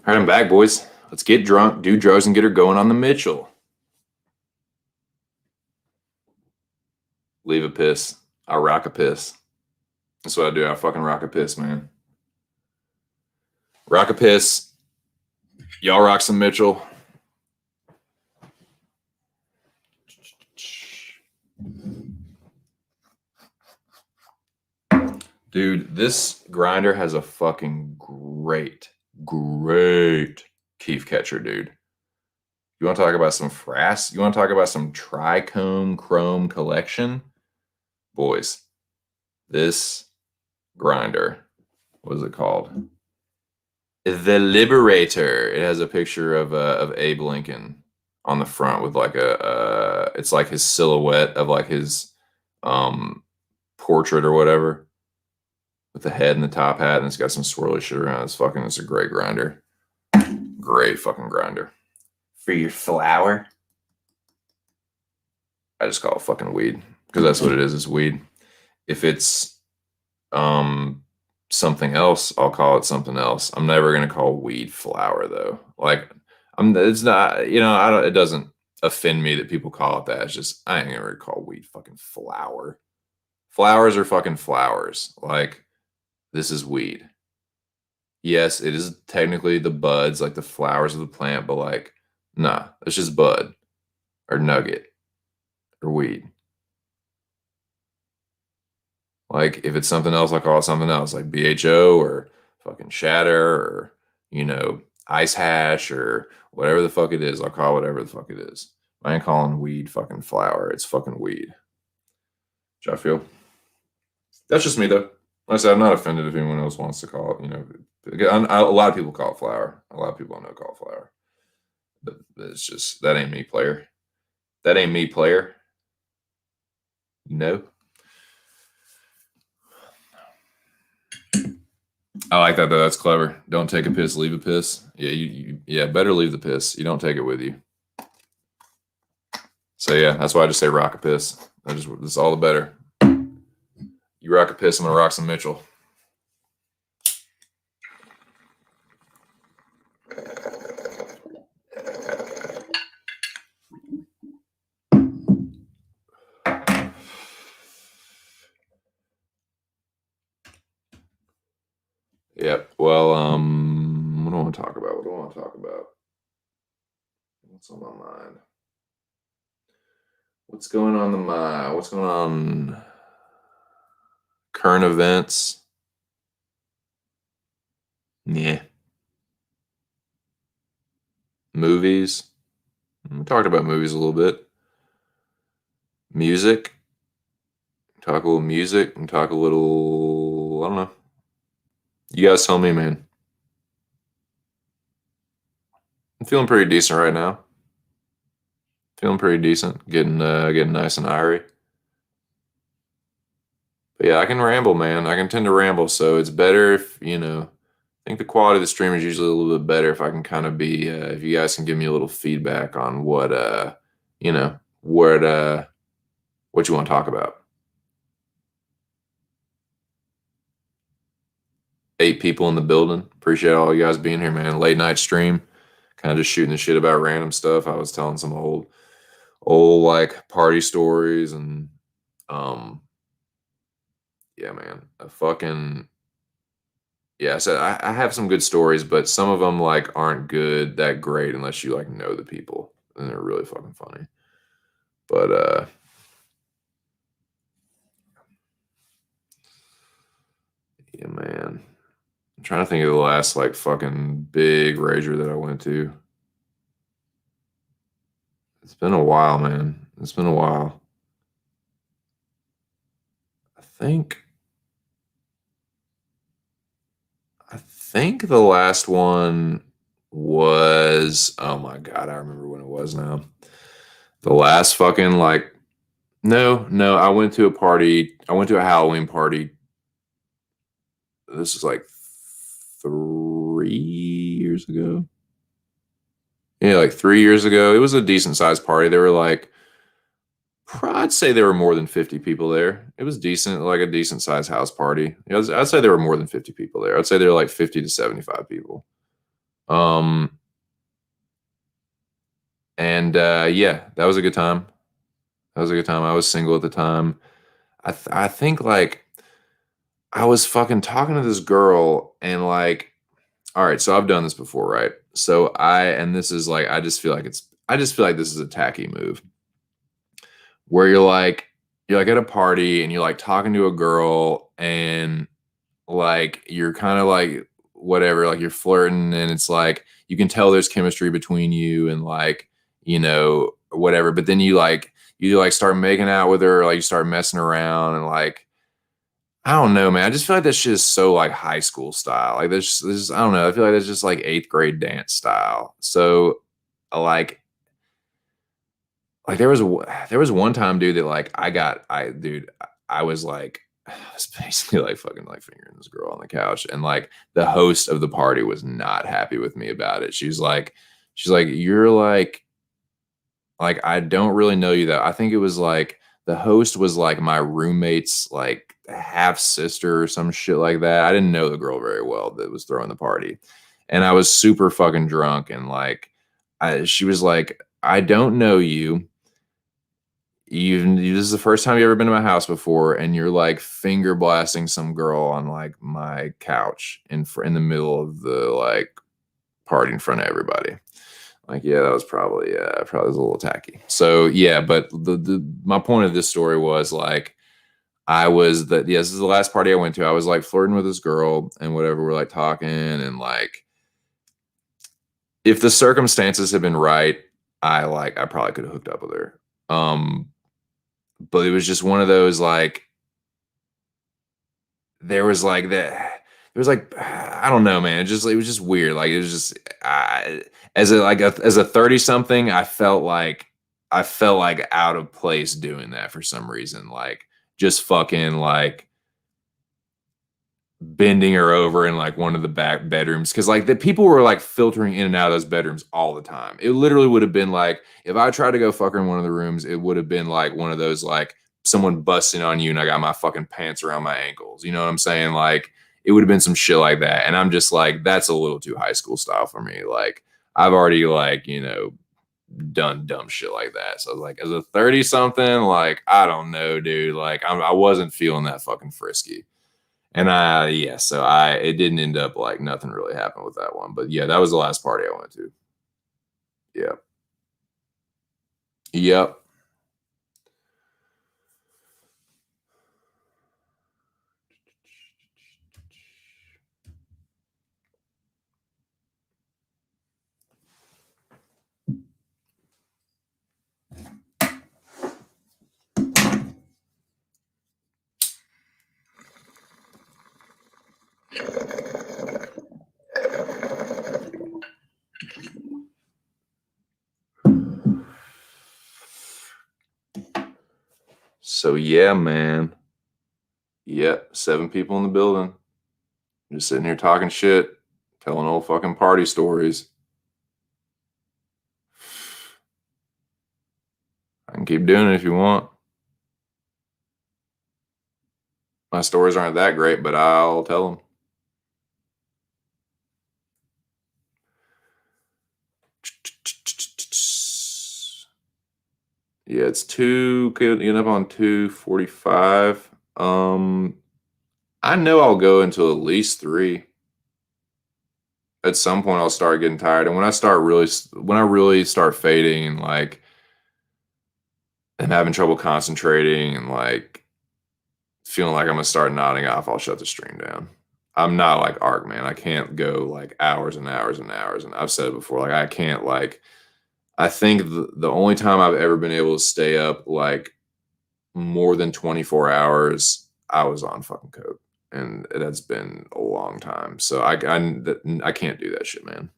[SPEAKER 1] All right, I'm back, boys. Let's get drunk, do drugs, and get her going on the Mitchell. Leave a piss. I rock a piss. That's what I do. I fucking rock a piss, man. Rock a piss. Y'all rock some Mitchell. Dude, this grinder has a fucking great keef catcher, dude. You want to talk about some frass? You want to talk about some trichome chrome collection? Boys, this grinder, what is it called? The Liberator. It has a picture of Abe Lincoln on the front with like it's like his silhouette of like his portrait or whatever, with the head and the top hat, and it's got some swirly shit around. It's a great grinder. Great fucking grinder. For your flower. I just call it fucking weed because that's what it is. It's weed. If it's something else, I'll call it something else. I'm never gonna call weed flower though. Like it's not, I don't. It doesn't offend me that people call it that. It's just I ain't gonna call weed fucking flower. Flowers are fucking flowers. Like this is weed. Yes, it is technically the buds, like the flowers of the plant, but like, nah, it's just bud or nugget or weed. Like if it's something else, I'll call it something else, like BHO or fucking shatter or ice hash or whatever the fuck it is. I'll call it whatever the fuck it is. I ain't calling weed fucking flower. It's fucking weed. Which I feel. That's just me though. Like I said, I'm not offended if anyone else wants to call it. A lot of people call it flower. A lot of people I know call it flower. But it's just that ain't me, player. That ain't me, player. No. I like that though. That's clever. Don't take a piss, leave a piss. Yeah, better leave the piss. You don't take it with you. So yeah, that's why I just say rock a piss. It's all the better. You rock a piss, I'm gonna rock some Mitchell. Yep. Well, what do I want to talk about? What's on my mind? What's going on in the mind? What's going on? Current events. Yeah. Movies. We talked about movies a little bit. Music. Talk a little music and talk a little. I don't know. You guys tell me, man. I'm feeling pretty decent right now. Feeling pretty decent. Getting nice and iry. But yeah, I can ramble, man. I can tend to ramble, so it's better if I think the quality of the stream is usually a little bit better if I can kind of be. If you guys can give me a little feedback on you know, what you want to talk about. 8 people in the building. Appreciate all you guys being here, man. Late night stream, kind of just shooting the shit about random stuff. I was telling some old like party stories and um, yeah, man, a fucking yeah. So I have some good stories, but some of them like aren't good that great unless you like know the people, and they're really fucking funny. But yeah, man. I'm trying to think of the last like fucking big rager that I went to. It's been a while, man. It's been a while. I think I think the last one was oh my god, I remember when it was now. The last fucking like no, I went to a party. I went to a Halloween party. This is like 3 years ago. Yeah, like 3 years ago. It was a decent sized party. There were like I'd say there were more than 50 people there. It was decent, like a decent sized house party. I'd say there were more than 50 people there. I'd say there were like 50 to 75 people. Um, and yeah, that was a good time. That was a good time. I was single at the time. I think like I was fucking talking to this girl and like, all right, so I've done this before, right? So and this is like, I just feel like this is a tacky move where you're like at a party and you're like talking to a girl and like you're kind of like whatever, like you're flirting and it's like you can tell there's chemistry between you and like, whatever. But then you like start making out with her, like you start messing around and like I don't know, man. I just feel like that shit is so like high school style. Like this I don't know. I feel like that's just like eighth grade dance style. So like there was one time, dude, that like I was like I was basically like fucking like fingering this girl on the couch, and like the host of the party was not happy with me about it. She's like, you're like I don't really know you that. I think it was like the host was like my roommate's like half sister or some shit like that. I didn't know the girl very well that was throwing the party, and I was super fucking drunk, and like she was like, I don't know you. This is the first time you ever been to my house before, and you're like finger blasting some girl on like my couch in the middle of the like party in front of everybody. Like, yeah, that was probably was a little tacky. So yeah, but the my point of this story was like this is the last party I went to. I was like flirting with this girl and whatever. We're like talking and like if the circumstances had been right, I probably could have hooked up with her. But it was just one of those like there was like that there was like I don't know, man. It was just weird. Like it was just as a 30 something, I felt like out of place doing that for some reason. Like just fucking like bending her over in like one of the back bedrooms because like the people were like filtering in and out of those bedrooms all the time. It literally would have been like if I tried to go fuck her in one of the rooms, it would have been like one of those like someone busting on you and I got my fucking pants around my ankles. You know what I'm saying? Like it would have been some shit like that. And I'm just like, that's a little too high school style for me. Like I've already like, done dumb shit like that. So I was like, as a 30 something, like, I don't know, dude. Like I wasn't feeling that fucking frisky. And it didn't end up like nothing really happened with that one. But yeah, that was the last party I went to. Yeah. Yep. So yeah, man. Yep, 7 people in the building. Just sitting here talking shit, telling old fucking party stories. I can keep doing it if you want. My stories aren't that great, but I'll tell them. Yeah, it's getting up on 2:45. I know I'll go until at least 3. At some point I'll start getting tired. And when I really start fading and like I'm having trouble concentrating and like feeling like I'm gonna start nodding off, I'll shut the stream down. I'm not like Ark, man. I can't go like hours and hours and hours. And I've said it before, like I can't like I think the only time I've ever been able to stay up like more than 24 hours, I was on fucking coke. And that's been a long time. So I can't do that shit, man.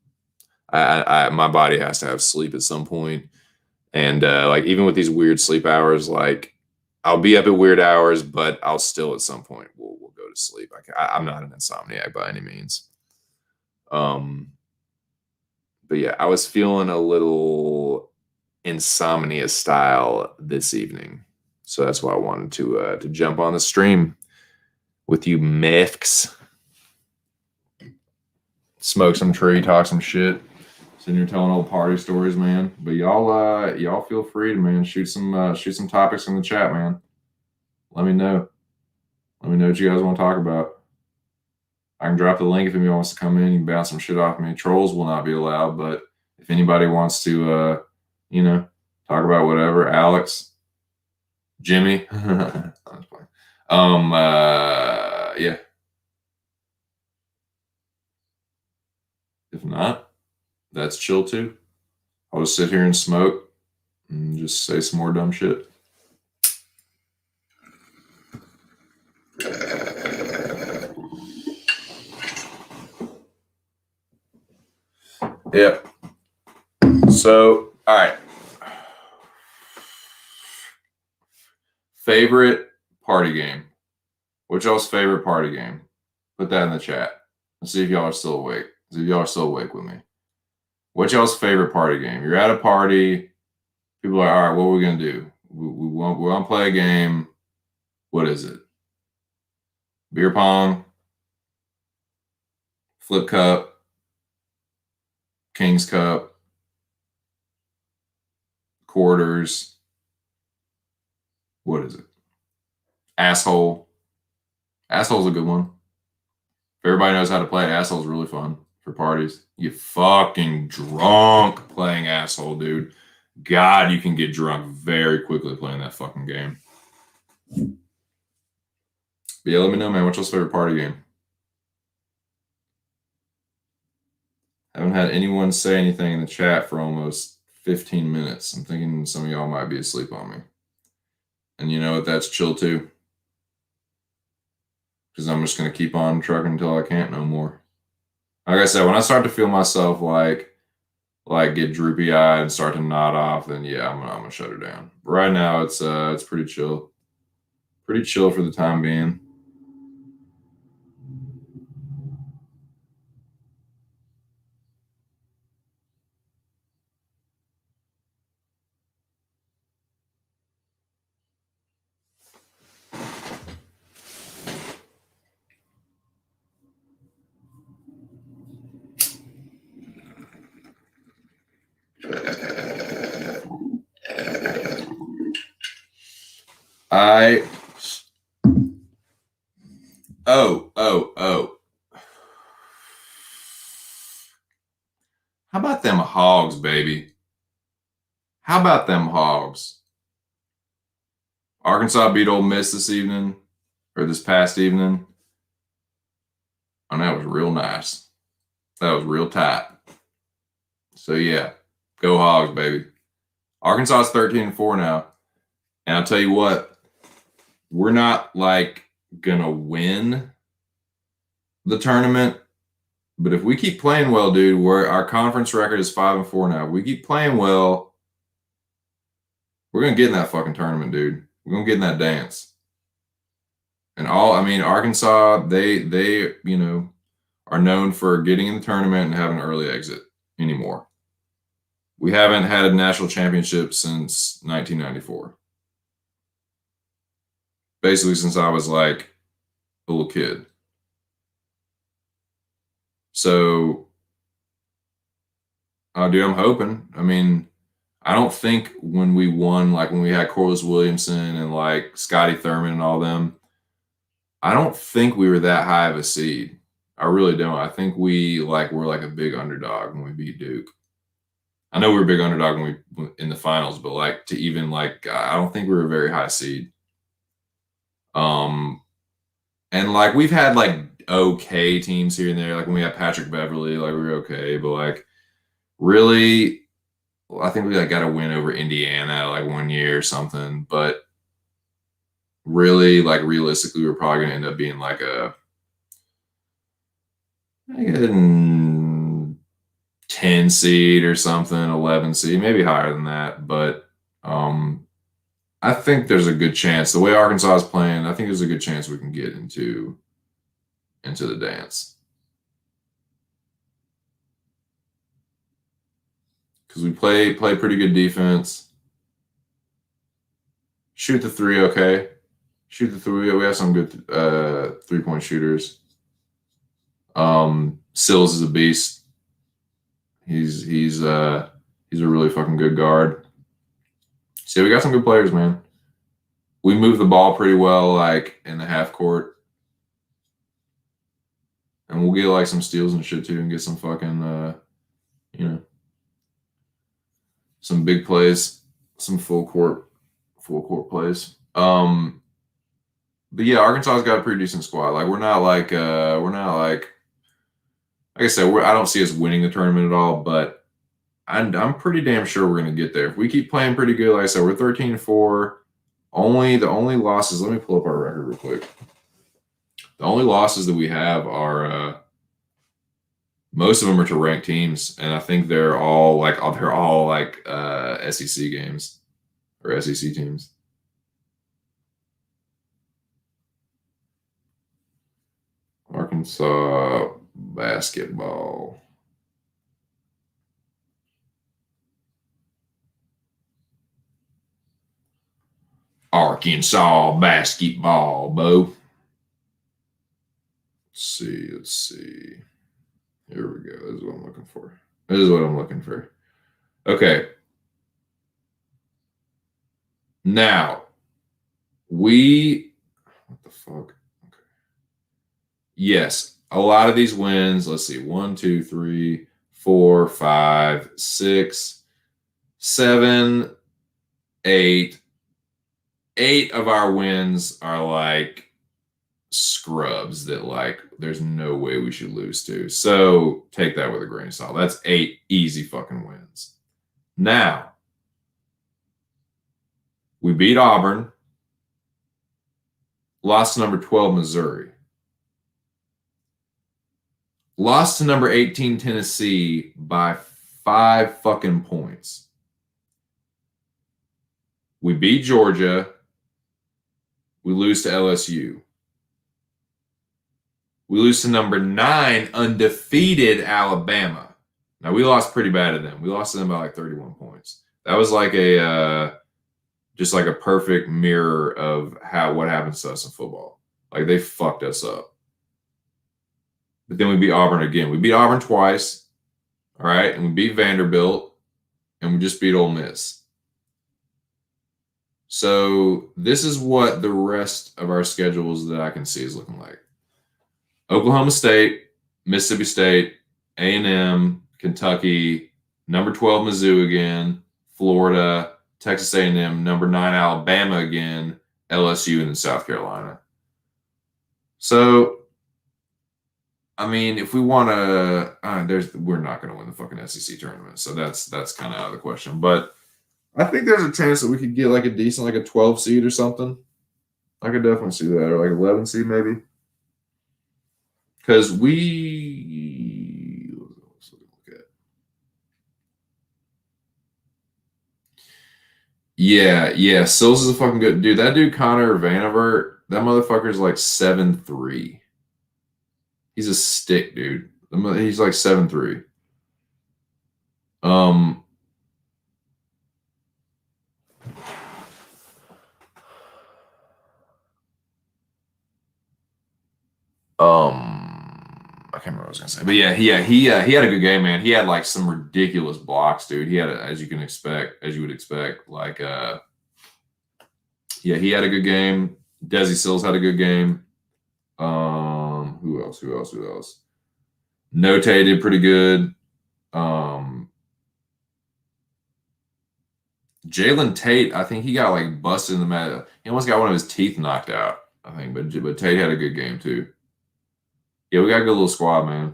[SPEAKER 1] My body has to have sleep at some point. And like even with these weird sleep hours, like I'll be up at weird hours, but I'll still at some point we'll go to sleep. I'm not an insomniac by any means. But yeah, I was feeling a little insomnia style this evening, so that's why I wanted to jump on the stream with you, Mefks. Smoke some tree, talk some shit. Sitting here telling old party stories, man. But y'all feel free to, man, shoot some topics in the chat, man. Let me know. Let me know what you guys want to talk about. I can drop the link if anybody wants to come in. You can bounce some shit off me. Trolls will not be allowed, but if anybody wants to, talk about whatever, Alex, Jimmy, yeah. If not, that's chill too. I'll just sit here and smoke and just say some more dumb shit. Yeah. So, all right. Favorite party game? What's y'all's favorite party game? Put that in the chat. Let's see if y'all are still awake. See if y'all are still awake with me. What's y'all's favorite party game? You're at a party. People are, all right, what are we going to do? We want to play a game. What is it? Beer pong, flip cup, King's Cup, quarters. What is it? Asshole. Asshole's a good one. If everybody knows how to play, Asshole's really fun for parties. You fucking drunk playing Asshole, dude. God, you can get drunk very quickly playing that fucking game. But yeah, let me know, man. What's your favorite party game? Haven't had anyone say anything in the chat for almost 15 minutes. I'm thinking some of y'all might be asleep on me. And you know what? That's chill too. Because I'm just going to keep on trucking until I can't no more. Like I said, when I start to feel myself like get droopy eyed and start to nod off, then yeah, I'm gonna shut her down. But right now, it's pretty chill. Pretty chill for the time being. Oh. How about them Hogs, baby? How about them Hogs? Arkansas beat Ole Miss this evening, or this past evening. And that was real nice. That was real tight. So yeah, go Hogs, baby. Arkansas is 13-4 now. And I'll tell you what, we're not like gonna win the tournament, but if we keep playing well, dude, our conference record is 5-4 now. If we keep playing well, we're gonna get in that fucking tournament, dude. We're gonna get in that dance. And Arkansas, they are known for getting in the tournament and having an early exit anymore. We haven't had a national championship since 1994. Basically, since I was like a little kid. So, dude, I'm hoping. I don't think when we won, like when we had Corliss Williamson and like Scotty Thurman and all them, I don't think we were that high of a seed. I really don't. I think we're like a big underdog when we beat Duke. I know we were a big underdog when we in the finals, but like to even like I don't think we were a very high seed. And like we've had like okay teams here and there, like when we had Patrick Beverly, like we were okay, but like really, I think we like got a win over Indiana like 1 year or something, but really, like realistically, we're probably gonna end up being like a 10 seed or something, 11 seed, maybe higher than that. But I think there's a good chance. The way Arkansas is playing, I think there's a good chance we can get into the dance. Because we play pretty good defense. Shoot the three, okay. Shoot the three. We have some good 3-point shooters. Sills is a beast. He's a really fucking good guard. So we got some good players, man. We move the ball pretty well, like in the half court, and we'll get like some steals and shit too, and get some fucking some big plays, some full court plays. But yeah, Arkansas's got a pretty decent squad. Like we're not like I said, I don't see us winning the tournament at all, but I'm pretty damn sure we're gonna get there. If we keep playing pretty good, like I said, we're 13-4. The only losses, let me pull up our record real quick. The only losses that we have are most of them are to ranked teams, and I think they're all SEC games or SEC teams. Arkansas basketball. Arkansas basketball, Bo. Let's see. Here we go. This is what I'm looking for. Okay. Now, what the fuck? Okay. Yes, a lot of these wins. Let's see. 1, 2, 3, 4, 5, 6, 7, 8. 8 of our wins are like scrubs that like there's no way we should lose to. So take that with a grain of salt. That's 8 easy fucking wins. Now, we beat Auburn, lost to number 12 Missouri, lost to number 18 Tennessee by 5 fucking points. We beat Georgia. We lose to LSU. We lose to number 9 undefeated Alabama. Now we lost pretty bad to them. We lost to them by like 31 points. That was like just like a perfect mirror of what happens to us in football. Like they fucked us up. But then we beat Auburn again. We beat Auburn twice, all right, and we beat Vanderbilt, and we just beat Ole Miss. So this is what the rest of our schedules that I can see is looking like. Oklahoma State, Mississippi State, A&M, Kentucky, number 12 Mizzou again, Florida, Texas A&M, number 9 Alabama again, LSU, and then South Carolina. So, if we want to, we're not going to win the fucking SEC tournament. So that's kind of out of the question. But I think there's a chance that we could get like a decent, like a 12 seed or something. I could definitely see that, or like 11 seed maybe. Because let's look at.
[SPEAKER 2] Yeah. Sills is a fucking good dude. That dude Connor Vanavert, that motherfucker's like 7'3". He's a stick, dude. He's like 7'3". Um, I can't remember what I was gonna say, but he had a good game, man. He had like some ridiculous blocks, dude. He had, as you would expect, like yeah, he had a good game. Desi Sills had a good game. Who else? Who else? Note did pretty good. Jalen Tate, I think he got like busted in the mat. He almost got one of his teeth knocked out, I think. But Tate had a good game too. Yeah, we got a good little squad, man.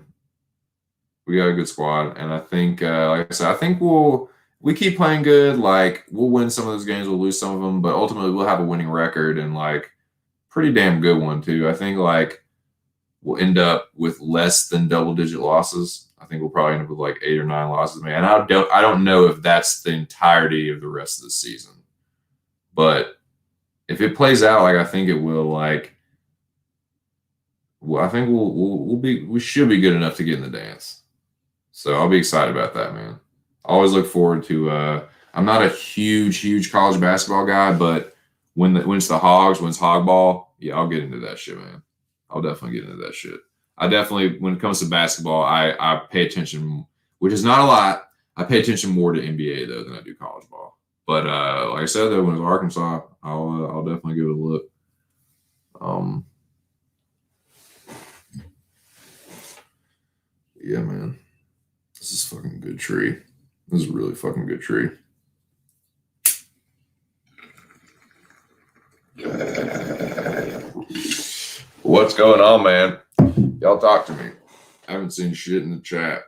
[SPEAKER 2] We got a good squad, and I think, like I said, I think we keep playing good. Like we'll win some of those games, we'll lose some of them, but ultimately we'll have a winning record and like pretty damn good one too. I think like we'll end up with less than double-digit losses. I think we'll probably end up with like 8 or 9 losses, man. I don't know if that's the entirety of the rest of the season, but if it plays out like I think it will, like well, I think we should be good enough to get in the dance. So I'll be excited about that, man. I always look forward to. I'm not a huge college basketball guy, but when it's the Hogs, when it's hog ball, yeah, I'll get into that shit, man. I'll definitely get into that shit. I definitely, when it comes to basketball, I pay attention, which is not a lot. I pay attention more to NBA though than I do college ball. But like I said though, when it's Arkansas, I'll definitely give it a look. Yeah, man. This is fucking good tree. This is a really fucking good tree. What's going on, man? Y'all talk to me. I haven't seen shit in the chat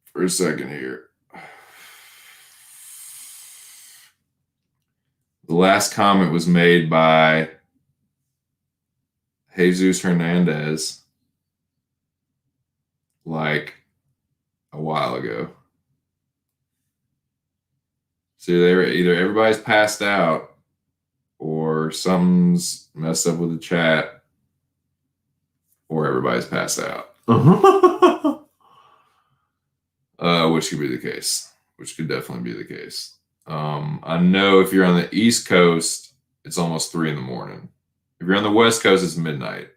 [SPEAKER 2] for a second here. The last comment was made by Jesus Hernandez like a while ago. So they were either everybody's passed out or something's messed up with the chat or everybody's passed out. Which could be the case. Which could definitely be the case. I know if you're on the East Coast, it's almost 3 a.m. If you're on the West Coast, it's midnight.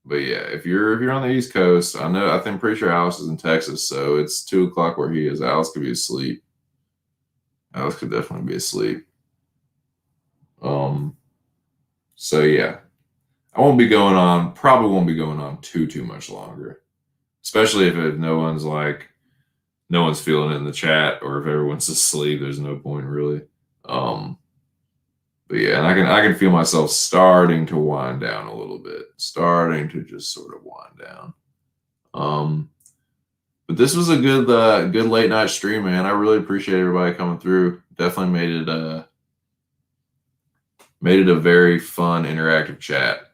[SPEAKER 2] But yeah, if you're on the East Coast, I'm pretty sure Alice is in Texas, so it's 2 o'clock where he is. Alice could be asleep. Alice could definitely be asleep. So yeah, probably won't be going on too much longer, especially if no one's feeling it in the chat, or if everyone's asleep. There's no point really. But yeah, and I can feel myself starting to wind down a little bit, starting to just sort of wind down. But this was a good late night stream, man. I really appreciate everybody coming through. Definitely made it a very fun, interactive chat.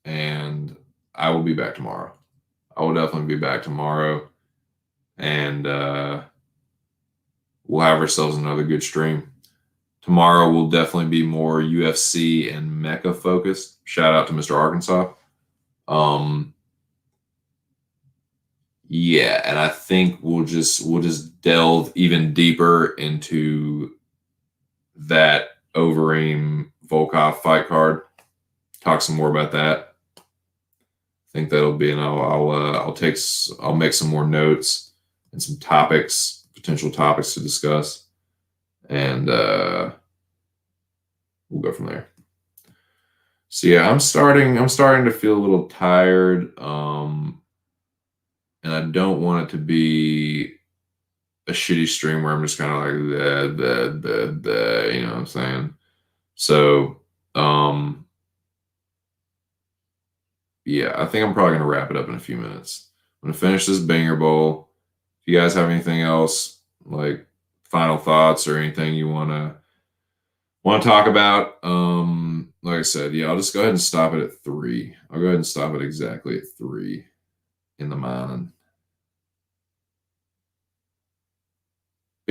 [SPEAKER 2] And I will be back tomorrow. I will definitely be back tomorrow, and we'll have ourselves another good stream. Tomorrow will definitely be more UFC and Mecca focused. Shout out to Mr. Arkansas. Yeah, and I think we'll just delve even deeper into that Overeem Volkov fight card. Talk some more about that. I think that'll be, and I'll make some more notes and some potential topics to discuss, and we'll go from there. So yeah, I'm starting to feel a little tired, and I don't want it to be a shitty stream where I'm just kind of like you know what I'm saying? So yeah, I think I'm probably gonna wrap it up in a few minutes. I'm gonna finish this Banger Bowl. If you guys have anything else, like final thoughts or anything you wanna talk about, like I said, yeah, I'll just go ahead and stop it at 3. I'll go ahead and stop it exactly at 3 in the morning.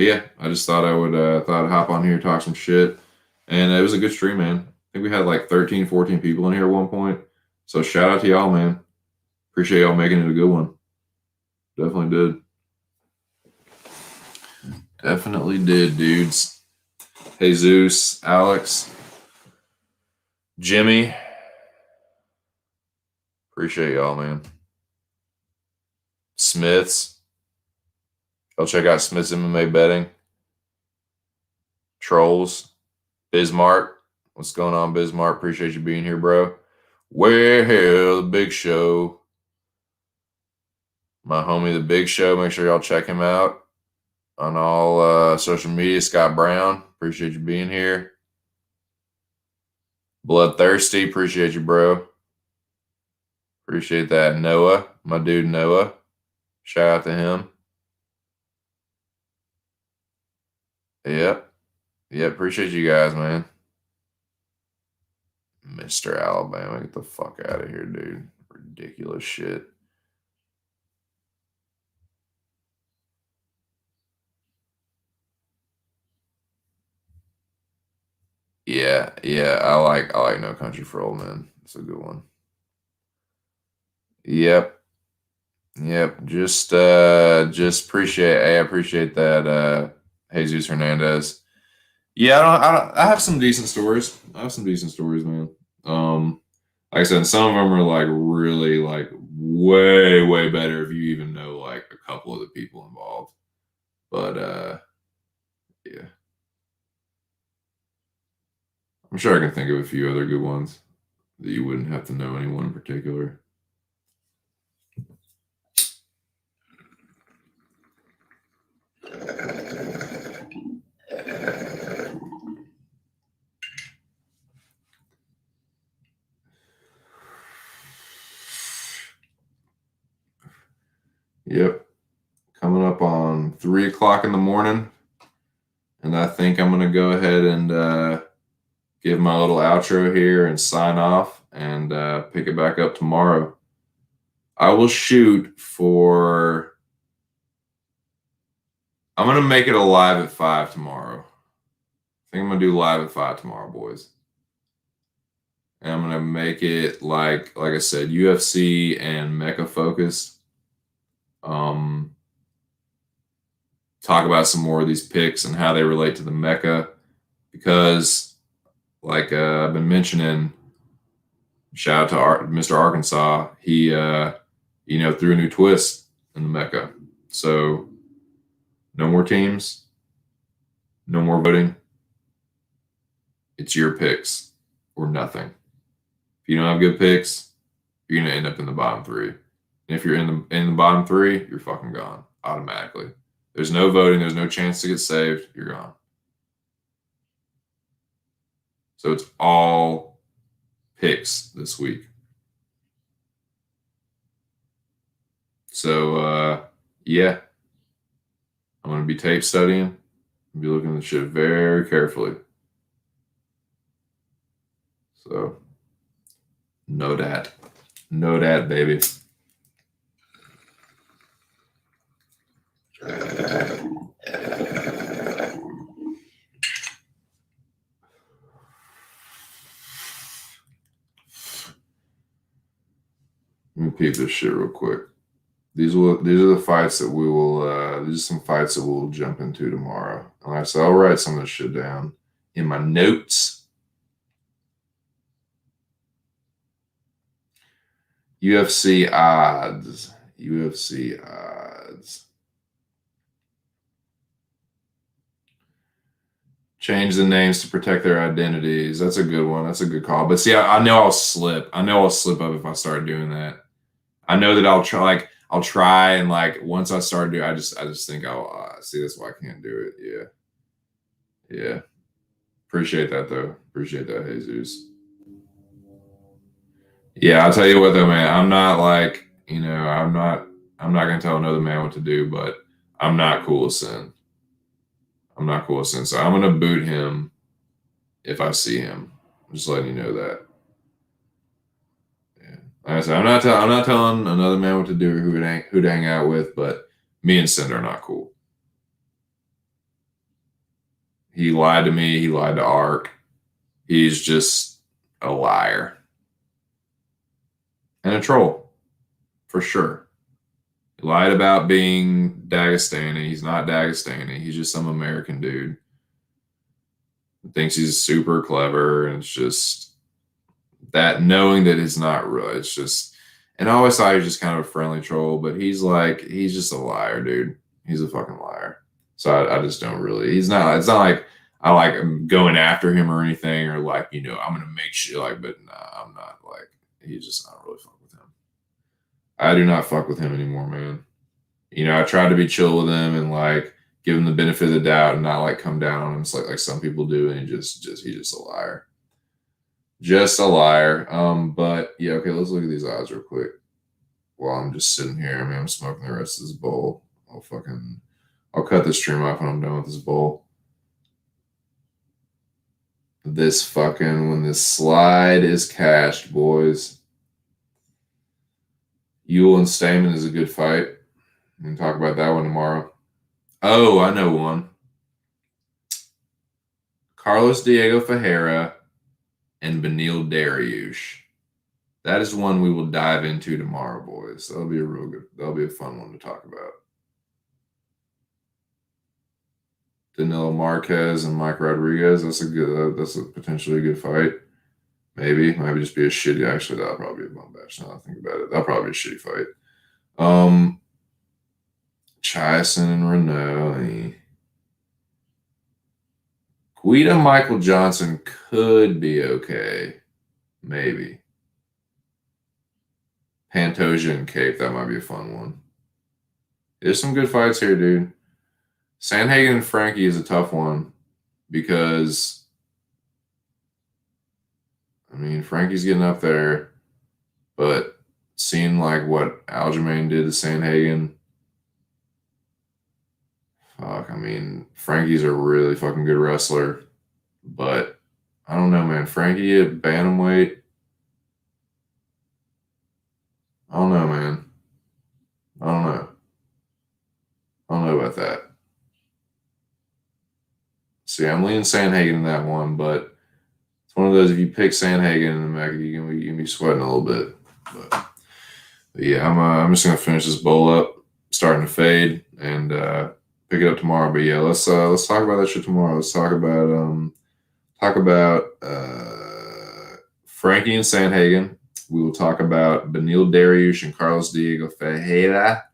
[SPEAKER 1] yeah, I just thought I would thought I'd hop on here, talk some shit. And it was a good stream, man. I think we had like 13, 14 people in here at one point. So shout out to y'all, man. Appreciate y'all making it a good one. Definitely did. Definitely did, dudes. Jesus, Alex, Jimmy. Appreciate y'all, man. Smiths. Go check out Smith's MMA Betting. Trolls. Bismarck. What's going on, Bismarck? Appreciate you being here, bro. Well, the Big Show. My homie, the Big Show. Make sure y'all check him out on all social media. Scott Brown. Appreciate you being here. Bloodthirsty. Appreciate you, bro. Appreciate that. Noah. My dude, Noah. Shout out to him. Yep. Yep. Appreciate you guys, man. Mr. Alabama. Get the fuck out of here, dude. Ridiculous shit. Yeah, I like No Country for Old Men. It's a good one. Yep. Just appreciate. I appreciate that, Jesus Hernandez. Yeah, I have some decent stories. Man. Like I said, some of them are like really like way better if you even know like a couple of the people involved. But yeah. I'm sure I can think of a few other good ones that you wouldn't have to know anyone in particular. Yep. Coming up on 3 o'clock in the morning. And I think I'm going to go ahead and give my little outro here and sign off and pick it back up tomorrow. I will shoot for... I'm going to make it a live at 5 tomorrow. I think I'm going to do live at 5 tomorrow, boys. And I'm going to make it like I said, UFC and mecha focused. Talk about some more of these picks and how they relate to the mecha, because like I've been mentioning, shout out to Mr. Arkansas. He threw a new twist in the mecha. So no more teams, no more voting. It's your picks or nothing. If you don't have good picks, you're gonna end up in the bottom 3. And if you're in the bottom 3, you're fucking gone automatically. There's no voting. There's no chance to get saved. You're gone. So it's all picks this week. So, yeah. I'm going to be tape studying. I'll be looking at the shit very carefully. So, know that. Know that, baby. Let me peep this shit real quick. These are the fights that we will. These are some fights that we'll jump into tomorrow. And I said, I'll write some of this shit down in my notes. UFC odds. Change the names to protect their identities. That's a good one. That's a good call. But see, I know I'll slip. I know I'll slip up if I start doing that. I know that I'll try and like once I start doing, I just think I'll see. That's why I can't do it. Yeah. Appreciate that though. Appreciate that, Jesus. Yeah, I'll tell you what though, man. I'm not like I'm not gonna tell another man what to do, but I'm not cool with sin. So I'm gonna boot him if I see him. I'm just letting you know that. Yeah. Like I said, I'm not telling another man what to do or who to hang out with, but me and Sin are not cool.
[SPEAKER 2] He lied to me. He lied to Ark. He's just a liar and a troll, for sure. He lied about being Dagestani. He's not Dagestani. He's just some American dude. Thinks he's super clever, and it's just that knowing that it's not real. It's just, and I always thought he was just kind of a friendly troll, but he's just a liar, dude. He's a fucking liar. So I just don't really. It's not like I like going after him or anything, or like, I'm gonna make shit like. But nah, I'm not like. He's just not really fuck with him. I do not fuck with him anymore, man. I tried to be chill with him and like give him the benefit of the doubt and not like come down on him. It's like some people do, and he's just a liar. Just a liar. But yeah, okay, let's look at these odds real quick. While I'm just sitting here. I mean, I'm smoking the rest of this bowl. I'll cut this stream off when I'm done with this bowl. When this slide is cashed, boys. Ewell and Stamen is a good fight. We can talk about that one tomorrow. Oh, I know one. Carlos Diego Ferreira and Beneil Dariush. That is one we will dive into tomorrow, boys. That'll be a fun one to talk about. Danilo Marquez and Mike Rodriguez. That's a potentially good fight. Maybe. Might just be a shitty. Actually, that'll probably be a bum match. Now that I think about it, that'll probably be a shitty fight. Chiasson and Renault. Guida Michael Johnson could be okay. Maybe. Pantoja and Cape. That might be a fun one. There's some good fights here, dude. Sandhagen and Frankie is a tough one because, Frankie's getting up there, but seeing like what Aljamain did to Sandhagen, Frankie's a really fucking good wrestler, but I don't know, man. Frankie at bantamweight, I don't know, man. I don't know about that. See, I'm leaning Sandhagen in that one, but it's one of those, if you pick Sandhagen, you're gonna be sweating a little bit. But yeah, I'm just gonna finish this bowl up, starting to fade, and pick it up tomorrow. But yeah, let's talk about that shit tomorrow. Let's talk about Frankie and Sandhagen. We will talk about Beneil Dariush and Carlos Diego Ferreira.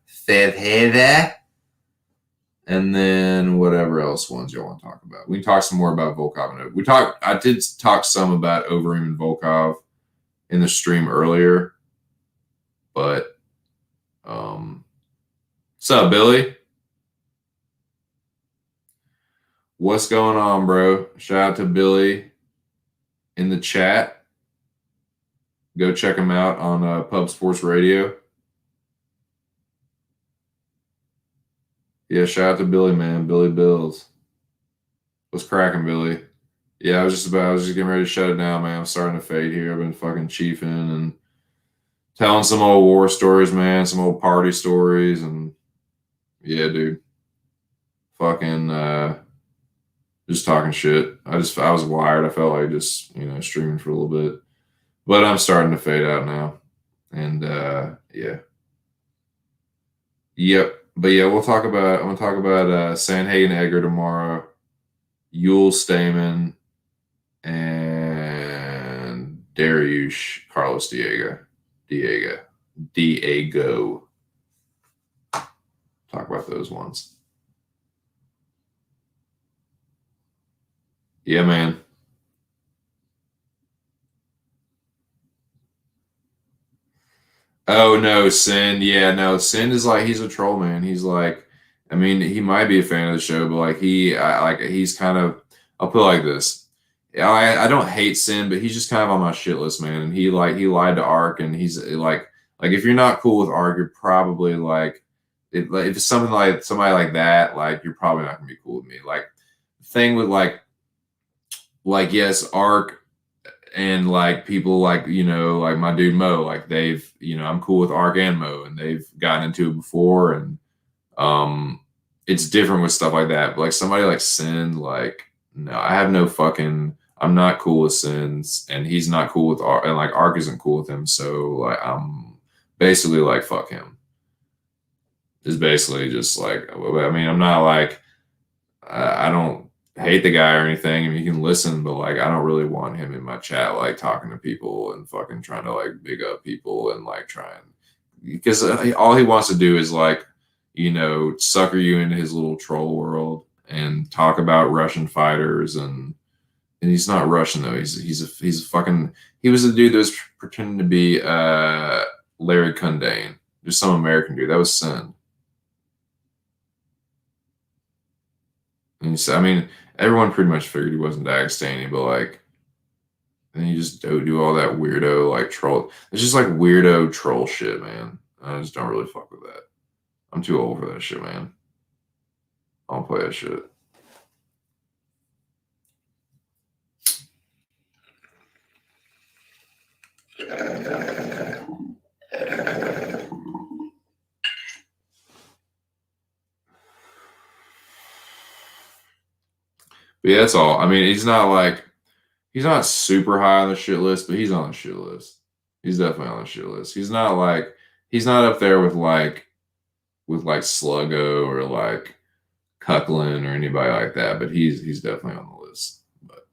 [SPEAKER 2] And then whatever else ones y'all want to talk about. We can talk some more about Volkov. I did talk some about Overeem and Volkov in the stream earlier. But what's up, Billy? What's going on, bro? Shout out to Billy in the chat. Go check him out on Pub Sports Radio. Yeah, shout out to Billy, man. Billy Bills. What's cracking, Billy? Yeah, I was just getting ready to shut it down, man. I'm starting to fade here. I've been fucking chiefing and telling some old war stories, man. Some old party stories. And yeah, dude. Fucking just talking shit. I was wired. I felt like just, streaming for a little bit. But I'm starting to fade out now. And yeah. Yep. But yeah, I'm gonna talk about Sandhagen Edgar tomorrow, Ewell Stamen, and Dariush Carlos Diego. Talk about those ones. Yeah, man. Oh no, Sin. Yeah, no, Sin is like, he's a troll, man. He's like, he might be a fan of the show, but like he's kind of, I'll put it like this. I don't hate Sin, but he's just kind of on my shit list, man. And he lied to Ark, and he's like if you're not cool with Ark, you're probably like, if it's something like somebody like that, like you're probably not gonna be cool with me. Like the thing with like yes, Ark. And like people like, like my dude Mo, like they've, I'm cool with Ark and Mo, and they've gotten into it before. And it's different with stuff like that. But like somebody like Sin, like no, I have no fucking. I'm not cool with Sins, and he's not cool with Ark, and like Ark isn't cool with him. So like I'm basically like fuck him. Is basically just like I mean I'm not like I don't hate the guy or anything. I mean, you can listen, but like I don't really want him in my chat, like talking to people and fucking trying to like big up people and like trying because all he wants to do is like sucker you into his little troll world and talk about Russian fighters and he's not Russian though. He's a fucking he was the dude that was pretending to be Larry Kundane. There's some American dude that was Sin. And so, I mean, everyone pretty much figured he wasn't Dagestani, but like, then you just do all that weirdo like troll. It's just like weirdo troll shit, man. I just don't really fuck with that. I'm too old for that shit, man. I don't play that shit. But yeah, that's all. I mean, he's not super high on the shit list, but he's on the shit list. He's definitely on the shit list. He's not up there with like Sluggo or like Cucklin or anybody like that, but he's definitely on the list. But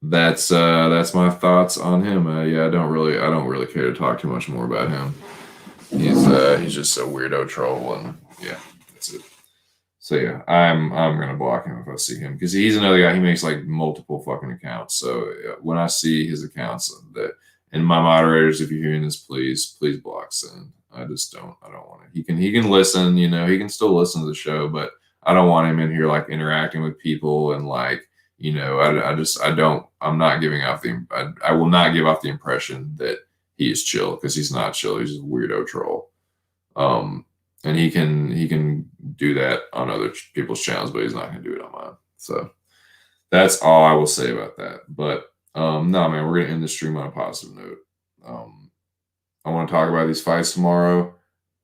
[SPEAKER 2] that's my thoughts on him. Yeah, I don't really care to talk too much more about him. He's just a weirdo troll, and yeah, that's it. So yeah, I'm gonna block him if I see him because he's another guy. He makes like multiple fucking accounts. So when I see his accounts, that and my moderators, if you're hearing this, please block Sin. I just don't. I don't want it. He can listen. He can still listen to the show, but I don't want him in here like interacting with people and like I don't. I'm not giving off the. I will not give off the impression that he is chill because he's not chill. He's just a weirdo troll. And he can do that on other people's channels, but he's not going to do it on mine. So that's all I will say about that. But no, man, we're going to end the stream on a positive note. I want to talk about these fights tomorrow,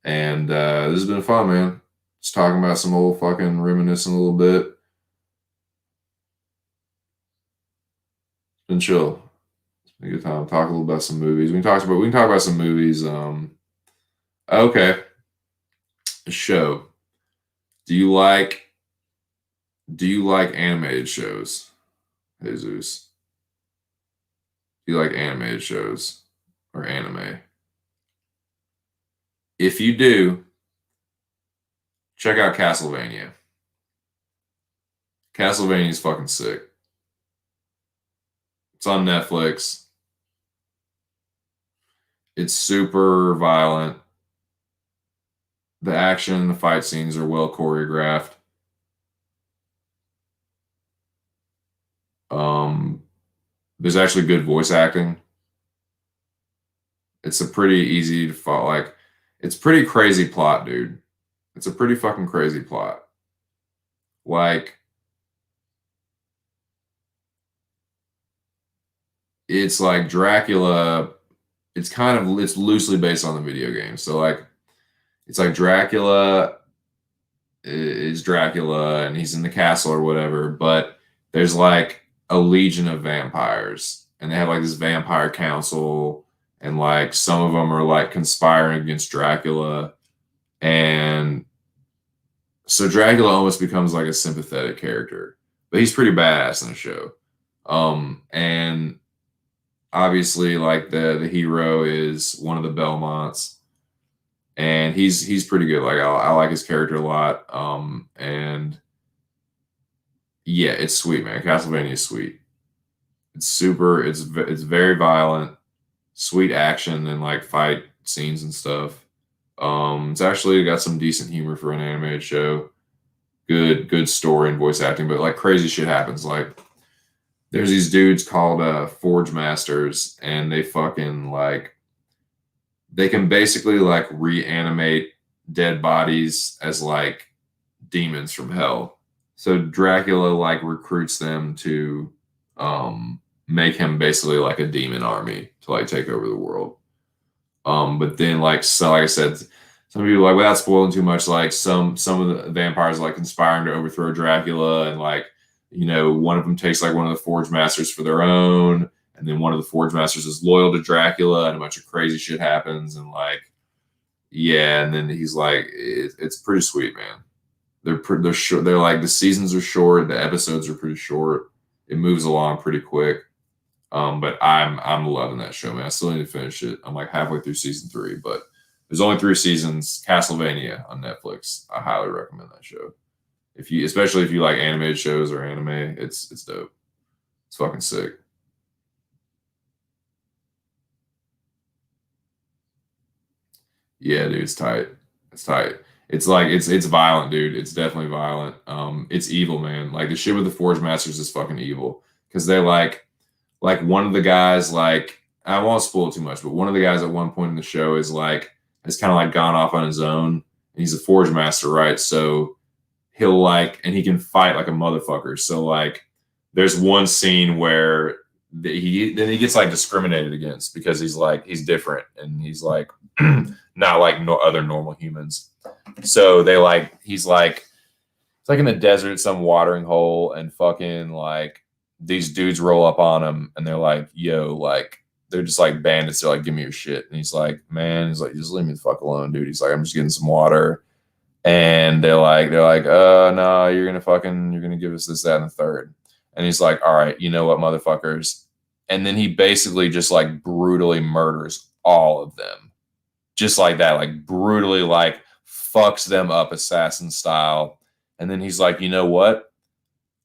[SPEAKER 2] and this has been fun, man. Just talking about some old fucking reminiscing a little bit. It's been chill. It's been a good time. Talk a little about some movies. We can talk about some movies. Okay. A show. Do you like animated shows, Jesus? Do you like animated shows or anime? If you do, check out Castlevania. Castlevania is fucking sick. It's on Netflix. It's super violent. The action and the fight scenes are well choreographed. There's actually good voice acting. It's a pretty easy to follow. Like, it's pretty crazy plot, dude. It's a pretty fucking crazy plot. Like, it's like Dracula. It's loosely based on the video game. So like, it's like Dracula is Dracula and he's in the castle or whatever, but there's like a legion of vampires and they have like this vampire council and like some of them are like conspiring against Dracula, and so Dracula almost becomes like a sympathetic character, but he's pretty badass in the show. And obviously like the hero is one of the Belmonts, and he's pretty good. Like I like his character a lot. And yeah, it's sweet, man. Castlevania is sweet. It's super. It's very violent, sweet action and like fight scenes and stuff. It's actually got some decent humor for an animated show. Good story and voice acting, but like crazy shit happens. Like there's these dudes called Forge Masters, and they fucking like they can basically like reanimate dead bodies as like demons from hell. So Dracula like recruits them to make him basically like a demon army to like take over the world. But then like I said, some people like, without spoiling too much, like some of the vampires like conspiring to overthrow Dracula, and like, you know, one of them takes like one of the Forge Masters for their own, and then one of the Forge Masters is loyal to Dracula, and a bunch of crazy shit happens, and like, yeah, and then he's like, it's pretty sweet, man. They're short. They're like, the seasons are short, the episodes are pretty short. It moves along pretty quick. But I'm loving that show, man. I still need to finish it. I'm like halfway through season 3, but there's only 3 seasons. Castlevania on Netflix. I highly recommend that show. Especially if you like animated shows or anime, it's dope. It's fucking sick. Yeah, dude, it's tight. It's tight. It's like it's violent, dude. It's definitely violent. It's evil, man. Like the shit with the Forge Masters is fucking evil because they're like one of the guys, like, I won't spoil too much, but one of the guys at one point in the show is like has kind of like gone off on his own, and he's a Forge Master, right? So he'll like, and he can fight like a motherfucker. So like, there's one scene where he gets like discriminated against because he's different, and he's like not like no other normal humans. So he's like it's like in the desert, some watering hole, and fucking like these dudes roll up on him, and they're like, yo, like, they're just like bandits. They're like, give me your shit. And he's like, man, he's like, just leave me the fuck alone, dude. He's like, I'm just getting some water. And they're like, no, you're gonna give us this, that, and the third. And he's like, all right, you know what, motherfuckers. And then he basically just like brutally murders all of them. Just like that, like brutally like fucks them up assassin style. And then he's like, you know what?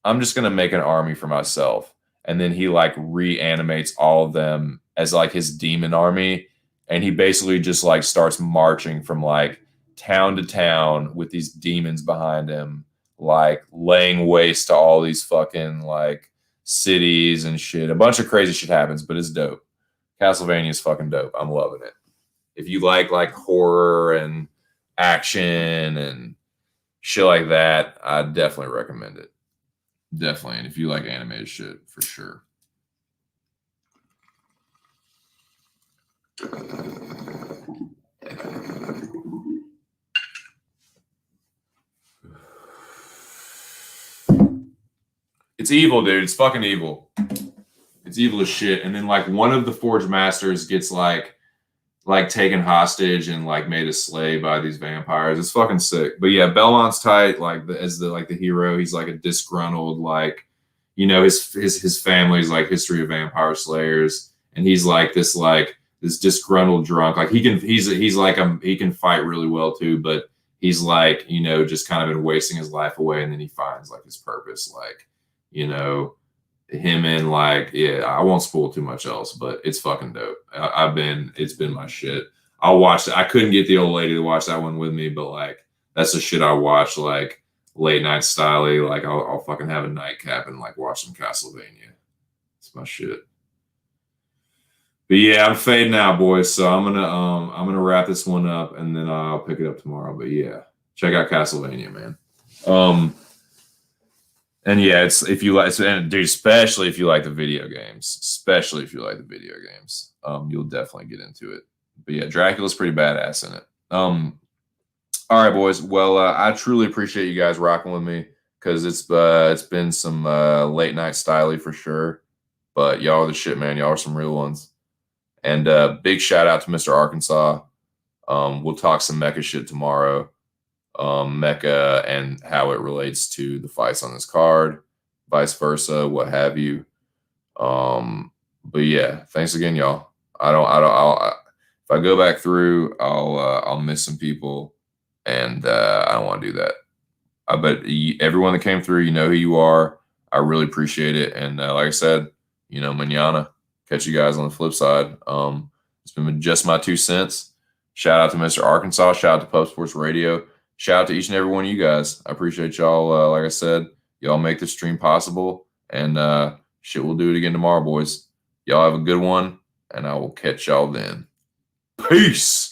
[SPEAKER 2] I'm just going to make an army for myself. And then he like reanimates all of them as like his demon army. And he basically just like starts marching from like town to town with these demons behind him, like laying waste to all these fucking like cities and shit. A bunch of crazy shit happens, but it's dope. Castlevania is fucking dope. I'm loving it. If you like horror and action and shit like that, I definitely recommend it. Definitely. And if you like animated shit, for sure. It's evil, dude. It's fucking evil. It's evil as shit. And then like one of the Forge Masters gets like taken hostage and like made a slave by these vampires. It's fucking sick. But yeah, Belmont's tight. Like as the hero, he's like a disgruntled, like, you know, his family's like history of vampire slayers, and he's like this disgruntled drunk. Like he can fight really well too, but he's like, you know, just kind of been wasting his life away, and then he finds like his purpose, like, you know, him and like, yeah, I won't spoil too much else, but it's fucking dope. It's been my shit. I'll watch it. I couldn't get the old lady to watch that one with me, but like that's the shit I watch like late night style. Like I'll fucking have a nightcap and like watch some Castlevania. It's my shit. But yeah, I'm fading out, boys. So I'm gonna wrap this one up, and then I'll pick it up tomorrow. But yeah, check out Castlevania, man. And yeah, it's if you like, and dude, especially if you like the video games, you'll definitely get into it. But yeah, Dracula's pretty badass in it. All right, boys. Well, I truly appreciate you guys rocking with me, because it's been some late night styly for sure. But y'all are the shit, man. Y'all are some real ones. And big shout out to Mr. Arkansas. We'll talk some mecha shit tomorrow. Mecha and how it relates to the fights on this card, vice versa, what have you. But yeah, thanks again, y'all. If I go back through, I'll miss some people, and I don't want to do that. But everyone that came through, you know who you are. I really appreciate it. And like I said, you know, manana. Catch you guys on the flip side. It's been just my 2 cents. Shout out to Mr. Arkansas. Shout out to Pub Sports Radio. Shout out to each and every one of you guys. I appreciate y'all. Like I said, y'all make this stream possible. And shit, we'll do it again tomorrow, boys. Y'all have a good one, and I will catch y'all then. Peace.